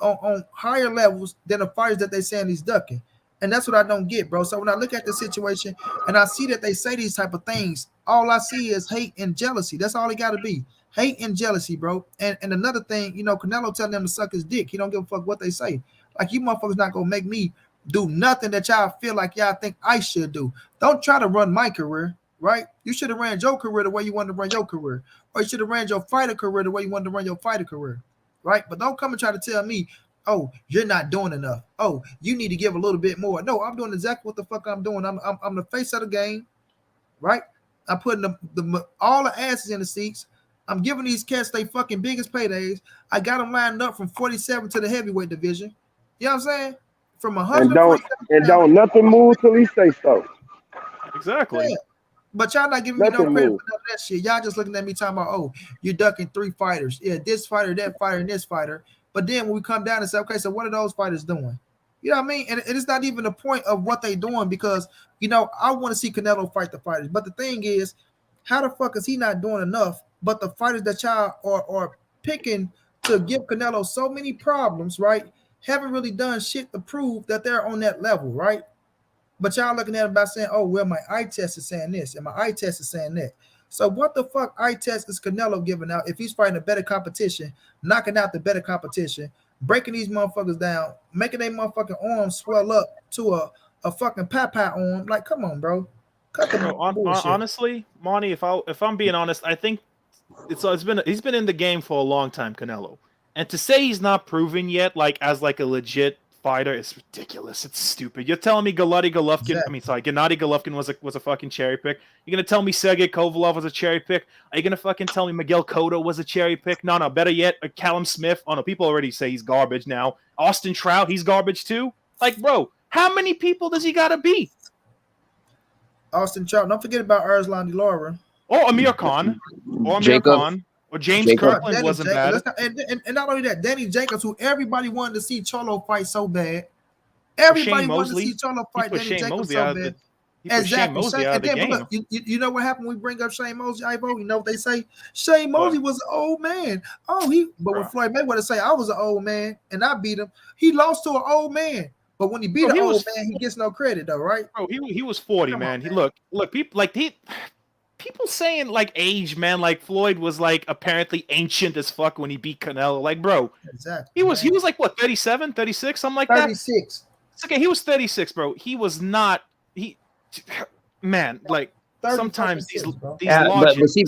higher levels than the fighters that they saying he's ducking. And that's what I don't get, bro. So when I look at the situation and I see that they say these type of things, all I see is hate and jealousy. That's all it got to be. Hate and jealousy, bro. And another thing, Canelo telling them to suck his dick. He don't give a fuck what they say. Like, you motherfuckers not going to make me do nothing that y'all feel like y'all think I should do. Don't try to run my career, right? You should have ran your career the way you wanted to run your career. Or you should have ran your fighter career the way you wanted to run your fighter career, right? But don't come and try to tell me, oh, you're not doing enough. Oh, you need to give a little bit more. No, I'm doing exactly what the fuck I'm doing. I'm the face of the game, right? I'm putting all the asses in the seats. I'm giving these cats their fucking biggest paydays. I got them lined up from 47 to the heavyweight division. You know what I'm saying? From
And
147
don't nothing move till he say so.
exactly.
yeah. But y'all not giving me no
Nothing
credit
move.
for none of that shit. Y'all just looking at me talking about, oh, you're ducking 3 fighters. Yeah, this fighter, that fighter, and this fighter. But then when we come down and say, okay, so what are those fighters doing? You know what I mean? And it's not even the point of what they doing because, I want to see Canelo fight the fighters. But the thing is, how the fuck is he not doing enough? But the fighters that y'all are picking to give Canelo so many problems, right, haven't really done shit to prove that they're on that level, right? But y'all looking at him by saying, oh, well, my eye test is saying this, and my eye test is saying that. So what the fuck eye test is Canelo giving out if he's fighting a better competition, knocking out the better competition, breaking these motherfuckers down, making their motherfucking arms swell up to a fucking pie arm? Like, come on, bro. Cut the
Bro,
bullshit.
honestly, Monty, if I'm being honest, I think he's been in the game for a long time, Canelo, and to say he's not proven yet, like as like a legit fighter, is ridiculous. It's stupid. You're telling me
Exactly.
Gennady Golovkin was a fucking cherry pick. You're gonna tell me Sergey Kovalev was a cherry pick? Are you gonna fucking tell me Miguel Cotto was a cherry pick? No. Better yet, Callum Smith. Oh no, people already say he's garbage now. Austin Trout, he's garbage too. Like, bro, how many people does he gotta beat?
Austin Trout. Don't forget about Arslan Laura.
Or Amir Khan,
Jacob,
or James
Jacob.
Kirkland
Danny
wasn't
Jacobs.
bad.
And not only that, Danny Jacobs, who everybody wanted to see Cholo fight so bad.
Or Shane
Everybody wanted to see
Mosley.
Cholo
He
fight
put
Danny
Shane
Jacobs
Mosley
so
out of
bad.
the he put Shane
Exactly.
Mosley
Shane,
out of
and
the
then, but
game.
look, you know what happened when we bring up Shane Mosley, Ivo? You know what they say? Shane Mosley
What?
was an old man. But when
Bro.
Floyd Mayweather say I was an old man and I beat him, he lost to an old man. But when he beat
Bro,
an
he
old
was
man, he gets no credit though, right?
he was 40,
Come on,
man. He
man.
look people saying like age, man, like Floyd was like apparently ancient as fuck when he beat Canelo. Like, bro,
Exactly,
he
man.
was like what, 37, 36, something like that?
36.
It's okay, he was 36, bro. He was not he man, like
30 fucking
sometimes
six, bro.
these
Yeah, but
logic
see,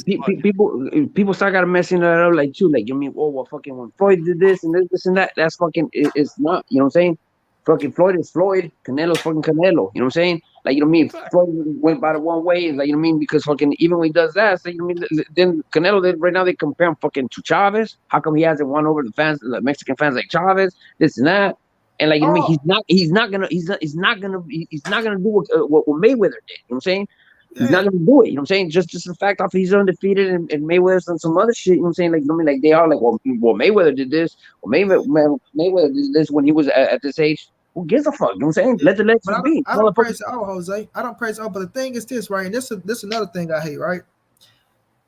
people start got to messing that up like too. Like, you mean, oh, well, fucking when Floyd did this and this and that, that's fucking it's not. You know what I'm saying? Fucking Floyd is Floyd. Canelo's fucking Canelo. You know what I'm saying? Like, you know what I mean?
exactly.
Floyd went by the one way, like, you know what I mean? Because fucking even when he does that, so, you know what I mean? Then Canelo, right now they compare him fucking to Chavez. How come he hasn't won over the fans, the Mexican fans like Chavez? This and that. And like, you know what I
Oh,
mean? He's not gonna do what Mayweather did. You know what I'm saying? He's not
yeah.
gonna do it. You know what I'm saying? Just the fact off he's undefeated and Mayweather's done some other shit. You know what I'm saying? Like, I mean, like they are like, well, Mayweather did this. Well, Mayweather did this when he was at this age. Who gives a fuck? You know what I'm saying? Let the
But
legends be.
I don't
Motherfucker.
praise all Jose. I don't praise all. But the thing is this, right? And this another thing I hate, right?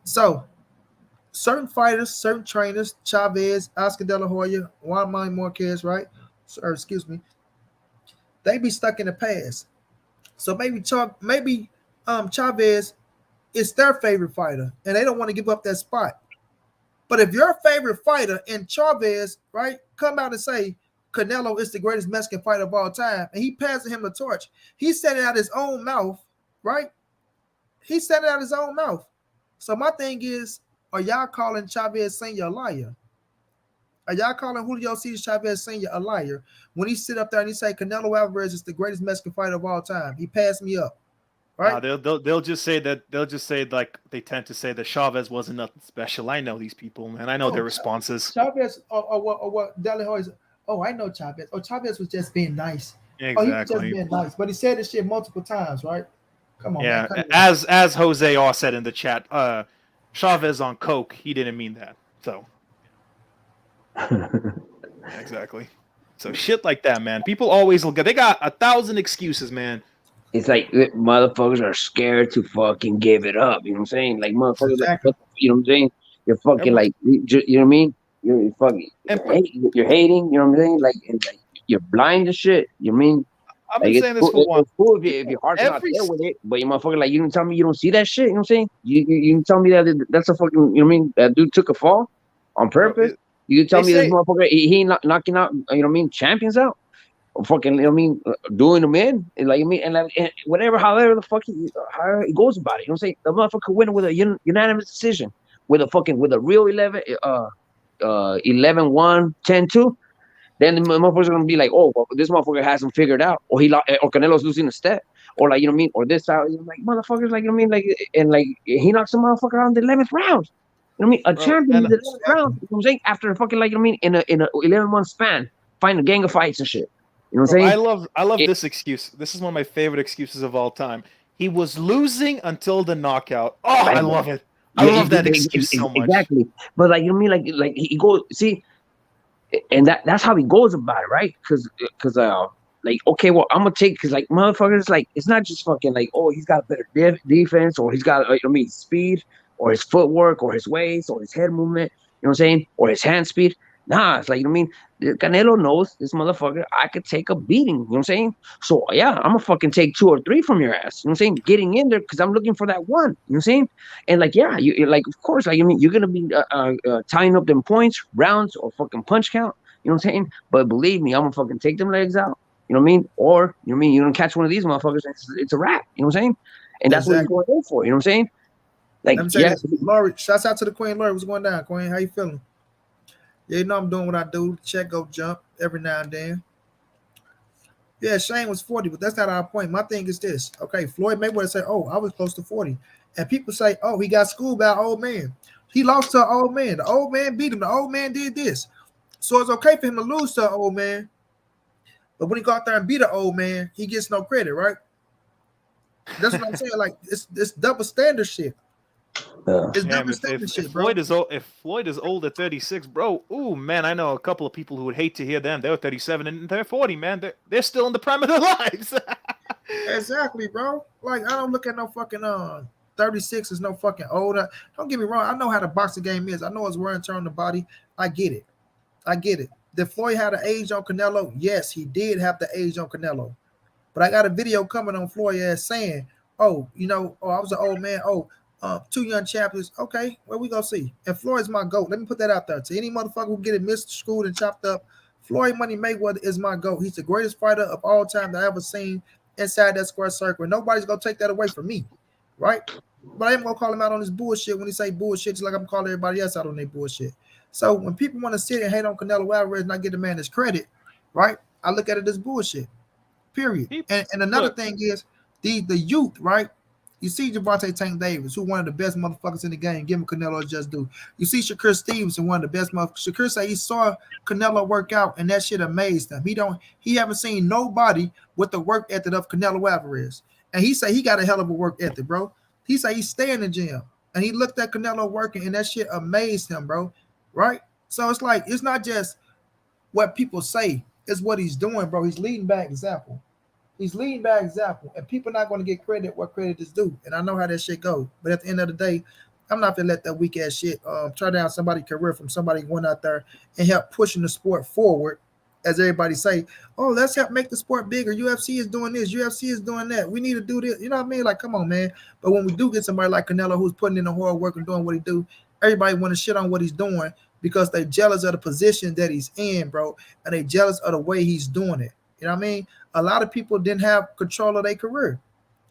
So certain fighters, certain trainers, Chavez, Oscar De La Hoya, Juan Manuel Marquez, right? Or excuse me, they be stuck in the past. So maybe Chavez is their favorite fighter, and they don't want to give up that spot. But if your favorite fighter and Chavez, right, come out and say Canelo is the greatest Mexican fighter of all time, and he passing him the torch, he said it out his own mouth, right? He said it out his own mouth. So my thing is, are y'all calling Chavez Senior a liar? Are y'all calling Julio Cesar Chavez Senior a liar when he sit up there and he say Canelo Alvarez is the greatest Mexican fighter of all time? He passed me up, right?
Nah, they'll just say like they tend to say that Chavez wasn't nothing special. I know these people, man. I know
Oh,
their responses.
Chavez or what De La Hoya. Oh, I know Chavez. Oh, Chavez was just being nice. Oh, he was just
Exactly.
being nice. But he said this shit multiple times, right? Come on, man.
Yeah,
Cut it out.
as Jose all said in the chat, Chavez on coke. He didn't mean that. So exactly. So shit like that, man. People always look. They got 1,000 excuses, man.
It's like motherfuckers are scared to fucking give it up. You know what I'm saying? Like motherfuckers, like,
Exactly.
you know what I'm saying? You're fucking
Everyone's
like, you know what I mean? You're fucking,
and
you're hating. You know what I'm saying? Like, and, like you're blind to shit. You know what I mean?
I've
Like
been saying this for a while.
it's cool if
People,
your heart's not
every
there with it, but you motherfucker, like you can tell me you don't see that shit. You know what I'm saying? You can tell me that that's a fucking, you know what I mean? That dude took a fall on
bro,
purpose. You can tell
they
me this
say,
motherfucker he knocking out, you know what I mean, champions out, or fucking, you know what I mean, doing them in, and like, I mean, and, like, and whatever, however the fuck how he goes about it. You know what I'm saying? The motherfucker could win with a unanimous decision, with a fucking, with a real 11-1, 10-2. Then the motherfuckers are gonna be like, oh, well, this motherfucker has him figured out, or or Canelo's losing a step, or like, you know what I mean, or this out, like motherfuckers, like, you know what I mean, like, and like he knocks some motherfucker out in the 11th round. You know what I mean? A
bro,
champion in
and
the 11th round. You know what I'm saying? After fucking, like, you know what I mean, in a 11-month span, find a gang of fights and shit. You know what
bro,
I'm saying?
I love
It,
this excuse. This is one of my favorite excuses of all time. He was losing until the knockout. Oh, I love it. I
yeah,
love that excuse so much.
exactly. But like, you know what I mean, like he goes, see, and that's how he goes about it, right? Because like, okay, well, I'm gonna take, because like motherfuckers, like, it's not just fucking like, oh, he's got a better defense, or he's got, I mean, speed, or his footwork, or his waist, or his head movement, you know what I'm saying, or his hand speed. Nah, it's like, you know what I mean, Canelo knows this motherfucker, I could take a beating, you know what I'm saying? So yeah, I'm gonna fucking take 2 or 3 from your ass, you know what I'm saying, getting in there, because I'm looking for that one, you know what I'm saying? And like, yeah, you like, of course, like, I mean, you're gonna be tying up them points, rounds, or fucking punch count. You know what I'm saying? But believe me, I'm gonna fucking take them legs out. You know what I mean? Or you know what I mean? You don't catch one of these motherfuckers, it's a wrap. You know what I'm saying? And that's what he's
Exactly.
going in for. You know what I'm saying? Like,
Let me say
yeah,
this, Lori. Shouts out to the Queen. Lori, what's going down, Queen? How you feeling? Yeah, you know I'm doing what I do. Check, go, jump every now and then. Yeah, Shane was 40, but that's not our point. My thing is this. Okay, Floyd Mayweather say, "Oh, I was close to 40," and people say, "Oh, he got schooled by an old man. He lost to an old man. The old man beat him. The old man did this." So it's okay for him to lose to an old man, but when he go out there and beat an old man, he gets no credit, right? That's what I'm saying. Like it's double standard shit. It's
Damn,
double standard
if
shit, bro.
Floyd is old, if Floyd is old at 36, bro. Ooh, man, I know a couple of people who would hate to hear them. They're 37 and they're 40, man. They're still in the prime of their lives.
Exactly, bro. Like I don't look at no fucking 36 is no fucking older. Don't get me wrong. I know how the boxing game is. I know it's wear and tear on the body. I get it. I get it. Did Floyd have the age on Canelo? Yes, he did have the age on Canelo. But I got a video coming on Floyd as saying, "Oh, oh, I was an old man. Oh, 2 young champions. Okay, well we gonna see." And Floyd's my goat. Let me put that out there to any motherfucker who get it misconstrued and chopped up. Floyd Money Mayweather is my goat. He's the greatest fighter of all time that I ever seen inside that square circle. And nobody's gonna take that away from me, right? But I am gonna call him out on his bullshit when he say bullshit, just like I'm calling everybody else out on their bullshit. So when people want to sit and hate on Canelo Alvarez and not give the man his credit, right? I look at it as bullshit. Period.
He,
And another
look,
thing is the youth, right? You see Javante Tank Davis, who one of the best motherfuckers in the game. Give him Canelo just do. You see Shakur Stevenson, one of the best motherfuckers. Shakur say he saw Canelo work out, and that shit amazed him. He haven't seen nobody with the work ethic of Canelo Alvarez. And he say he got a hell of a work ethic, bro. He say he stay in the gym. And he looked at Canelo working, and that shit amazed him, bro. Right? So it's like, it's not just what people say, it's what he's doing, bro. He's leading by example. He's leading by example, and people not going to get credit where credit is due. And I know how that shit goes. But at the end of the day, I'm not gonna let that weak ass shit try down somebody's career from somebody going out there and help pushing the sport forward. As everybody say, oh, let's help make the sport bigger. UFC is doing this, UFC is doing that. We need to do this. You know what I mean? Like, come on, man. But when we do get somebody like Canelo who's putting in the hard work and doing what he do, everybody want to shit on what he's doing because they jealous of the position that he's in, bro, and they jealous of the way he's doing it. You know what I mean? A lot of people didn't have control of their career.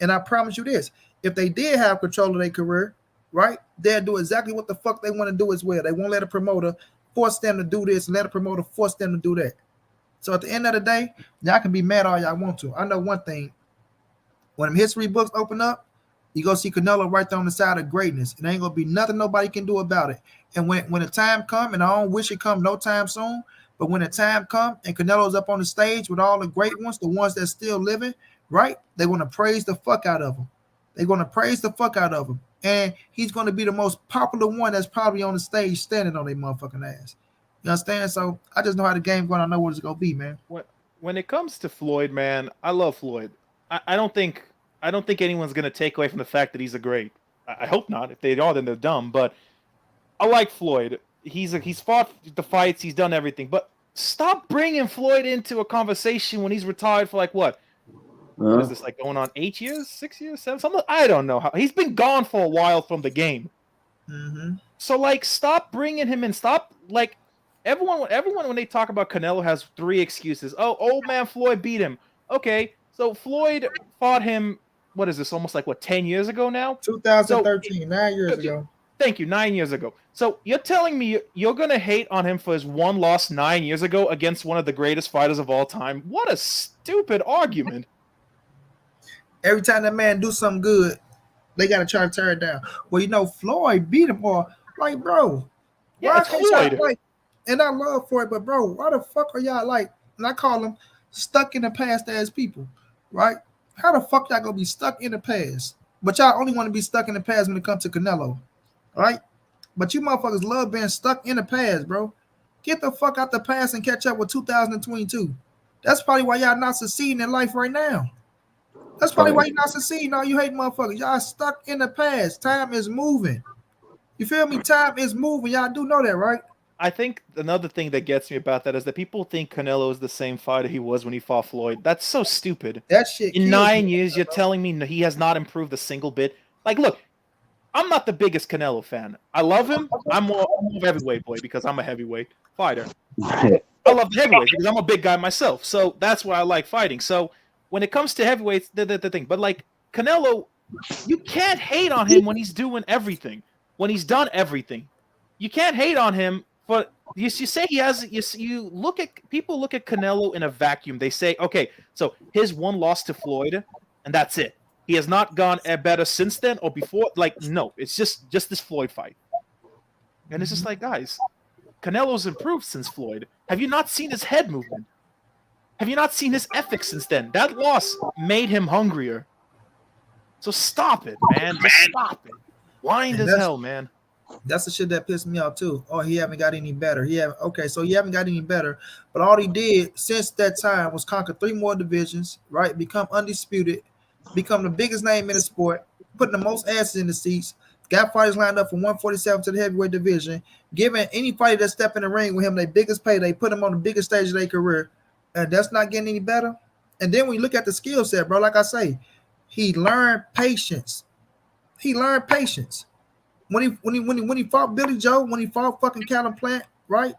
And I promise you this, if they did have control of their career, right, they'll do exactly what the fuck they want to do as well. They won't let a promoter force them to do this and let a promoter force them to do that. So at the end of the day, y'all can be mad all y'all want to. I know one thing. When them history books open up, you go see Canelo right there on the side of greatness. And there ain't gonna be nothing nobody can do about it. And when the time come, and I don't wish it come no time soon, but when the time come and Canelo's up on the stage with all the great ones, the ones that's still living, right? They're gonna praise the fuck out of him. They're gonna praise the fuck out of him. and he's going to be the most popular one that's probably on the stage standing on their motherfucking ass. You understand? So I just know how the game going. I know what it's gonna be, man.
When it comes to Floyd, man, I love Floyd. I don't think anyone's gonna take away from the fact that he's a great. I hope not. If they are, then they're dumb. But I like Floyd. He's fought the fights. He's done everything. But stop bringing Floyd into a conversation when he's retired for like what? What is this, like going on 8 years, 6 years, 7? Something, I don't know how. He's been gone for a while from the game.
Mm-hmm.
So like, stop bringing him in. Stop like. Everyone when they talk about Canelo has 3 excuses. Oh, old man Floyd beat him. Okay, so Floyd fought him, what is this, almost like, 10 years ago now?
2013, 9 years ago.
Thank you, 9 years ago. So you're telling me you're going to hate on him for his one loss 9 years ago against one of the greatest fighters of all time? What a stupid argument.
Every time that man do something good, they got to try to tear it down. Well, Floyd beat him, or like, bro.
Yeah, it's Floyd.
Like, and I love Floyd, but bro, why the fuck are y'all like, and I call them stuck in the past as people, right? How the fuck y'all gonna be stuck in the past? But y'all only want to be stuck in the past when it comes to Canelo, right? But you motherfuckers love being stuck in the past, bro. Get the fuck out the past and catch up with 2022. That's probably why y'all not succeeding in life right now. That's probably why you're not succeeding. All you hate motherfuckers. Y'all stuck in the past. Time is moving. You feel me? Time is moving. Y'all do know that, right?
I think another thing that gets me about that is that people think Canelo is the same fighter he was when he fought Floyd. That's so stupid.
That shit.
In 9 years, you're telling me he has not improved a single bit. Like, look, I'm not the biggest Canelo fan. I love him. I'm more heavyweight boy because I'm a heavyweight fighter. I love the heavyweights because I'm a big guy myself. So that's why I like fighting. So when it comes to heavyweights, the thing. But like Canelo, you can't hate on him when he's doing everything. When he's done everything, you can't hate on him. But you say he has. You look at people look at Canelo in a vacuum. They say, okay, so his one loss to Floyd, and that's it. He has not gone better since then or before. Like, no, it's just this Floyd fight. And it's just like, guys, Canelo's improved since Floyd. Have you not seen his head movement? Have you not seen his ethics since then? That loss made him hungrier. So stop it, man. Just stop it. Blind as hell, man.
That's the shit that pissed me off too. Oh, he haven't got any better. So he haven't got any better. But all he did since that time was conquer 3 more divisions, right? Become undisputed, become the biggest name in the sport, putting the most asses in the seats, got fighters lined up from 147 to the heavyweight division, giving any fighter that step in the ring with him their biggest payday, put them on the biggest stage of their career. And that's not getting any better. And then when you look at the skill set, bro, like I say, he learned patience. When he fought Billy Joe, when he fought fucking Callum Plant, right?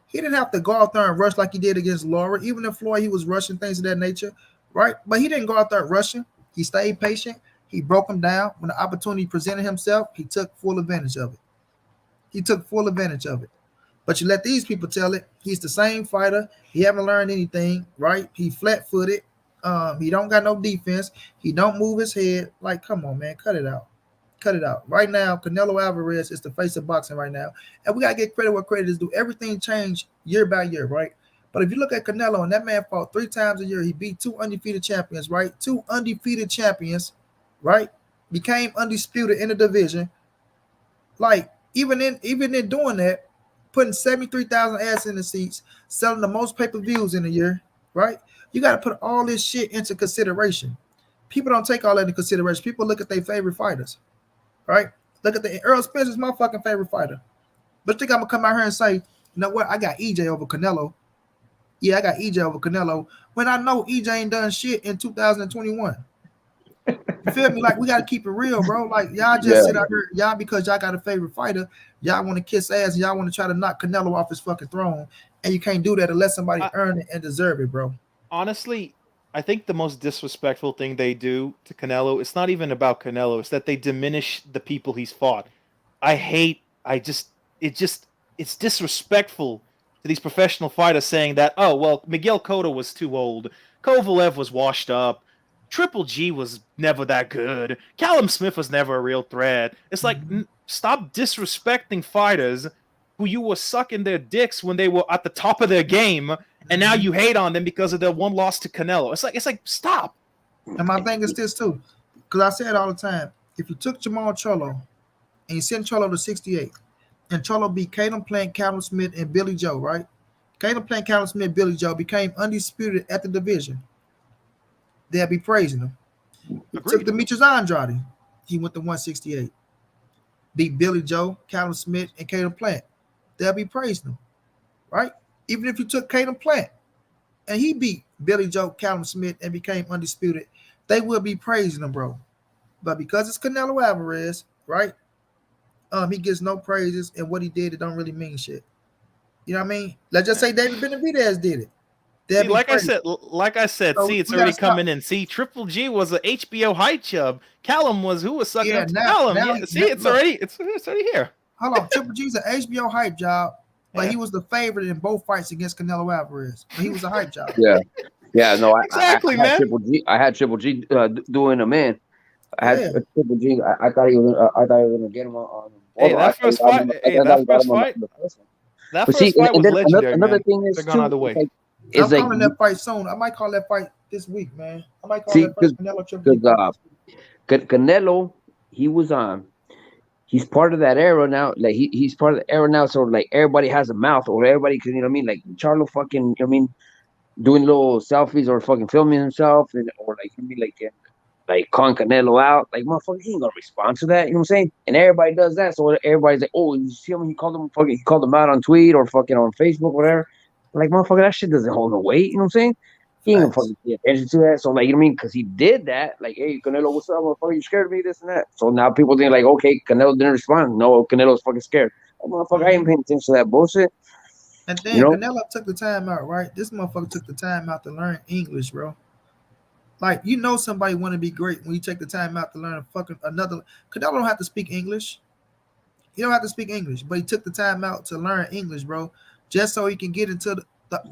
He didn't have to go out there and rush like he did against Laura. Even if Floyd, he was rushing things of that nature, right? But he didn't go out there rushing. He stayed patient. He broke him down. When the opportunity presented himself, he took full advantage of it. But you let these people tell it. He's the same fighter. He haven't learned anything, right? He flat-footed. He don't got no defense. He don't move his head. Like, come on, man. Cut it out. Right now, Canelo Alvarez is the face of boxing right now. And we got to get credit where credit is due. Everything changed year by year, right? But if you look at Canelo, and that man fought 3 times a year, he beat 2 undefeated champions, right? 2 undefeated champions, right? Became undisputed in the division. Like, even in doing that, putting 73,000 ass in the seats, selling the most pay-per-views in a year, right? You got to put all this shit into consideration. People don't take all that into consideration. People look at their favorite fighters. Right? Look at the Earl Spencer's my fucking favorite fighter. But you think I'm gonna come out here and say, you know what? I got EJ over Canelo. Yeah, I got EJ over Canelo. When I know EJ ain't done shit in 2021. You feel me? Like, we gotta keep it real, bro. Like, y'all just sit out here, y'all, because y'all got a favorite fighter, y'all want to kiss ass and y'all want to try to knock Canelo off his fucking throne. And you can't do that unless somebody earn it and deserve it, bro.
Honestly, I think the most disrespectful thing they do to Canelo, it's not even about Canelo, it's that they diminish the people he's fought. It's disrespectful to these professional fighters saying that, oh, well, Miguel Cotto was too old, Kovalev was washed up, Triple G was never that good, Callum Smith was never a real threat. It's like, stop disrespecting fighters who you were sucking their dicks when they were at the top of their game, and now you hate on them because of their one loss to Canelo. It's like stop.
And my thing is this too, because I say it all the time. If you took Jamal Cholo and you sent Cholo to 68, and Cholo beat Caleb Plant, Callum Smith, and Billy Joe, right? Caleb Plant, Callum Smith, Billy Joe became undisputed at the division. They'll be praising him. If you took
Agreed.
Demetrius Andrade, he went to 168. Beat Billy Joe, Callum Smith, and Caleb Plant. They'll be praising him, right? Even if you took Caleb Plant and he beat Billy Joe, Callum Smith, and became undisputed, they will be praising him, bro. But because it's Canelo Alvarez, right? He gets no praises, and what he did, it don't really mean shit. You know what I mean? Let's just say David Benavidez did it. They'll
See,
be praised.
like I said,
So
see, it's
we gotta
already
stop.
coming in. See, Triple G was a HBO hype chub. Callum was who was sucking
Yeah,
up to
now,
Callum.
now,
Yeah, see, it's
look,
already it's already here.
hold on. Triple G's an HBO hype job, but
Yeah.
he was the favorite in both fights against Canelo Alvarez. But he was a hype job.
Yeah, yeah. No,
Exactly,
I had
man.
Triple G. I had Triple G doing a man. I had
Yeah,
Triple G. I thought he was. I thought he was gonna get him on.
Hey,
I
that
thought he
first
got him.
fight.
I
Hey,
thought
that
he got
first
him on
fight.
the first one.
That
But see,
first fight
and
was
then
legendary,
another
man.
thing
They're
is
gone
too.
either way.
I'm
It's like
calling that fight soon. I might call that fight this week, man. I might call
see,
that first Canelo Triple G
because
fight this week.
Canelo, he was on. He's part of that era now. Like he's part of the era now. So like everybody has a mouth, or everybody can, you know what I mean. Like Charlo fucking, you know what I mean, doing little selfies or fucking filming himself, and or like you know what I mean, like calling Canelo out. Like motherfucker, he ain't gonna respond to that. You know what I'm saying? And everybody does that. So everybody's like, oh, you see him? He called him out on tweet or fucking on Facebook, whatever. Like motherfucker, that shit doesn't hold no weight. You know what I'm saying? He ain't gonna
Facts.
fucking pay attention to that. So like, you know what I mean? Because he did that. Like, hey, Canelo, what's up, motherfucker? You scared of me? This and that. So now people think like, okay, Canelo didn't respond. No, Canelo's fucking scared. Like, motherfucker, I ain't
Mhm.
paying attention to that bullshit.
And
You
then
know?
Canelo took the time out, right? This motherfucker took the time out to learn English, bro. Like you know somebody want to be great when you take the time out to learn fucking another. Canelo don't have to speak English. He don't have to speak English, but he took the time out to learn English, bro, just so he can get into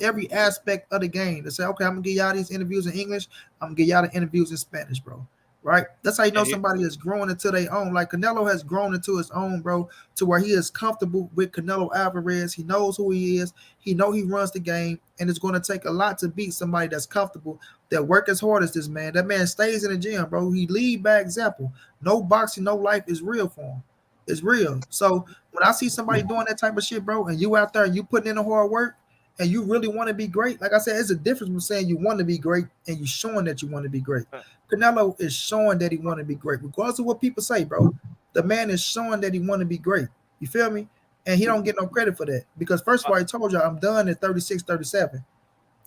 every aspect of the game. To say, okay, I'm gonna give y'all these interviews in English. I'm gonna give y'all the interviews in Spanish, bro. Right? That's how you know
Hey,
somebody is growing into their own. Like Canelo has grown into his own, bro, to where he is comfortable with Canelo Alvarez. He knows who he is. He know he runs the game, and it's going to take a lot to beat somebody that's comfortable, that work as hard as this man. That man stays in the gym, bro. He lead by example. No boxing, no life is real for him. It's real. So when I see somebody doing that type of shit, bro, and you out there and you putting in the hard work and you really want to be great, like I said, it's a difference from saying you want to be great and you showing that you want to be great. Canelo is showing that he want to be great, regardless of what people say, bro. The man is showing that he want to be great. You feel me? And he don't get no credit for that because first of all, he told you I'm done at 36, 37.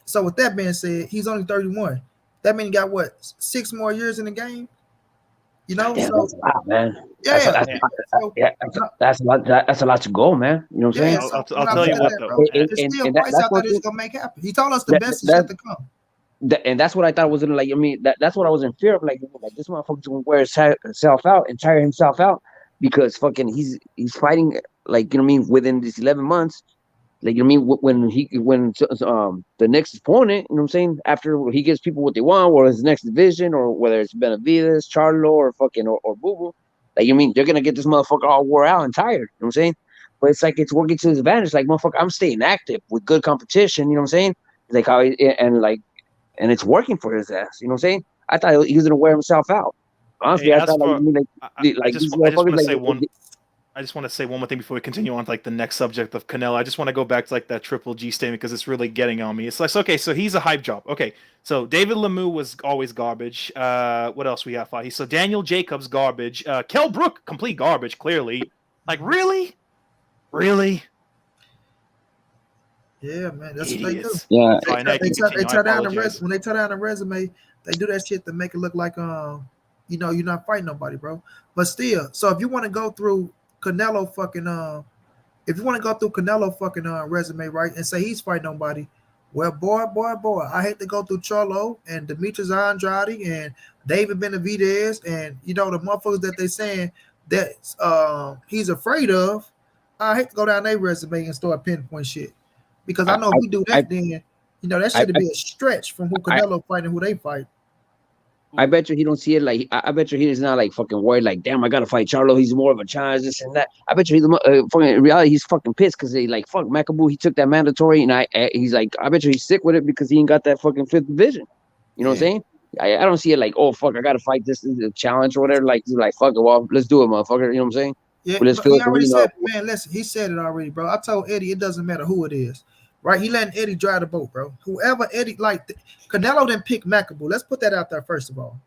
So with that being said, he's only 31. That means he got what 6 more years in the game, you know?
Damn,
So
that's a lot, man.
yeah,
That's
hey,
so
yeah, that's a lot. That's a lot to go, man. You know what I'm
yeah,
saying?
so
I'll
when I
tell
look
you
at
what
that,
though.
bro, it's
And,
still
and that,
fights
that's
out there
what
that's gonna make happen. He told us the
that,
best is
that
yet to come.
and that's what I thought was in like. I mean, that's what I was in fear of. Like this motherfucker's gonna wear himself out and tire himself out because fucking he's fighting like you know what I mean within these 11 months. Like you know what I mean when the next opponent, you know what I'm saying, after he gives people what they want, or his next division, or whether it's Benavides, Charlo, or fucking or Boo Boo, like you know what I mean they're gonna get this motherfucker all wore out and tired. You know what I'm saying? But it's like it's working to his advantage. Like motherfucker, I'm staying active with good competition. You know what I'm saying? Like how and like and it's working for his ass. You know what I'm saying? I thought he was gonna wear himself out.
Hey,
Honestly, I
as
thought like
for
I mean
I
like these
just
motherfuckers
want to
like
say one. I just want to say one more thing before we continue on to like the next subject of Canelo. I just want to go back to like that Triple G statement because it's really getting on me. It's like okay, so he's a hype job. Okay, so David Lemieux was always garbage. What else we have? So Daniel Jacobs garbage. Kell Brook complete garbage. Clearly, like really
Yeah, man, that's what they do.
idiots.
yeah.
They
Sorry, now
tear,
you
they
can
tear, they
continue. I
tear down the res
apologize.
when they tear down the resume. They do that shit to make it look like you're not fighting nobody, bro. But still, so if you want to go through Canelo fucking if you want to go through Canelo fucking resume, right, and say he's fighting nobody, well, boy, I hate to go through Charlo and Demetrius Andrade and David Benavidez and the motherfuckers that they saying that he's afraid of. I hate to go down their resume and start pinpoint shit because I
I
know if we do
I
that, then that
I
should be a stretch from who
I,
Canelo fighting who they fight.
I bet you he don't see it like I bet you he's not like fucking worried like damn I gotta fight Charlo, he's more of a challenge this and that. I bet you he's fucking in reality he's fucking pissed because they like fuck Macaboo, he took that mandatory and he's like I bet you he's sick with it because he ain't got that fucking fifth division. You know what I'm
Yeah,
saying? I don't see it like, oh fuck, I gotta fight this is a challenge or whatever. Like, you're like, fuck it, well, let's do it, motherfucker. You know what I'm saying?
Yeah,
But let's
but
fill
he
the
already
arena
said,
up.
man, listen, he said it already, bro. I told Eddie it doesn't matter who it is. Right? He letting Eddie drive the boat, bro. Whoever Eddie like Canelo didn't pick Makabu. Let's put that out there first of all.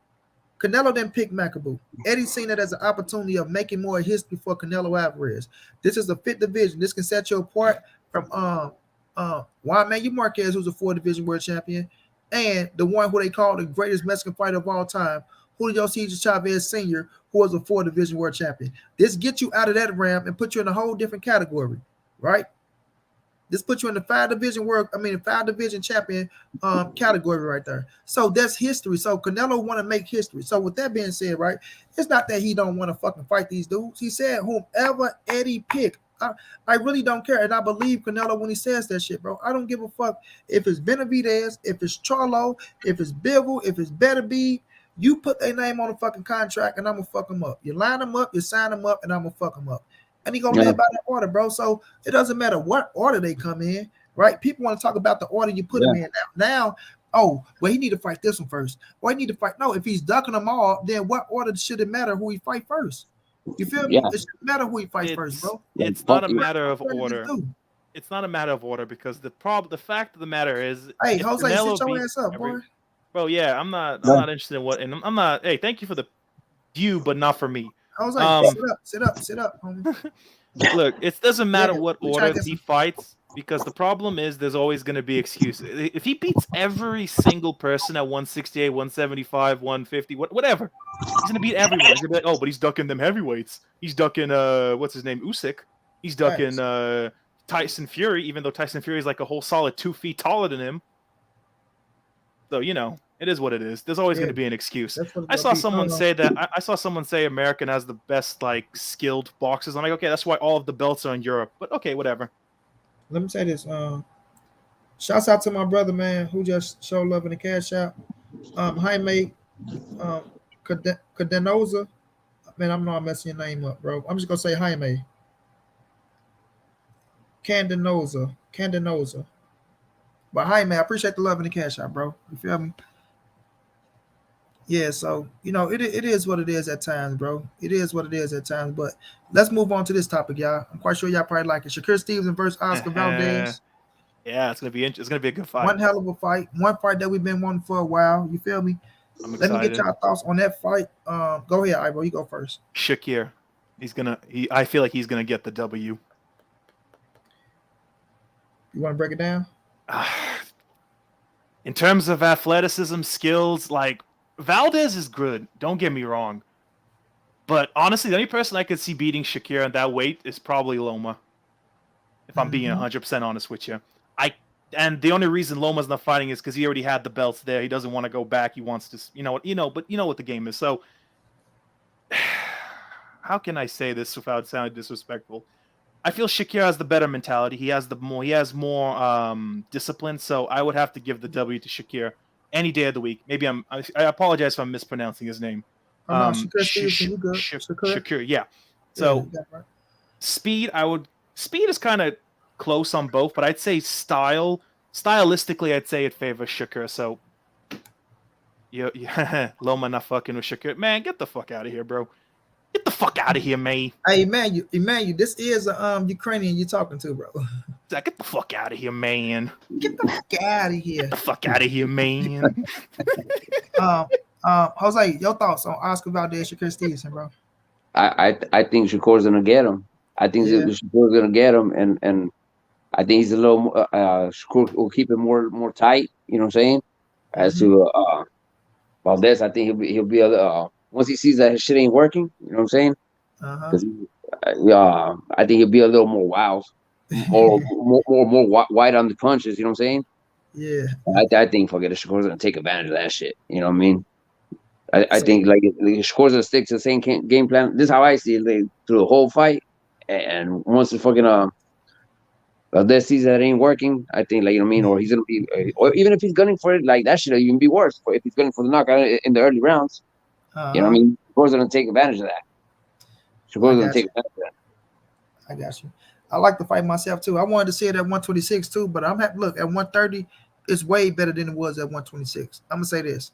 Canelo didn't pick Makabu. Eddie seen it as an opportunity of making more history for Canelo Alvarez. This is a fifth division. This can set you apart from Juan Manuel Marquez, who's a four division world champion, and the one who they call the greatest Mexican fighter of all time, Julio Cesar Chavez Sr., who was a four division world champion. This gets you out of that realm and put you in a whole different category, right? This puts you in the five division champion category right there. So that's history. So Canelo want to make history. So with that being said, right, it's not that he don't want to fucking fight these dudes. He said whomever Eddie pick. I really don't care, and I believe Canelo when he says that shit, bro. I don't give a fuck if it's Benavidez, if it's Charlo, if it's Bivol, if it's Beterbiev. You put their name on the fucking contract, and I'm gonna fuck them up. You line them up, you sign them up, and I'm gonna fuck them up. And he gonna
Yeah,
live by that order, bro. So it doesn't matter what order they come in, right? People want to talk about the order you put
yeah,
them in now. Oh, well, he need to fight this one first. Or he need to fight. No, if he's ducking them all, then what order should it matter who he fight first? You feel me?
yeah.
It shouldn't matter who he fights first,
It's
bro.
Like,
it's
fuck
not a
you.
matter of
What did
order.
this do?
It's not a matter of order because the fact of the matter is
Hey,
if
Jose, sit
Canelo
your
beats
ass up,
every
boy.
bro, yeah, I'm
Yeah,
not interested in what and I'm not hey, thank you for the view, but not for me.
Jose,
Um
sit up, homie.
Look, it doesn't
Yeah,
matter what
we trying to
order
get
he
some.
fights because the problem is there's always going to be excuses. If he beats every single person at 168, 175, 150, whatever, he's going to beat everyone. He's going to be like, oh, but he's ducking them heavyweights. He's ducking what's his name, Usyk. He's ducking
Facts.
Tyson Fury, even though Tyson Fury is like a whole solid 2 feet taller than him. So it is what it is. There's always
Yeah,
going to be an excuse.
that's what it's
I
gonna
saw
be.
someone say that. I saw someone say American has the best like skilled boxers. I'm like, okay, that's why all of the belts are in Europe. But okay, whatever.
Let me say this. Shouts out to my brother, man, who just showed love in the cash out. Jaime um, Cadenoza. Man, I'm not messing your name up, bro. I'm just gonna say Jaime Candenoza. But Jaime, I appreciate the love in the cash out, bro. You feel me? Yeah. So it is what it is at times, bro. It is what it is at times. But let's move on to this topic, y'all. I'm quite sure y'all probably like it. Shakur Stevenson versus Oscar
Yeah,
Valdez.
it's gonna be a good fight.
One hell of a fight. One fight that we've been wanting for a while. You feel me?
I'm
Let me get
excited.
y'all thoughts on that fight. Go ahead, Ivo. You go first.
Shakir, I feel like he's gonna get the W.
You want to break it down?
In terms of athleticism, skills, like Valdez is good. Don't get me wrong, but honestly, the only person I could see beating Shakir at that weight is probably Loma. If I'm being
Mm-hmm.
100% honest with you, I and the only reason Loma's not fighting is because he already had the belts there. He doesn't want to go back. He wants to, but you know what the game is. So how can I say this without sounding disrespectful? I feel Shakir has the better mentality. He has more discipline. So I would have to give the W to Shakir any day of the week. Maybe I apologize if I'm mispronouncing his name.
Oh no, Shakur Stevenson, you good? Shakur?
Shakir, yeah.
Yeah, you
So
got it right.
speed, speed is kind of close on both, but I'd say stylistically, I'd say it favors Shakur. So Loma not fucking with Shakur. Man, get the fuck out of here, bro. Get the fuck out of here, man.
Hey, Emmanuel, this is a Ukrainian you're talking to, bro.
Get the fuck out of here, man.
Get the fuck out of
Get
here.
the fuck out of here, man.
Um, Jose, your thoughts on Oscar Valdez, Shakur Stevenson, bro?
I think Shakur's gonna get him. I think
Yeah.
Shakur's gonna get him, and I think he's a little Shakur will keep it more tight. You know what I'm saying? As
Mm-hmm.
to Valdez, I think he'll be a once he sees that his shit ain't working. You know what I'm saying?
Uh-huh.
Because I think he'll be a little more wild, more wide on the punches. You know what I'm saying?
Yeah.
I think fucking Shakur's gonna take advantage of that shit. You know what I mean? I
So
think like Shakur's gonna stick to the same game plan. This is how I see it through the whole fight. And once the fucking Valdez sees that it ain't working, I think like you know what I mean, or he's gonna be, or even if he's gunning for it, like that should even be worse. If he's gunning for the knockout in the early rounds, you know what I
uh-huh.
mean. Shakur's gonna take advantage of that.
I
Shakur's gonna
got
take
you.
advantage of that.
I got you. I like to fight myself too. I wanted to see it at 126 too, but I'm happy. Look, at 130, it's way better than it was at 126. I'm gonna say this.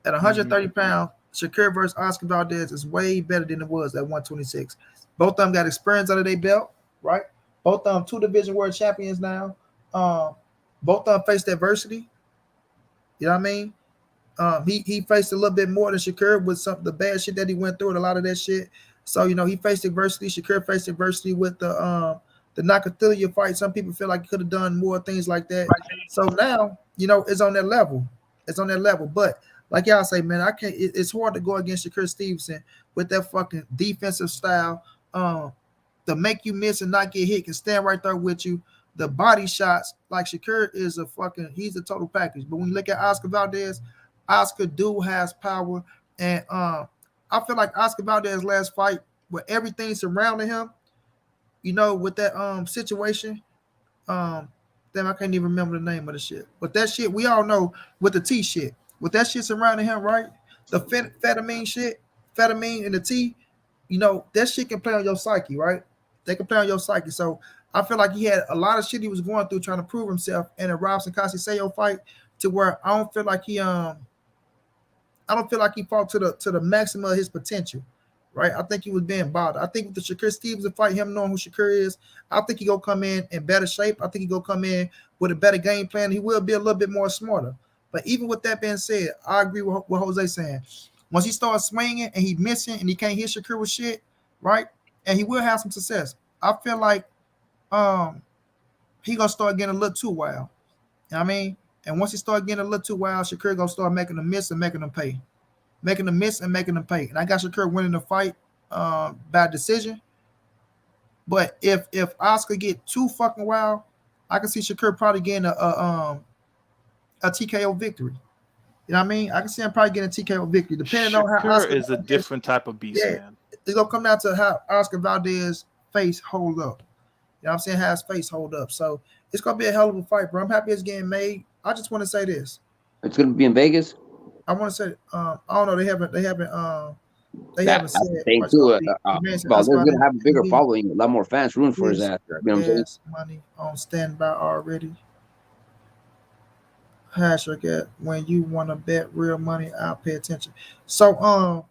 At 130 pounds, Shakur versus Oscar Valdez is way better than it was at 126. Both of them got experience under their belt, right? Both of them 2 division world champions now. Both of them faced adversity. You know what I mean? He faced a little bit more than Shakur with some the bad shit that he went through and a lot of that shit. So he faced adversity. Shakur faced adversity with the Nakathilia fight. Some people feel like he could have done more things like that. So now it's on that level. It's on that level. But like y'all say, man, I can't. It's hard to go against Shakur Stevenson with that fucking defensive style. To make you miss and not get hit, can stand right there with you. The body shots, like Shakur is he's a total package. But when you look at Oscar Valdez, Oscar has power, and I feel like Oscar Valdez's last fight, with everything surrounding him, with that situation, damn, I can't even remember the name of the shit. But that shit we all know with the T shit, with that shit surrounding him, right? The amphetamine shit, amphetamine and the T, that shit can play on your psyche, right? They can play on your psyche. So I feel like he had a lot of shit he was going through trying to prove himself in a Robson Canelo fight, to where I don't feel like he fought to the maximum of his potential, right? I think he was being bothered. I think with the Shakur Stevenson fight, him knowing who Shakur is, I think he gonna come in better shape. I think he gonna come in with a better game plan. He will be a little bit more smarter. But even with that being said, I agree with what Jose saying. Once he starts swinging and he missing and he can't hit Shakur with shit, right? And he will have some success. I feel like he gonna start getting a little too wild. You know what I mean? And once he start getting a little too wild, Shakur gonna start making them miss and making them pay. Making them miss and making them pay. And I got Shakur winning the fight by decision. But if Oscar get too fucking wild, I can see Shakur probably getting a TKO victory. You know what I mean? I can see him probably getting a TKO victory, depending on how Oscar
is a different type of beast, man.
It's gonna come down to how Oscar Valdez face hold up. You know what I'm saying? How his face hold up. So it's gonna be a hell of a fight, bro. I'm happy it's getting made. I just want to say this.
It's gonna be in Vegas.
I want to say, I don't know. They haven't said
thing
much.
too. Valdez gonna have a bigger following, a lot more fans rooting for his ass. You know what I'm saying?
Money on standby already. Hashtag when you want to bet real money, I'll pay attention. So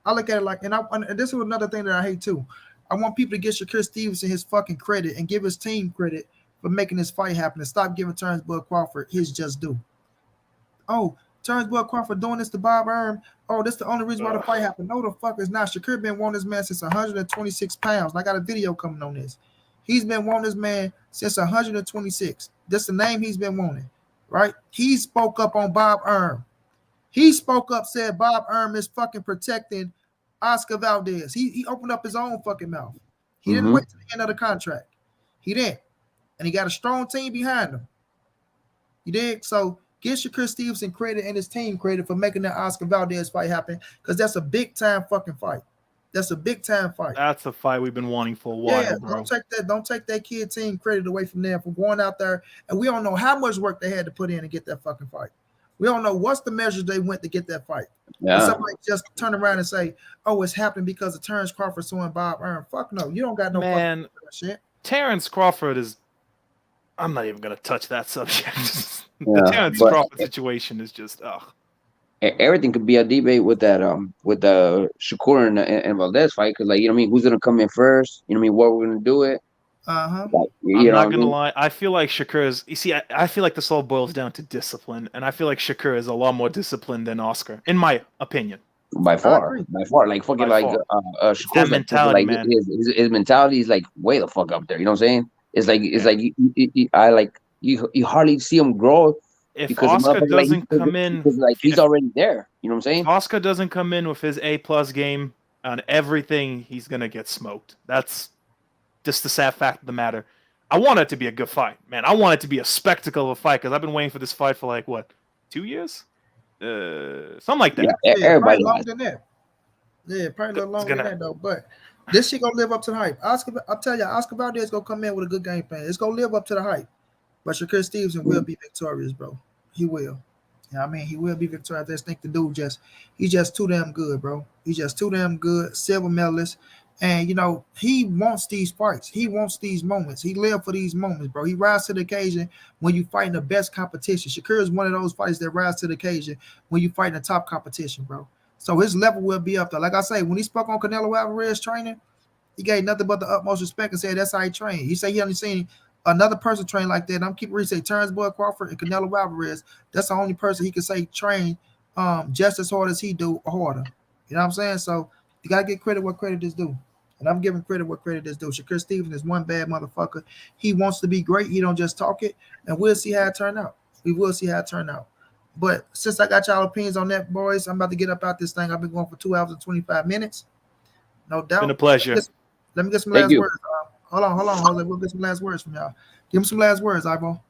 I look at it like, and this is another thing that I hate too. I want people to get Shakur Stevenson his fucking credit and give his team credit for making this fight happen, and stop giving Turnbull Crawford his just due. Oh, Turnbull Crawford doing this to Bob Arum. Oh, this is the only reason why the fight happened. No, the fuck is not. Shakur been wanting this man since 126 pounds. And I got a video coming on this. He's been wanting this man since 126. That's the name he's been wanting, right? He spoke up on Bob Arum. He spoke up, said Bob Arum is fucking protecting Oscar Valdez. He opened up his own fucking mouth. He didn't wait to the end of the contract. He didn't. And he got a strong team behind him. You did? So give Shakur Stevenson credit and his team credit for making that Oscar Valdez fight happen, because that's a big time fucking fight. That's a big time fight.
That's a fight we've been wanting for a while.
Yeah,
bro.
Don't take that kid team credit away from them for going out there. And we don't know how much work they had to put in to get that fucking fight. We don't know what's the measures they went to get that fight. Yeah. And somebody just turn around and say, "Oh, it's happening because of Terrence Crawford suing Bob Arum." Fuck no, you don't got no fucking shit.
Terrence Crawford is. I'm not even gonna touch that subject. The Terrence Crawford situation is just
everything could be a debate with that with the Shakur and Valdez fight, because, like, you know what I mean, who's gonna come in first? You know what I mean, what we're gonna do it.
Like,
I'm not gonna lie. I feel like Shakur is. You see, I feel like this all boils down to discipline, and I feel like Shakur is a lot more disciplined than Oscar, in my opinion.
By far, like fucking Shakur's
that mentality, man.
His mentality is like way the fuck up there. You know what I'm saying? It's like you hardly see him grow.
If Oscar doesn't come in,
he's already there. You know what I'm saying?
If Oscar doesn't come in with his A+ game on everything, he's gonna get smoked. That's just the sad fact of the matter. I want it to be a good fight, man. I want it to be a spectacle of a fight, because I've been waiting for this fight for 2 years, something like that.
Yeah, everybody longer than that. Yeah, probably a little longer than that though. But this shit gonna live up to the hype. I'll tell you, Oscar Valdez gonna come in with a good game plan. It's gonna live up to the hype. But Shakur Stevenson will be victorious, bro. He will. Yeah, I mean, he will be victorious. I just think the dude he's just too damn good, bro. He's just too damn good. Silver medalist. And he wants these fights. He wants these moments. He lives for these moments, bro. He rises to the occasion when you fight in the best competition. Shakur is one of those fighters that rise to the occasion when you fight in the top competition, bro. So his level will be up there. Like I say, when he spoke on Canelo Alvarez training, he gave nothing but the utmost respect and said that's how he trained. He said he only seen another person train like that. And I'm keeping reading, say Terrence Boyd Crawford and Canelo Alvarez. That's the only person he can say train just as hard as he do, or harder. You know what I'm saying? So you gotta get credit where credit is due. And I'm giving credit where credit is due. Shakur Stevenson is one bad motherfucker. He wants to be great. He don't just talk it. And we'll see how it turn out. We will see how it turn out. But since I got y'all opinions on that, boys, I'm about to get up out this thing. I've been going for 2 hours and 25 minutes. No doubt.
Been a pleasure.
Let me get some
Thank
last
you.
words. Hold on, Jose. We'll get some last words from y'all. Give me some last words, Ivo.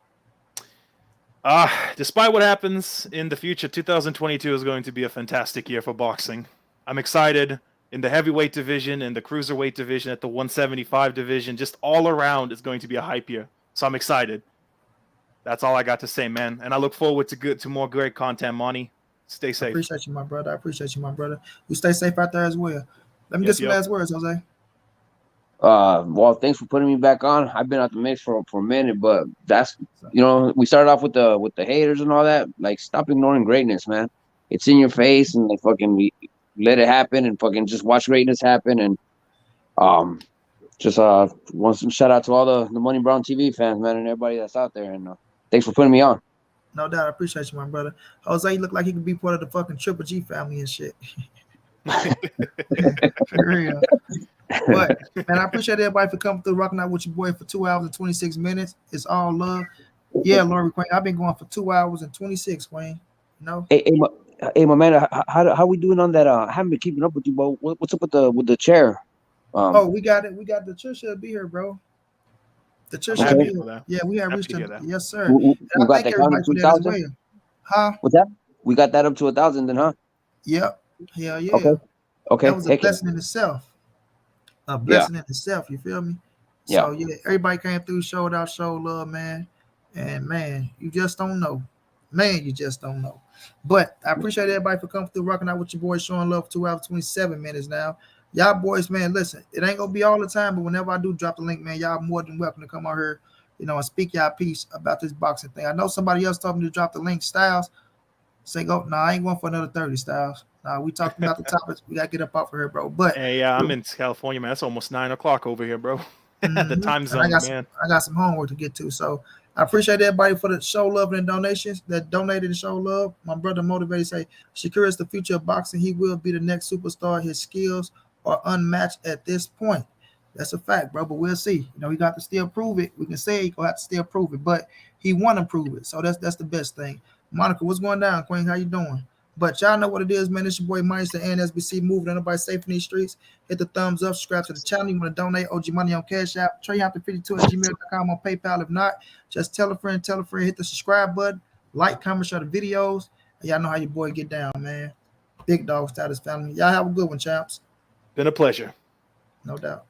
Despite what happens in the future, 2022 is going to be a fantastic year for boxing. I'm excited in the heavyweight division, in the cruiserweight division, at the 175 division. Just all around, it's going to be a hype year. So I'm excited. That's all I got to say, man. And I look forward to more great content, Monty. Stay
I
safe.
appreciate you, my brother. I appreciate you, my brother. You stay safe out there as well. Let me get some last words, Jose.
Well, thanks for putting me back on. I've been out the mix for a minute, but that's we started off with the haters and all that. Like, stop ignoring greatness, man. It's in your face, and like fucking let it happen, and fucking just watch greatness happen. And just want some shout out to all the Money Brown TV fans, man, and everybody that's out there. And thanks for putting me on.
No doubt. I appreciate you, my brother. Jose, you look like he could be part of the fucking Triple G family and shit. For real. But man, I appreciate everybody for coming through, rocking out with your boy for 2 hours and 26 minutes. It's all love. Yeah, Lori Queen. I've been going for 2 hours and 26, Queen.
Hey, my man, how we doing on that? I haven't been keeping up with you, but what's up with the chair?
We got it. We got the church should be here, bro. The church should be here. Yeah, we have reached it. Yes, sir.
We got
thank
that
everybody for that as well. Huh?
What's that? We got that up to 1,000 then, huh?
Yep. Hell yeah.
Okay.
That was a blessing in itself. A blessing in itself, you feel me? So yeah, everybody came through, showed out, showed love, man. And man, you just don't know. Man, you just don't know. But I appreciate everybody for coming through, rocking out with your boys, showing love for 2 hours, 27 minutes now. Y'all boys, man, listen, it ain't gonna be all the time, but whenever I do drop the link, man, y'all more than welcome to come out here, and speak y'all piece about this boxing thing. I know somebody else told me to drop the link, Styles. Say go, nah, I ain't going for another 30, Styles. Nah, we talking about the topics. We gotta get up off of here, bro. But
hey, I'm in California, man. It's almost 9 o'clock over here, bro. The time zone, man.
I got some homework to get to. So I appreciate everybody for the show love and donations that donated to show love. My brother motivated say Shakur is the future of boxing. He will be the next superstar. His skills are unmatched at this point. That's a fact, bro. But we'll see. He got to still prove it. We can say he gonna have to still prove it, but he want to prove it. So that's the best thing. Monica, what's going down, Queen? How you doing? But y'all know what it is, man. It's your boy Meister and SBC moving. Nobody safe in these streets. Hit the thumbs up, subscribe to the channel. You want to donate OG money on Cash App, TreyHampton52@gmail.com on PayPal. If not, just tell a friend, hit the subscribe button, like, comment, share the videos. And y'all know how your boy get down, man. Big dog status family. Y'all have a good one, champs.
Been a pleasure.
No doubt.